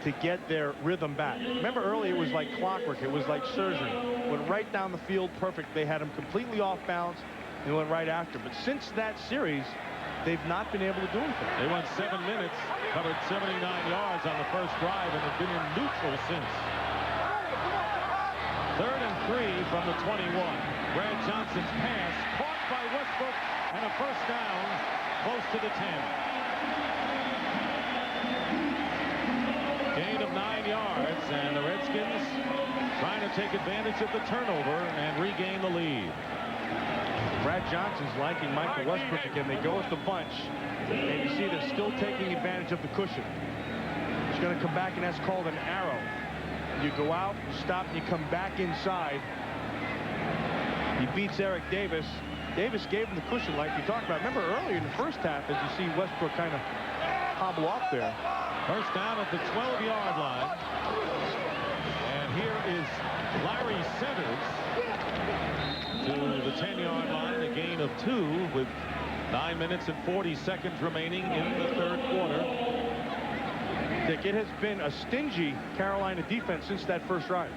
to get their rhythm back. Remember earlier it was like clockwork. It was like surgery. Went right down the field, perfect. They had him completely off balance and went right after. But since that series, they've not been able to do anything. They went 7 minutes, covered 79 yards on the first drive, and have been in neutral since. 3rd and 3 from the 21. Brad Johnson's pass caught by Westbrook, and a first down close to the 10. Gain of 9 yards, and the Redskins trying to take advantage of the turnover and regain the lead. Brad Johnson's liking Michael Westbrook again. They go with the bunch, and you see they're still taking advantage of the cushion. He's going to come back, and that's called an arrow. You go out, you stop, and you come back inside. He beats Eric Davis. Davis gave him the cushion like we talked about. Remember earlier in the first half, as you see Westbrook kind of hobble off there. First down at the 12-yard line. And here is Larry Centers to the 10-yard line, a gain of 2 with 9 minutes and 40 seconds remaining in the third quarter. Dick, it has been a stingy Carolina defense since that first drive.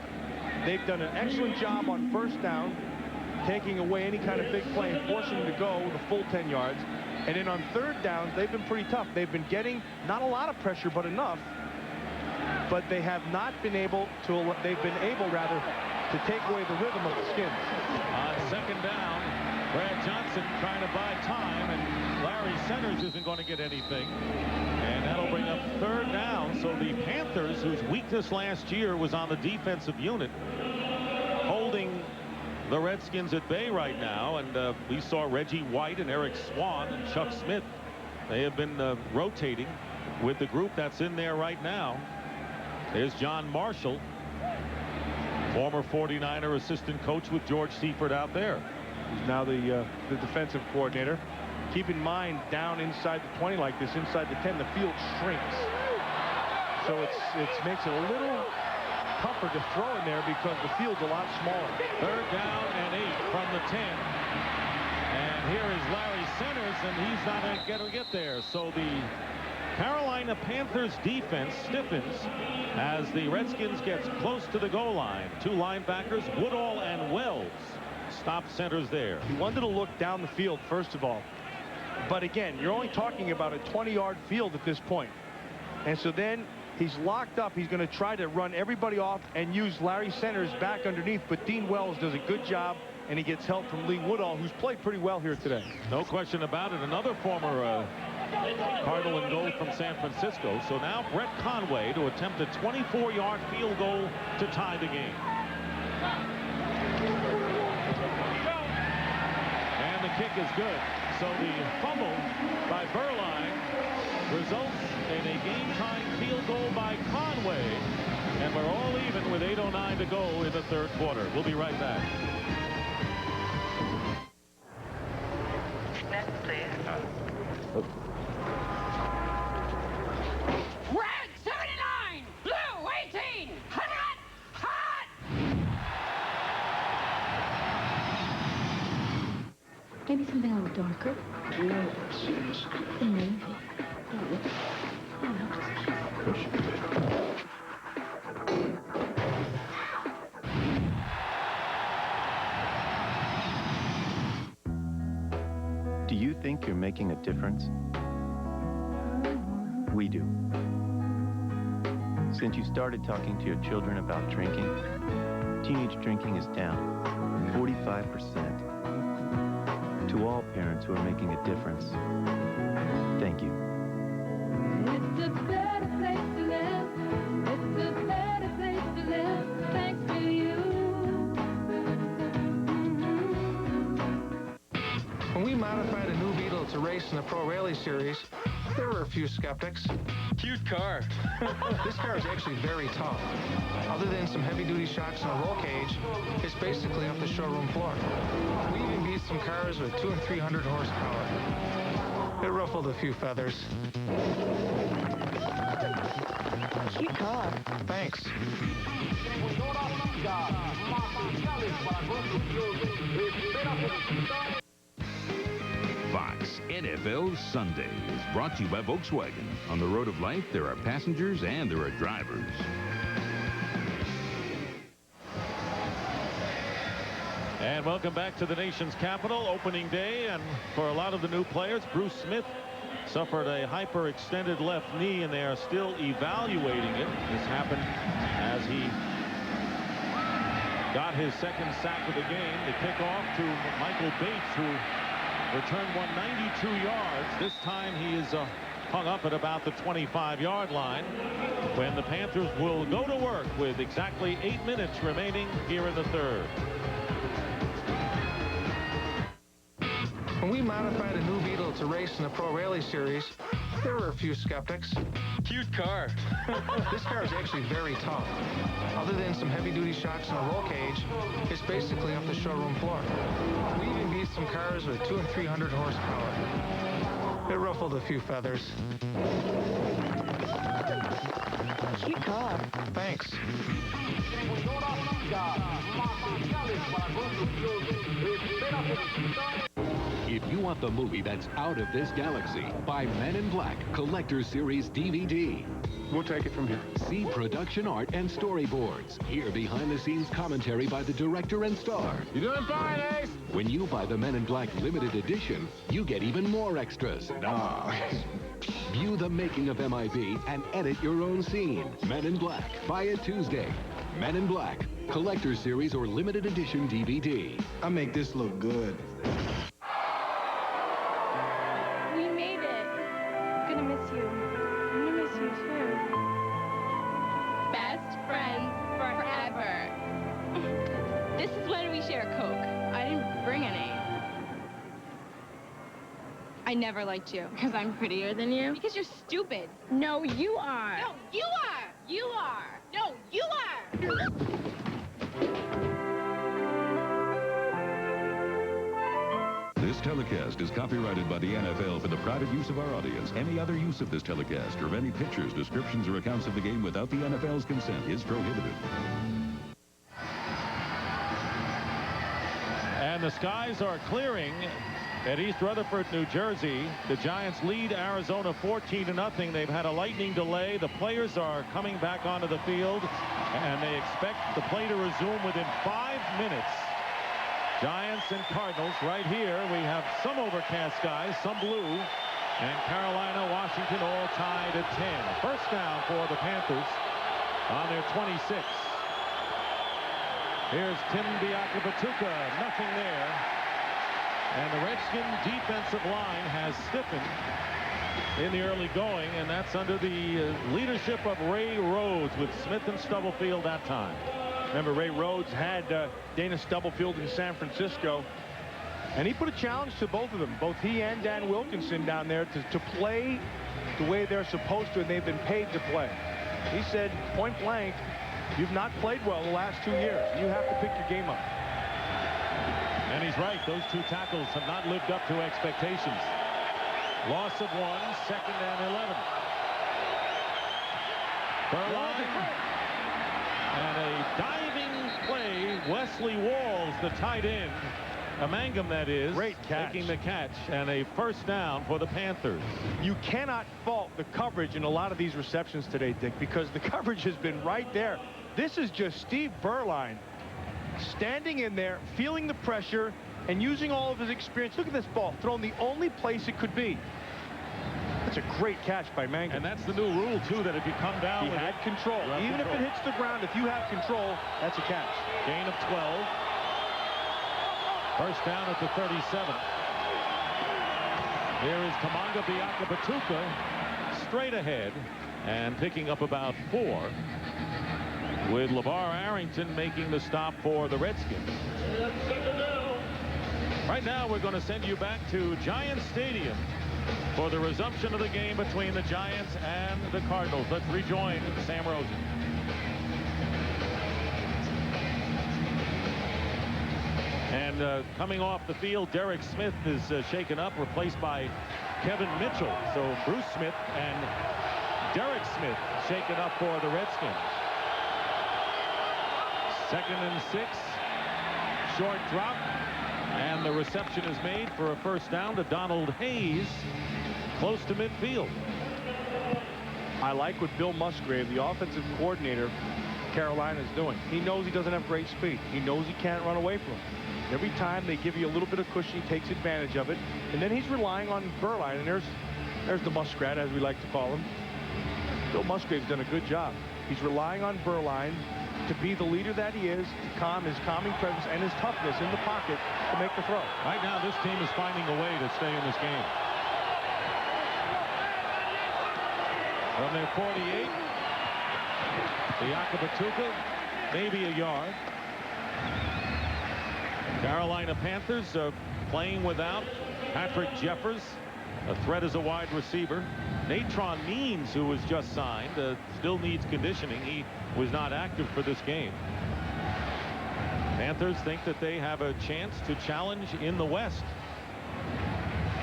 They've done an excellent job on first down, taking away any kind of big play and forcing them to go the full 10 yards. And then on third downs, they've been pretty tough. They've been getting not a lot of pressure, but enough. But they have not been able to, they've been able, rather, to take away the rhythm of the Skins. On second down, Brad Johnson trying to buy time, and Larry Centers isn't going to get anything. And that'll bring up third down. So the Panthers, whose weakness last year was on the defensive unit, holding the Redskins at bay right now. And we saw Reggie White and Eric Swan and Chuck Smith. They have been rotating with the group that's in there right now. There's John Marshall, former 49er assistant coach with George Seifert out there. He's now the defensive coordinator. Keep in mind, down inside the 20 like this, inside the 10, the field shrinks. So it makes it a little tougher to throw in there because the field's a lot smaller. Third down and 8 from the 10. And here is Larry Centers, and he's not going to get there. So the Carolina Panthers defense stiffens as the Redskins gets close to the goal line. 2 linebackers, Woodall and Wells, stop Centers there. He wanted to look down the field, first of all. But again, you're only talking about a 20-yard field at this point. And so then he's locked up. He's going to try to run everybody off and use Larry Centers back underneath. But Dean Wells does a good job, and he gets help from Lee Woodall, who's played pretty well here today. No question about it. Another former Cardinal in goal from San Francisco. So now Brett Conway to attempt a 24-yard field goal to tie the game. And the kick is good. So the fumble by Berline results in a game-tying field goal by Conway. And we're all even with 8:09 to go in the third quarter. We'll be right back. Next, please. Red 79, blue 18, hot, hot. Maybe something a little darker. No, seriously. The navy. Do you think you're making a difference? We do. Since you started talking to your children about drinking, teenage drinking is down 45%. To all parents who are making a difference, thank you. It's a better place to live. It's a better place to live. Thanks to you. When we modified a new Beetle to race in the Pro Rally Series, there were a few skeptics. Cute car. This car is actually very tough. Other than some heavy-duty shocks and a roll cage, it's basically off the showroom floor. We even beat some cars with 200 and 300 horsepower. It ruffled a few feathers. Cute car. Thanks. Fox. NFL Sunday is brought to you by Volkswagen. On the road of life, there are passengers and there are drivers. And welcome back to the nation's capital, opening day. And for a lot of the new players, Bruce Smith suffered a hyperextended left knee, and they are still evaluating it. This happened as he got his second sack of the game. The kickoff to Michael Bates, who returned 192 yards. This time he is hung up at about the 25-yard line, when the Panthers will go to work with exactly 8 minutes remaining here in the third. When we modified a new Beetle to race in the Pro Rally Series, there were a few skeptics. Cute car. This car is actually very tough. Other than some heavy-duty shocks and a roll cage, it's basically off the showroom floor. We even beat some cars with 200 and 300 horsepower. It ruffled a few feathers. Cute car. Thanks. If you want the movie that's out of this galaxy, buy Men in Black Collector's Series DVD. We'll take it from here. See production art and storyboards. Hear behind-the-scenes commentary by the director and star. You doing fine, Ace? When you buy the Men in Black limited edition, you get even more extras. Nah. View the making of MIB and edit your own scene. Men in Black. Buy it Tuesday. Men in Black. Collector's Series or limited edition DVD. I make this look good. We made it. I'm gonna miss you. I'm gonna miss you too. Best friends forever. This is when we share Coke. I didn't bring any. I never liked you. Because I'm prettier than you? Because you're stupid. No, you are. No, you are. You are. No, you are. This telecast is copyrighted by the NFL for the private use of our audience. Any other use of this telecast or of any pictures, descriptions, or accounts of the game without the NFL's consent is prohibited. And the skies are clearing at East Rutherford, New Jersey. The Giants lead Arizona 14-0. They've had a lightning delay. The players are coming back onto the field, and they expect the play to resume within 5 minutes. Giants and Cardinals right here. We have some overcast skies, some blue, and Carolina, Washington all tied at 10. First down for the Panthers on their 26. Here's Tim Biakabatuka, nothing there. And the Redskin defensive line has stiffened in the early going, and that's under the leadership of Ray Rhodes, with Smith and Stubblefield that time. Remember, Ray Rhodes had Dana Stubblefield in San Francisco, and he put a challenge to both of them, both he and Dan Wilkinson down there, to play the way they're supposed to, and they've been paid to play. He said, point blank, you've not played well the last 2 years. You have to pick your game up. And he's right. Those two tackles have not lived up to expectations. Loss of 1, 2nd and 11. Berline. And a diving play. Wesley Walls, the tight end. A Mangum, that is. Great catch. Taking the catch. And a first down for the Panthers. You cannot fault the coverage in a lot of these receptions today, Dick, because the coverage has been right there. This is just Steve Berline standing in there, feeling the pressure, and using all of his experience. Look at this ball, thrown the only place it could be. That's a great catch by Mangum. And that's the new rule, too, that if you come down he with had control. Even if it hits the ground, if you have control, that's a catch. Gain of 12. First down at the 37. Here is Kamanga Biakabatuka straight ahead and picking up about 4, with LeVar Arrington making the stop for the Redskins. Right now, we're going to send you back to Giants Stadium for the resumption of the game between the Giants and the Cardinals. Let's rejoin Sam Rosen. And coming off the field, Derek Smith is shaken up, replaced by Kevin Mitchell. So Bruce Smith and Derek Smith shaken up for the Redskins. 2nd and 6. Short drop. And the reception is made for a first down to Donald Hayes, close to midfield. I like what Bill Musgrave, the offensive coordinator, Carolina, is doing. He knows he doesn't have great speed. He knows he can't run away from him. Every time they give you a little bit of cushion, he takes advantage of it. And then he's relying on Berline. And there's the muskrat, as we like to call him. Bill Musgrave's done a good job. He's relying on Berline to be the leader that he is, to calm his calming presence and his toughness in the pocket to make the throw. Right now, this team is finding a way to stay in this game. From their 48, the Yakabatuka, maybe a yard. Carolina Panthers playing without Patrick Jeffers, a threat as a wide receiver. Natron Means, who was just signed, still needs conditioning. He was not active for this game. Panthers think that they have a chance to challenge in the West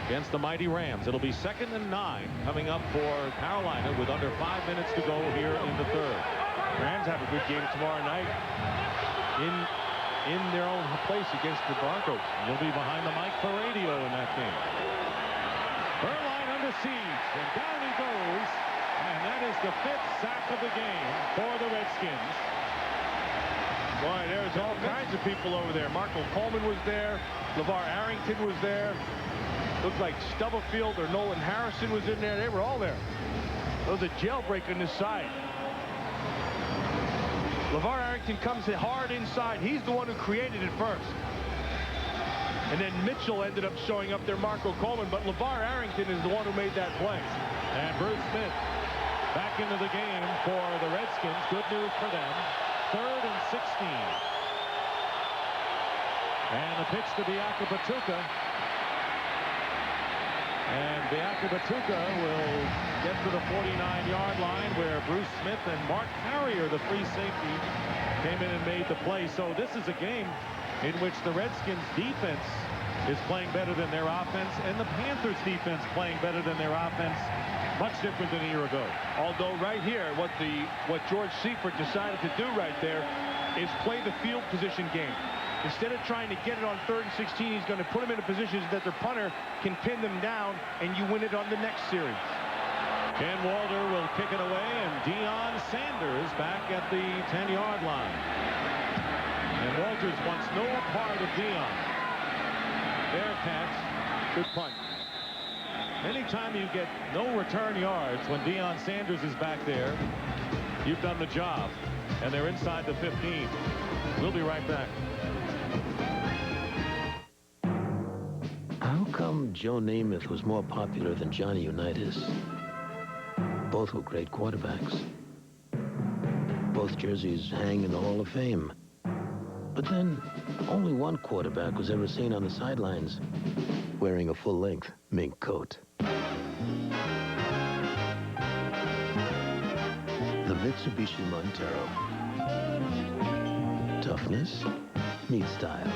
against the mighty Rams. It'll be 2nd and 9 coming up for Carolina with under 5 minutes to go here in the third. Rams have a good game tomorrow night in their own place against the Broncos. You'll be behind the mic for radio in that game. Berline under siege, and down he goes, and that is the 5th sack of the game for the Redskins. Boy, there's all kinds of people over there. Marco Coleman was there. LeVar Arrington was there. Looked like Stubblefield or Nolan Harrison was in there. They were all there. There was a jailbreak on this side. LeVar Arrington comes hard inside. He's the one who created it first. And then Mitchell ended up showing up there, Marco Coleman, but LeVar Arrington is the one who made that play. And Bruce Smith back into the game for the Redskins. Good news for them. 3rd and 16. And the pitch to Biakabatuka. And Biakabatuka will get to the 49-yard line where Bruce Smith and Mark Carrier, the free safety, came in and made the play. So this is a game in which the Redskins defense is playing better than their offense, and the Panthers defense playing better than their offense. Much different than a year ago. Although right here, what George Seifert decided to do right there is play the field position game. Instead of trying to get it on 3rd and 16, he's going to put them into positions that their punter can pin them down, and you win it on the next series. Ken Walter will kick it away, and Deion Sanders back at the 10-yard line. And Walters wants no part of Deion. Fair catch. Good punt. Anytime you get no return yards when Deion Sanders is back there, you've done the job. And they're inside the 15. We'll be right back. How come Joe Namath was more popular than Johnny Unitas? Both were great quarterbacks. Both jerseys hang in the Hall of Fame. But then, only one quarterback was ever seen on the sidelines wearing a full-length mink coat. The Mitsubishi Montero. Toughness meets style.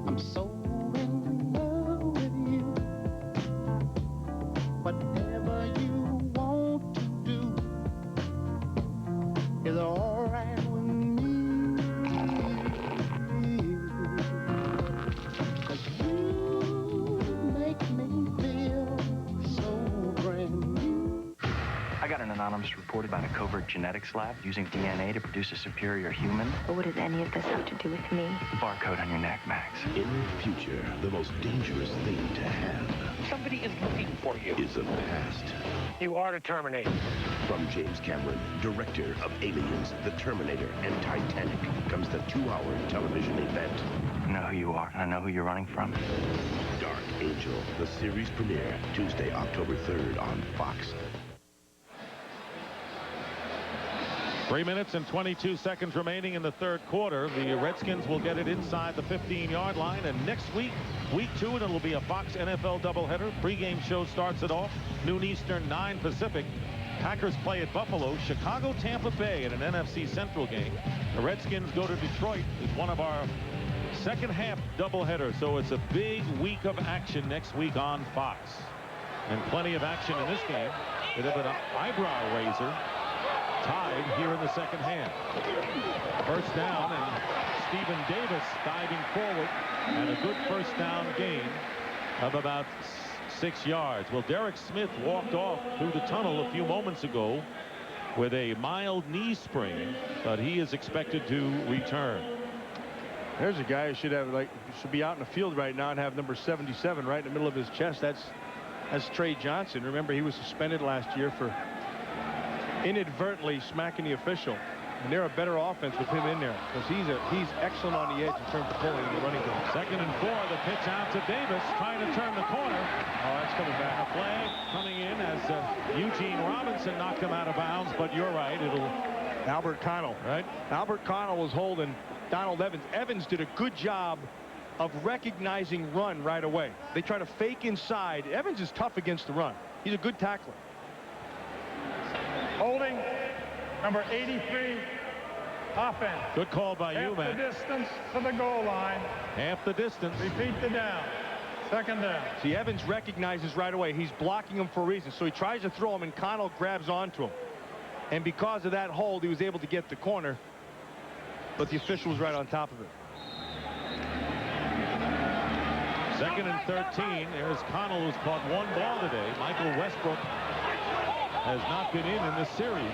I'm so in love with you. Whatever you want to do is all right with me. 'Cause you make me feel so brand new. I got an anonymous report about a covert genetics lab using DNA to produce a superior human. But what does any of this have to do with me? The barcode on your neck, Max. In the future, the most dangerous thing to have Somebody is looking for you. is a past. You are the Terminator. From James Cameron, director of Aliens, The Terminator, and Titanic, comes the 2-hour television event. I know who you are, and I know who you're running from. Dark Angel, the series premiere, Tuesday, October 3rd on Fox. 3 minutes and 22 seconds remaining in the third quarter. The Redskins will get it inside the 15-yard line. And next week, week 2, and it'll be a Fox NFL doubleheader. Pre-game show starts it off. Noon Eastern, 9 Pacific. Packers play at Buffalo. Chicago, Tampa Bay in an NFC Central game. The Redskins go to Detroit. It's one of our second half doubleheaders. So it's a big week of action next week on Fox. And plenty of action in this game. Bit of an eyebrow raiser. Tied here in the second half. First down, and Stephen Davis diving forward, and a good first down gain of about 6 yards. Well, Derek Smith walked off through the tunnel a few moments ago with a mild knee sprain, but he is expected to return. There's a guy who should be out in the field right now and have number 77 right in the middle of his chest. That's Trey Johnson. Remember, he was suspended last year for inadvertently smacking the official, and they're a better offense with him in there because he's excellent on the edge in terms of pulling in the running game. 2nd and 4. The pitch out to Davis, trying to turn the corner. Oh, that's coming back. A flag coming in as Eugene Robinson knocked him out of bounds, but you're right, it'll Albert Connell. Right. Albert Connell was holding Donald Evans. Evans did a good job of recognizing run right away. They try to fake inside. Evans is tough against the run. He's a good tackler. Holding number 83, offense. Good call by you, Half man. the distance to the goal line. Half the distance. Repeat the down. 2nd down. See, Evans recognizes right away he's blocking him for a reason, so he tries to throw him, and Connell grabs onto him. And because of that hold, he was able to get the corner, but the official was right on top of it. 2nd and 13. There's Connell, who's caught 1 ball today. Michael Westbrook has not been in this series.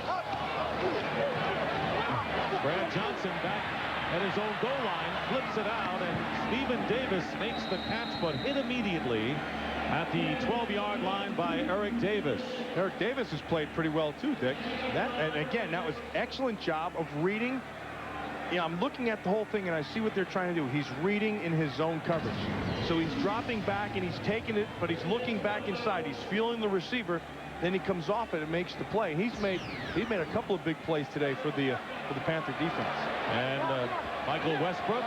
Brad Johnson back at his own goal line, flips it out, and Stephen Davis makes the catch, but hit immediately at the 12-yard line by Eric Davis. Eric Davis has played pretty well too, Dick. And again, that was excellent job of reading. Yeah, I'm looking at the whole thing, and I see what they're trying to do. He's reading in his zone coverage. So he's dropping back, and he's taking it, but he's looking back inside. He's feeling the receiver. Then he comes off it and makes the play. He's made a couple of big plays today for the Panther defense. And Michael Westbrook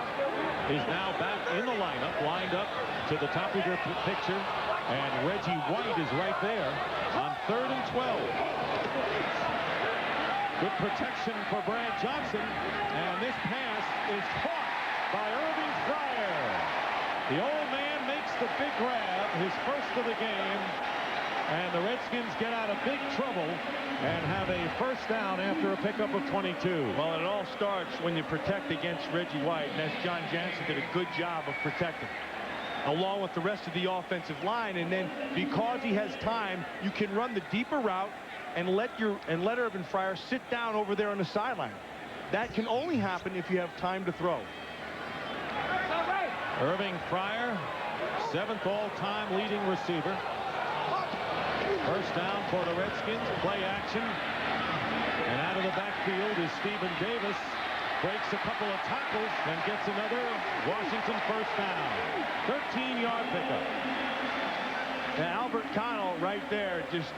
is now back in the lineup, lined up to the top of your picture, and Reggie White is right there on 3rd and 12. Good protection for Brad Johnson, and this pass is caught by Irving Fryer. The old man makes the big grab, his first of the game. And the Redskins get out of big trouble and have a first down after a pickup of 22. Well, it all starts when you protect against Reggie White, and as John Jansen did a good job of protecting, along with the rest of the offensive line. And then because he has time, you can run the deeper route and let Irvin Fryer sit down over there on the sideline. That can only happen if you have time to throw. Irving Fryer, 7th all-time leading receiver. First down for the Redskins. Play action. And out of the backfield is Stephen Davis. Breaks a couple of tackles and gets another Washington first down. 13-yard pickup. Now, Albert Connell right there just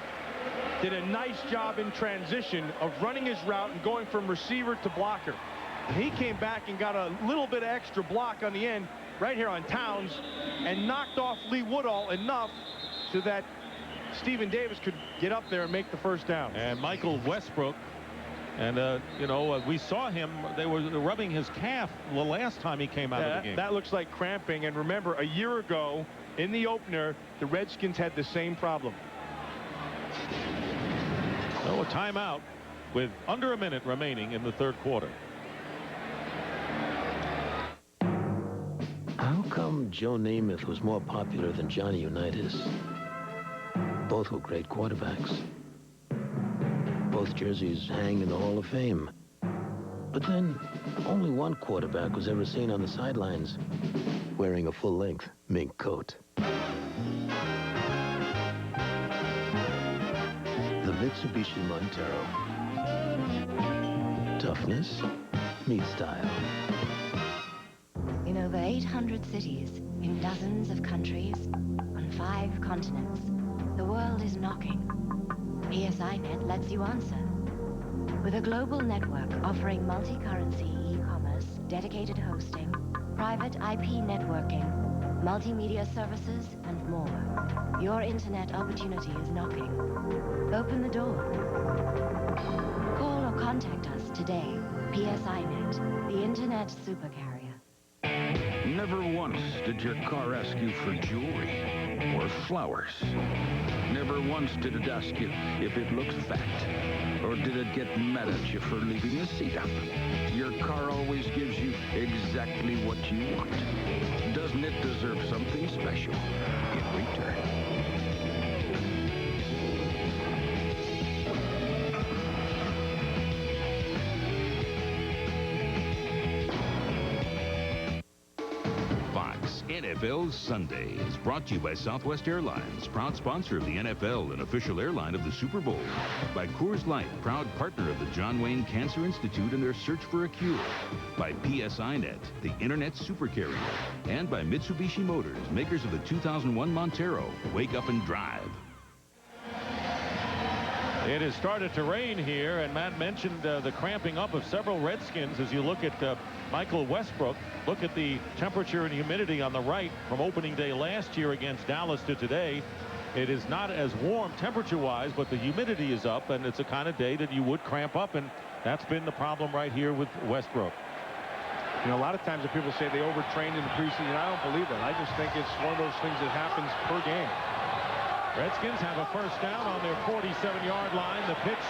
did a nice job in transition of running his route and going from receiver to blocker. He came back and got a little bit of extra block on the end right here on Towns and knocked off Lee Woodall enough so that Stephen Davis could get up there and make the first down. And Michael Westbrook, and we saw him, they were rubbing his calf the last time he came out of the game. That looks like cramping. And remember, a year ago in the opener, the Redskins had the same problem. So a timeout with under a minute remaining in the 3rd quarter. How come Joe Namath was more popular than Johnny Unitas? Both were great quarterbacks. Both jerseys hang in the Hall of Fame. But then, only one quarterback was ever seen on the sidelines wearing a full-length mink coat. The Mitsubishi Montero. Toughness meets style. In over 800 cities, in dozens of countries, on 5 continents, the world is knocking. PSINet lets you answer. With a global network offering multi-currency e-commerce, dedicated hosting, private IP networking, multimedia services, and more, your internet opportunity is knocking. Open the door. Call or contact us today. PSINet, the internet supercarrier. Never once did your car ask you for jewelry or flowers. Never once did it ask you if it looked fat, or did it get mad at you for leaving the seat up. Your car always gives you exactly what you want. Doesn't it deserve something special in return? NFL Sunday is brought to you by Southwest Airlines, proud sponsor of the NFL and official airline of the Super Bowl. By Coors Light, proud partner of the John Wayne Cancer Institute in their search for a cure. By PSINet, the internet super carrier. And by Mitsubishi Motors, makers of the 2001 Montero. Wake up and drive. It has started to rain here, and Matt mentioned the cramping up of several Redskins. As you look at Michael Westbrook, look at the temperature and humidity on the right from opening day last year against Dallas to today. It is not as warm temperature-wise, but the humidity is up, and it's a kind of day that you would cramp up, and that's been the problem right here with Westbrook. You know, a lot of times when people say they overtrained in the preseason, I don't believe that. I just think it's one of those things that happens per game. Redskins have a first down on their 47-yard line. The pitch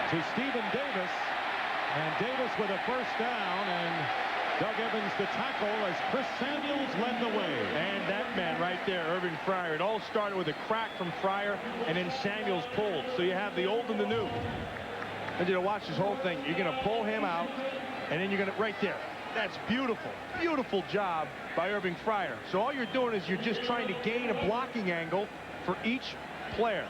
to Stephen Davis. And Davis with a first down, and Doug Evans the tackle as Chris Samuels led the way. And that man right there, Irving Fryer. It all started with a crack from Fryer, and then Samuels pulled. So you have the old and the new. And you watch this whole thing. You're going to pull him out, and then you're going to, right there. That's beautiful. Beautiful job by Irving Fryer. So all you're doing is you're just trying to gain a blocking angle for each player.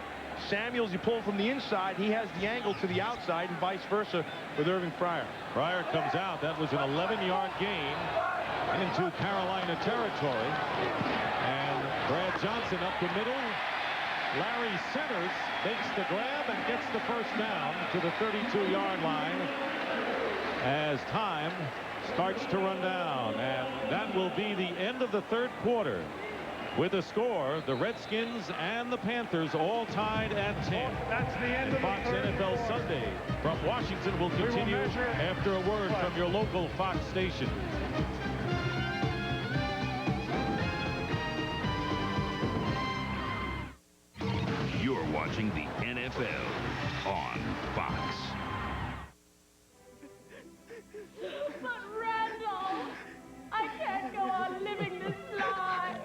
Samuels, you pull from the inside, he has the angle to the outside, and vice versa with Irving Fryer. Fryer comes out. That was an 11-yard gain into Carolina territory. And Brad Johnson up the middle. Larry Centers makes the grab and gets the first down to the 32-yard line as time starts to run down. And that will be the end of the third quarter. With a score, the Redskins and the Panthers all tied at 10. That's the end of Fox NFL Sunday from Washington will continue after a word from your local Fox station. You're watching the NFL on Fox. But Randall, I can't go on living this life.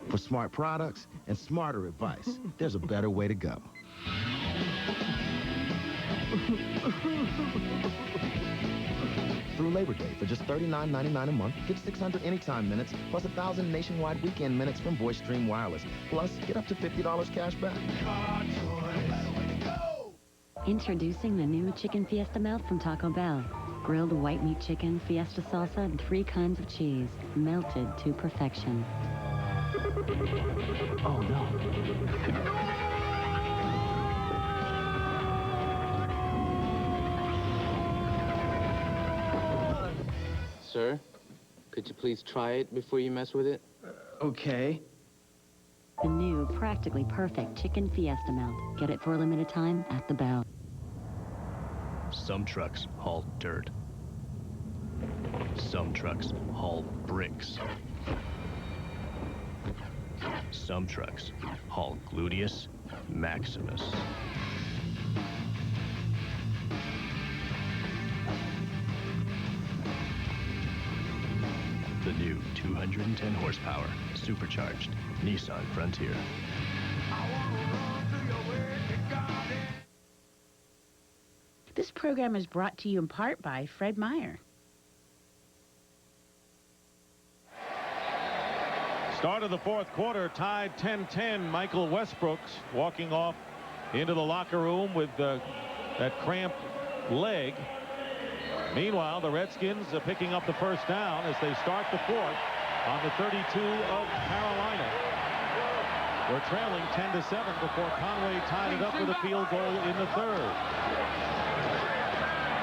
For smart products and smarter advice, there's a better way to go. Through Labor Day, for just $39.99 a month, get 600 anytime minutes, plus 1,000 nationwide weekend minutes from Voice Stream Wireless. Plus, get up to $50 cash back. Introducing the new Chicken Fiesta Melt from Taco Bell. Grilled white meat chicken, fiesta salsa, and 3 kinds of cheese, melted to perfection. Oh, no. Sir, could you please try it before you mess with it? Okay. The new practically perfect Chicken Fiesta Melt. Get it for a limited time at the Bell. Some trucks haul dirt. Some trucks haul bricks. Some trucks haul gluteus maximus. The new 210 horsepower, supercharged Nissan Frontier. This program is brought to you in part by Fred Meyer. Start of the fourth quarter, tied 10-10. Michael Westbrook's walking off into the locker room with that cramped leg. Meanwhile, the Redskins are picking up the first down as they start the fourth on the 32 of Carolina. We're trailing 10-7 before Conway tied it up with a field goal in the third.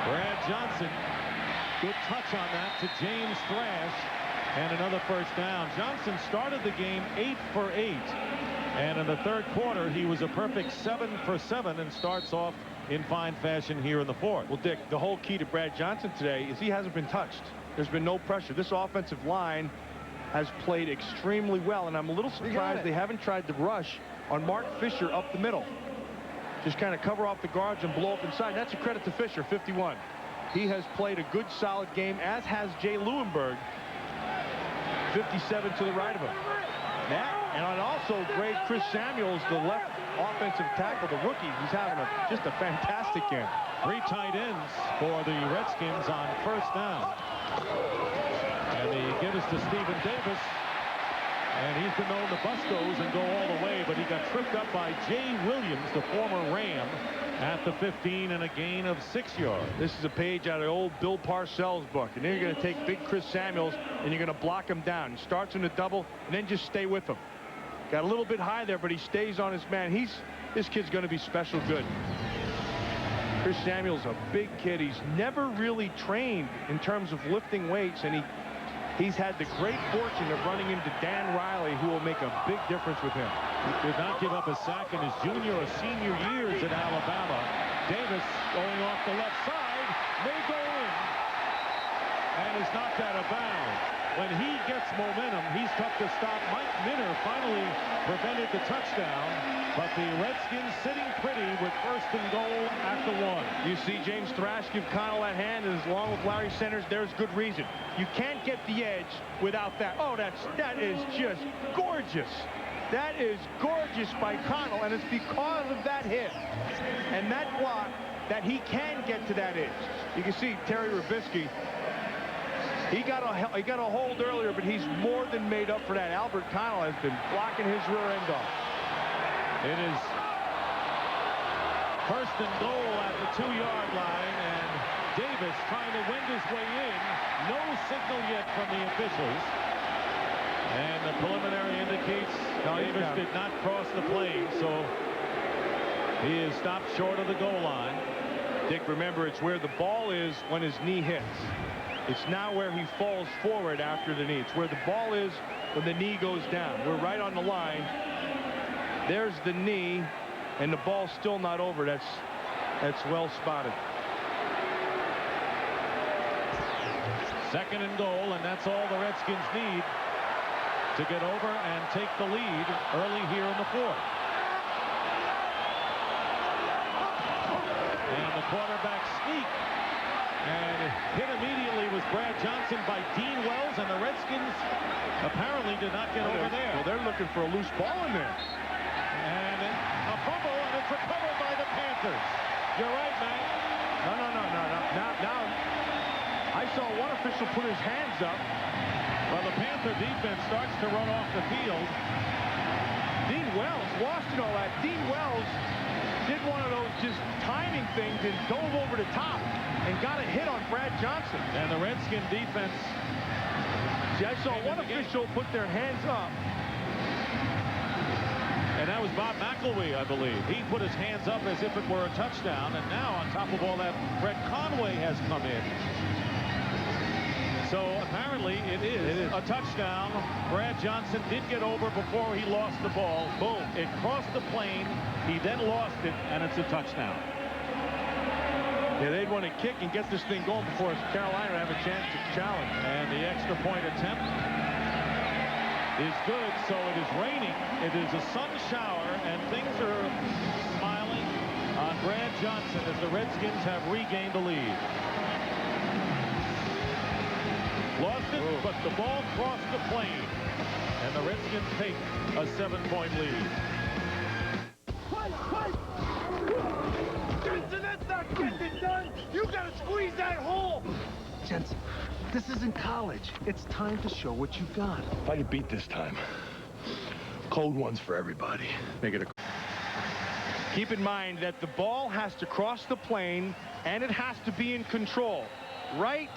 Brad Johnson, good touch on that to James Thrash, and another first down. Johnson started the game 8 for 8, and in the third quarter he was a perfect 7 for 7 and starts off in fine fashion here in the fourth. Well, Dick, the whole key to Brad Johnson today is he hasn't been touched. There's been no pressure. This offensive line has played extremely well, and I'm a little surprised they haven't tried to rush on Mark Fisher up the middle. Just kind of cover off the guards and blow up inside. That's a credit to Fisher, 51. He has played a good, solid game, as has Jay Lewinberg, 57 to the right of him. And also great Chris Samuels, the left offensive tackle, the rookie. He's having just a fantastic game. 3 tight ends for the Redskins on first down. And he gives us to Stephen Davis. And he's been known to bust those and go all the way, but he got tripped up by Jay Williams, the former Ram, at the 15 and a gain of 6 yards. This is a page out of the old Bill Parcells book. And then you're going to take big Chris Samuels and you're going to block him down. He starts in the double and then just stay with him. Got a little bit high there, but he stays on his man. This kid's going to be special good. Chris Samuels, a big kid. He's never really trained in terms of lifting weights, and he's had the great fortune of running into Dan Riley, who will make a big difference with him. He did not give up a sack in his junior or senior years at Alabama. Davis going off the left side, may go in, and is knocked out of bounds. When he gets momentum, he's tough to stop. Mike Minner finally prevented the touchdown, but the Redskins sitting pretty with first and goal at the 1. You see James Thrash give Connell that hand, and along with Larry Centers, there's good reason. You can't get the edge without that. Oh, that is just gorgeous. That is gorgeous by Connell, and it's because of that hit and that block that he can get to that edge. You can see Terry Rubisky. He got a hold earlier, but he's more than made up for that. Albert Connell has been blocking his rear end off. It is first and goal at the 2-yard line, and Davis trying to wend his way in. No signal yet from the officials. And the preliminary indicates Davis did not cross the plane, so he is stopped short of the goal line. Dick, remember, it's where the ball is when his knee hits. It's now where he falls forward after the knee. It's where the ball is when the knee goes down. We're right on the line. There's the knee, and the ball's still not over. That's well spotted. Second and goal, and that's all the Redskins need to get over and take the lead early here in the fourth. And the quarterback sneak. And hit immediately was Brad Johnson by Dean Wells, and the Redskins apparently did not get over there. Well, they're looking for a loose ball in there. And a fumble, and it's recovered by the Panthers. You're right, Matt. No. Now, I saw one official put his hands up. Well, the Panther defense starts to run off the field. Dean Wells lost in all that. Dean Wells did one of those just timing things and dove over the top and got a hit on Brad Johnson. And the Redskin defense. See, I saw one official put their hands up. And that was Bob McElwee, I believe. He put his hands up as if it were a touchdown. And now, on top of all that, Brett Conway has come in. So apparently it is a touchdown. Brad Johnson did get over before he lost the ball. Boom. It crossed the plane. He then lost it, and it's a touchdown. Yeah, they'd want to kick and get this thing going before Carolina would have a chance to challenge. And the extra point attempt is good, so it is raining. It is a sun shower, and things are smiling on Brad Johnson as the Redskins have regained the lead. Lost it, but the ball crossed the plane, and the Redskins take a 7-point lead. That's not getting it done. You gotta squeeze that hole. Jensen, this isn't college. It's time to show what you got. If I could beat this time, cold ones for everybody. Make it a. Keep in mind that the ball has to cross the plane and it has to be in control. Right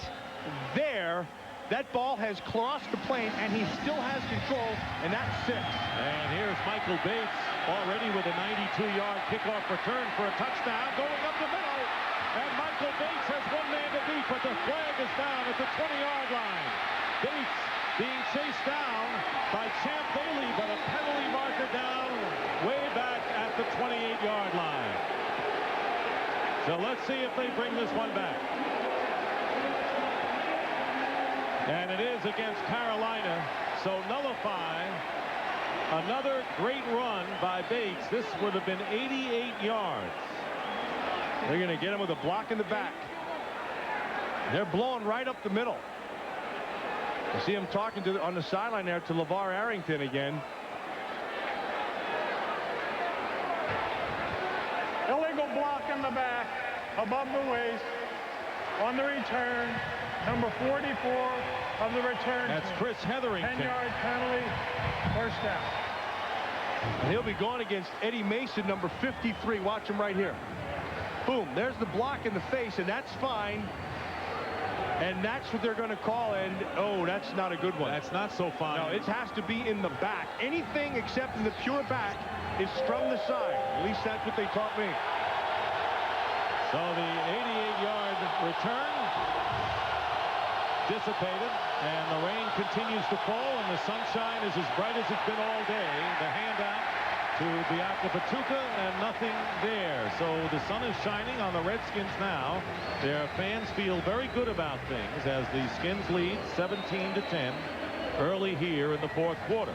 there, that ball has crossed the plane and he still has control, and that's 6. And here's Michael Bates already with a 92-yard kickoff return for a touchdown going up the middle. And Michael Bates has one man to beat, but the flag is down at the 20-yard line. Bates being chased down by Champ Bailey, but a penalty marker down way back at the 28-yard line. see if they bring this one back. And it is against Carolina, so nullify another great run by Bates. This would have been 88 yards. They're going to get him with a block in the back. They're blowing right up the middle. You see him talking to on the sideline there to LeVar Arrington again. Illegal block in the back, above the waist, on the return, number 44 of the return. That's Chris Hetherington. 10-yard penalty, first down. And he'll be going against Eddie Mason, number 53. Watch him right here. Boom, there's the block in the face, and that's fine. And that's what they're going to call, and oh, that's not a good one. That's not so fine. No, it has to be in the back. Anything except in the pure back is from the side. At least that's what they taught me. So the 88-yard return dissipated, and the rain continues to fall, and the sunshine is as bright as it's been all day. The handout to Biakapatuka, and nothing there. So the sun is shining on the Redskins now. Their fans feel very good about things as the Skins lead 17-10 early here in the fourth quarter.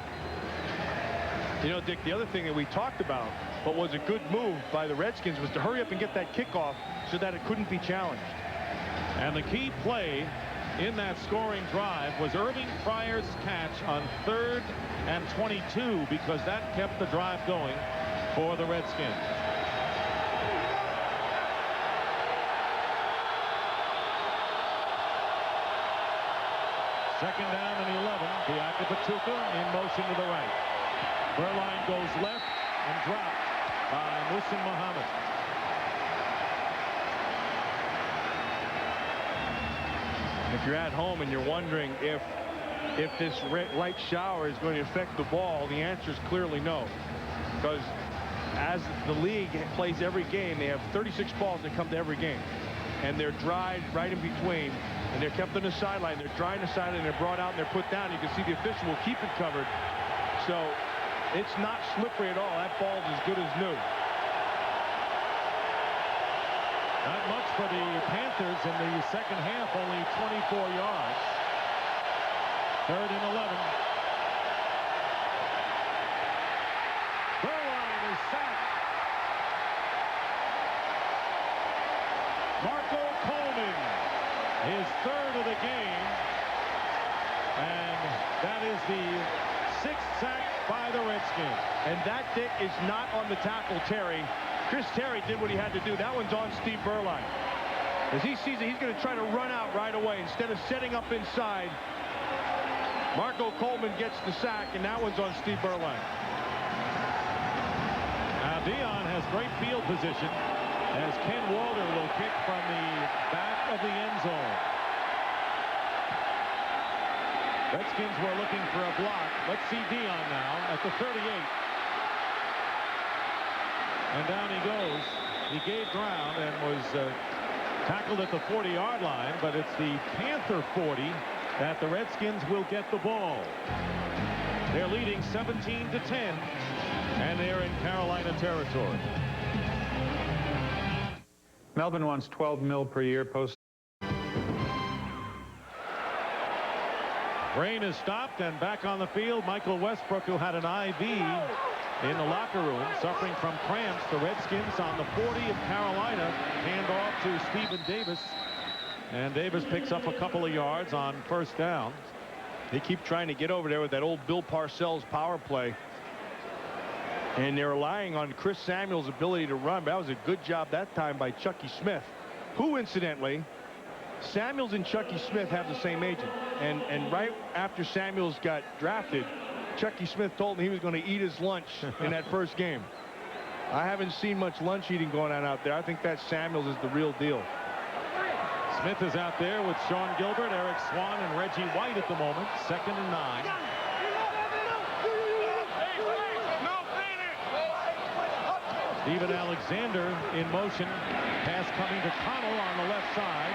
You know, Dick, the other thing that we talked about, but was a good move by the Redskins, was to hurry up and get that kickoff so that it couldn't be challenged. And the key play in that scoring drive was Irving Pryor's catch on 3rd and 22, because that kept the drive going for the Redskins. Second down and 11. Biakapatuka in motion to the right. Berline goes left and dropped by Muhsin Muhammad. If you're at home and you're wondering if this light shower is going to affect the ball, the answer is clearly no. Because as the league plays every game, they have 36 balls that come to every game. And they're dried right in between. And they're kept on the sideline. They're dry on the sideline. They're brought out and they're put down. You can see the official will keep it covered. So it's not slippery at all. That ball's as good as new. Not much for the Panthers in the second half, only 24 yards. 3rd and 11. Berline is sacked. Marco Coleman, his 3rd of the game. And that is the 6th sack by the Redskins. And that, Dick, is not on the tackle, Terry. Chris Terry did what he had to do. That one's on Steve Berline. As he sees it, he's going to try to run out right away instead of setting up inside. Marco Coleman gets the sack, and that one's on Steve Berline. Now Dion has great field position as Ken Walter will kick from the back of the end zone. Redskins were looking for a block. Let's see Dion now at the 38. And down he goes. He gave ground and was tackled at the 40-yard line, but it's the Panther 40 that the Redskins will get the ball. They're leading 17-10, and they're in Carolina territory. Melbourne wants $12 million per year post. Rain has stopped, and back on the field, Michael Westbrook, who had an IV in the locker room, suffering from cramps. The Redskins on the 40 of Carolina hand off to Stephen Davis, and Davis picks up a couple of yards on first down. They keep trying to get over there with that old Bill Parcells power play, and they're relying on Chris Samuel's ability to run. But that was a good job that time by Chucky Smith, who incidentally, Samuels and Chucky Smith have the same agent, and right after Samuels got drafted, Chucky Smith told him he was going to eat his lunch in that first game. I haven't seen much lunch eating going on out there. I think that Samuels is the real deal. Smith is out there with Sean Gilbert, Eric Swan, and Reggie White at the moment. 2nd and 9. Steven Alexander in motion. Pass coming to Connell on the left side.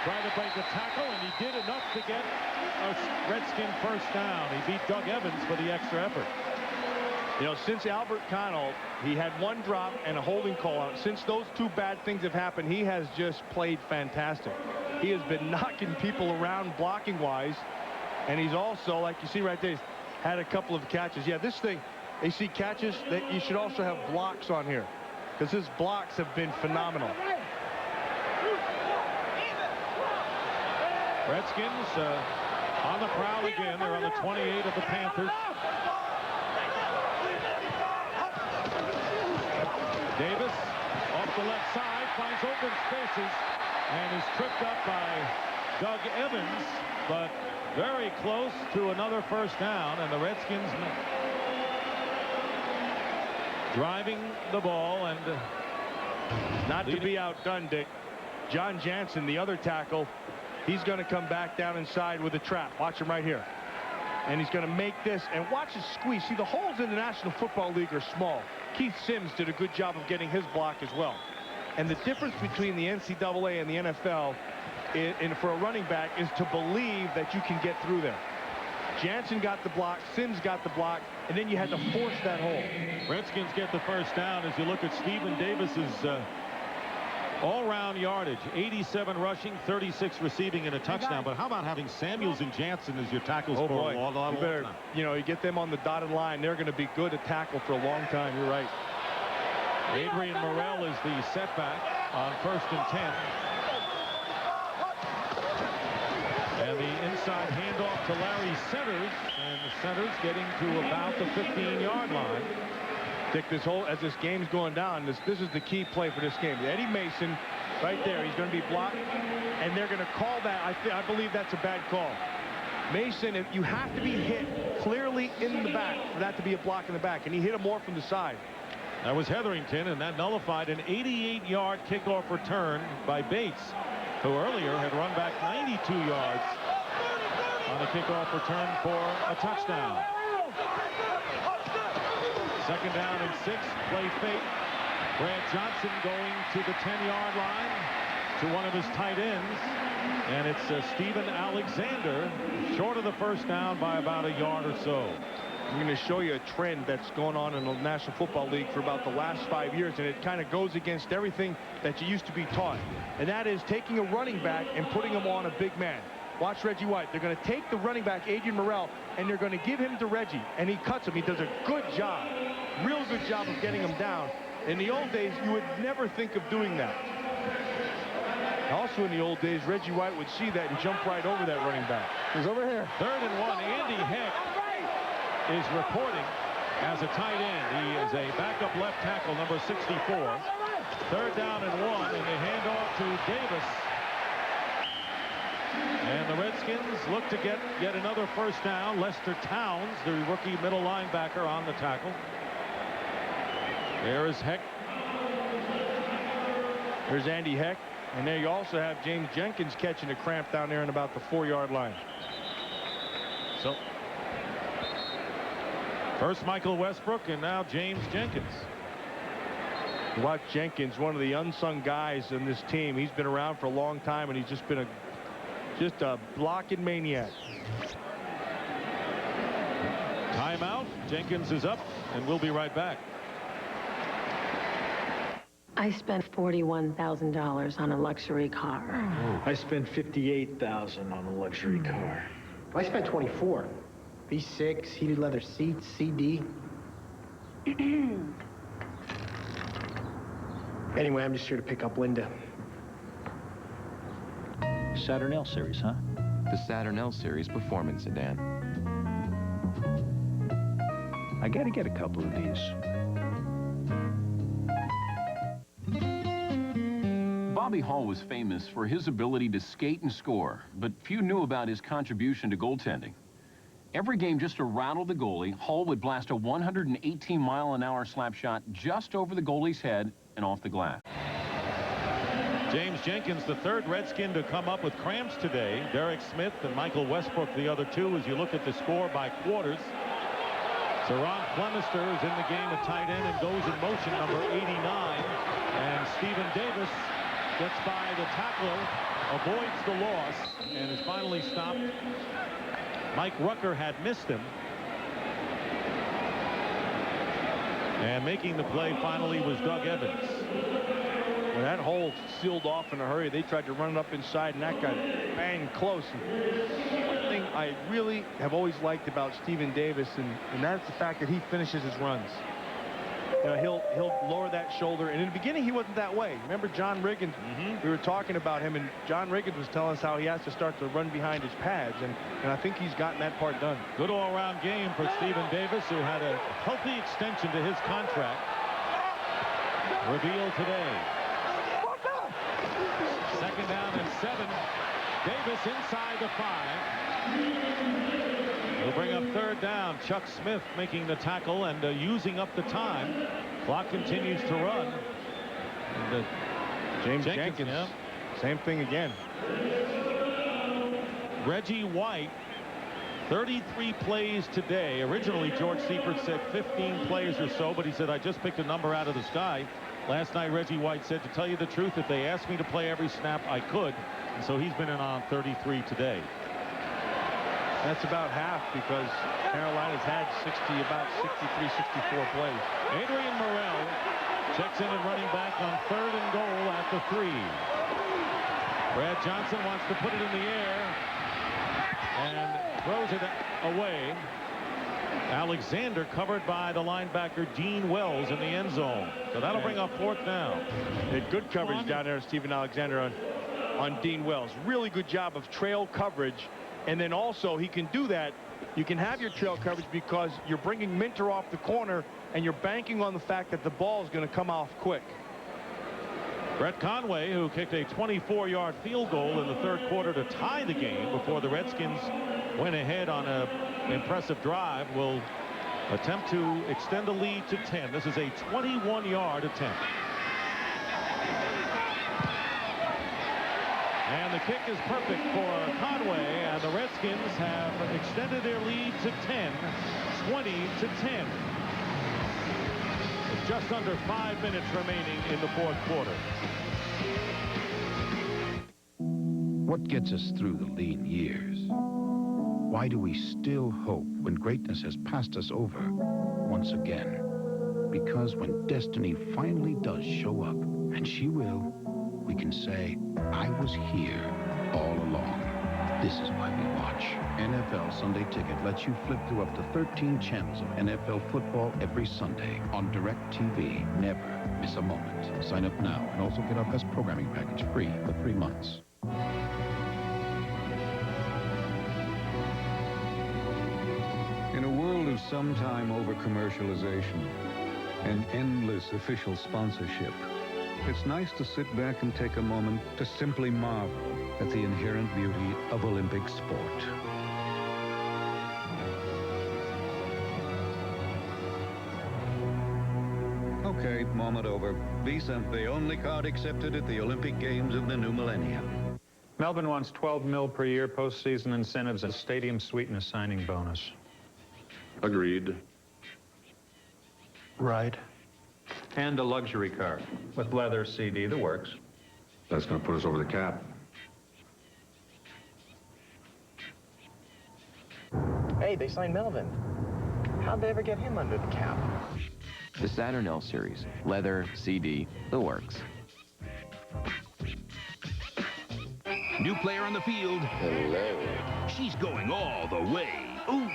Tried to break the tackle, and he did enough to get a Redskin first down. He beat Doug Evans for the extra effort. You know, since Albert Connell, he had one drop and a holding call on it. Since those two bad things have happened, he has just played fantastic. He has been knocking people around blocking-wise, and he's also, like you see right there, he's had a couple of catches. Yeah, this thing, you see catches, that you should also have blocks on here, because his blocks have been phenomenal. Redskins on the prowl again. They're on the 28 of the Panthers. Davis off the left side finds open spaces and is tripped up by Doug Evans, but very close to another first down, and the Redskins driving the ball and not to be outdone, Dick. John Jansen, the other tackle, he's going to come back down inside with a trap. Watch him right here. And he's going to make this, and watch his squeeze. See, the holes in the National Football League are small. Keith Sims did a good job of getting his block as well. And the difference between the NCAA and the NFL for a running back is to believe that you can get through there. Jansen got the block, Sims got the block, and then you had to force that hole. Redskins get the first down as you look at Stephen Davis's all-round yardage, 87 rushing, 36 receiving, and a touchdown. But how about having Samuels and Jansen as your tackles for a long time? You know, you get them on the dotted line, they're going to be good to tackle for a long time. You're right. Adrian Morrell is the setback on 1st and 10. And the inside handoff to Larry Centers, and the Centers getting to about the 15-yard line. Dick, as this game's going down, this is the key play for this game. Eddie Mason, right there, he's going to be blocked, and they're going to call that. I believe that's a bad call. Mason, if you have to be hit clearly in the back for that to be a block in the back, and he hit him more from the side. That was Hetherington, and that nullified an 88-yard kickoff return by Bates, who earlier had run back 92 yards on a kickoff return for a touchdown. 2nd down and 6, play fake. Brad Johnson going to the 10-yard line to one of his tight ends, and it's Steven Alexander short of the first down by about a yard or so. I'm going to show you a trend that's going on in the National Football League for about the last 5 years, and it kind of goes against everything that you used to be taught, and that is taking a running back and putting him on a big man. Watch Reggie White. They're going to take the running back, Adrian Morrell, and they're going to give him to Reggie, and he cuts him. He does a good job, real good job of getting him down. In the old days, you would never think of doing that. Also in the old days, Reggie White would see that and jump right over that running back. He's over here. 3rd and 1. Andy Heck is reporting as a tight end. He is a backup left tackle, number 64. 3rd down and 1, and they hand off to Davis. And the Redskins look to get yet another first down. Lester Towns, the rookie middle linebacker, on the tackle. There is Heck. There's Andy Heck. And there you also have James Jenkins catching a cramp down there in about the 4-yard line. So first Michael Westbrook, and now James Jenkins. Watch Jenkins, one of the unsung guys in this team. He's been around for a long time, and he's just been a blocking maniac. Timeout. Jenkins is up, and we'll be right back. I spent $41,000 on a luxury car. I spent $58,000 on a luxury car. I spent 24. V6, heated leather seats, CD. Anyway, I'm just here to pick up Linda. Saturn L Series, huh? The Saturn L Series Performance Sedan. I gotta get a couple of these. Bobby Hall was famous for his ability to skate and score, but few knew about his contribution to goaltending. Every game, just to rattle the goalie, Hall would blast a 118-mile-an-hour slap shot just over the goalie's head and off the glass. James Jenkins, the 3rd Redskin to come up with cramps today. Derek Smith and Michael Westbrook, the other two, as you look at the score by quarters. So Ron Clemister is in the game at tight end and goes in motion, number 89. And Stephen Davis gets by the tackler, avoids the loss, and is finally stopped. Mike Rucker had missed him. And making the play finally was Doug Evans. When that hole sealed off in a hurry, they tried to run it up inside, and that got banged close. And one thing I really have always liked about Stephen Davis, and that's the fact that he finishes his runs. You know, he'll lower that shoulder, and in the beginning he wasn't that way. Remember John Riggins? We were talking about him, and John Riggins was telling us how he has to start to run behind his pads, and I think he's gotten that part done. Good all-around game for Stephen Davis, who had a healthy extension to his contract. Revealed today. Second down and 7. Davis inside the 5. He'll bring up third down. Chuck Smith making the tackle and using up the time. Clock continues to run. And, James Jenkins, yeah. Same thing again. Reggie White, 33 plays today. Originally, George Seifert said 15 plays or so, but he said, I just picked a number out of the sky. Last night, Reggie White said, to tell you the truth, if they asked me to play every snap, I could. And so he's been in on 33 today. That's about half, because Carolina's had about 63, 64 plays. Adrian Morrell checks in and running back on 3rd and goal at the 3. Brad Johnson wants to put it in the air and throws it away. Alexander covered by the linebacker Dean Wells in the end zone. So that'll bring up 4th down. Had good coverage down there, Stephen Alexander on Dean Wells. Really good job of trail coverage. And then also he can do that. You can have your trail coverage because you're bringing Minter off the corner and you're banking on the fact that the ball is going to come off quick. Brett Conway, who kicked a 24-yard field goal in the 3rd quarter to tie the game before the Redskins went ahead on an impressive drive, will attempt to extend the lead to 10. This is a 21-yard attempt. And the kick is perfect for Conway, and the Redskins have extended their lead to 10, 20 to 10. With just under 5 minutes remaining in the 4th quarter. What gets us through the lean years? Why do we still hope when greatness has passed us over once again? Because when destiny finally does show up, and she will, we can say, I was here all along. This is why we watch. NFL Sunday Ticket lets you flip through up to 13 channels of NFL football every Sunday on DirecTV. Never miss a moment. Sign up now and also get our best programming package free for 3 months. In a world of sometime over-commercialization and endless official sponsorship, it's nice to sit back and take a moment to simply marvel at the inherent beauty of Olympic sport. Okay, moment over. Visa, the only card accepted at the Olympic Games of the new millennium. Melbourne wants $12 million per year postseason incentives, a stadium suite, and a signing bonus. Agreed. Right. And a luxury car with leather, CD, the works. That's going to put us over the cap. Hey, they signed Melvin. How'd they ever get him under the cap? The Saturn L Series. Leather, CD, the works. New player on the field. Hello. She's going all the way. Ooh,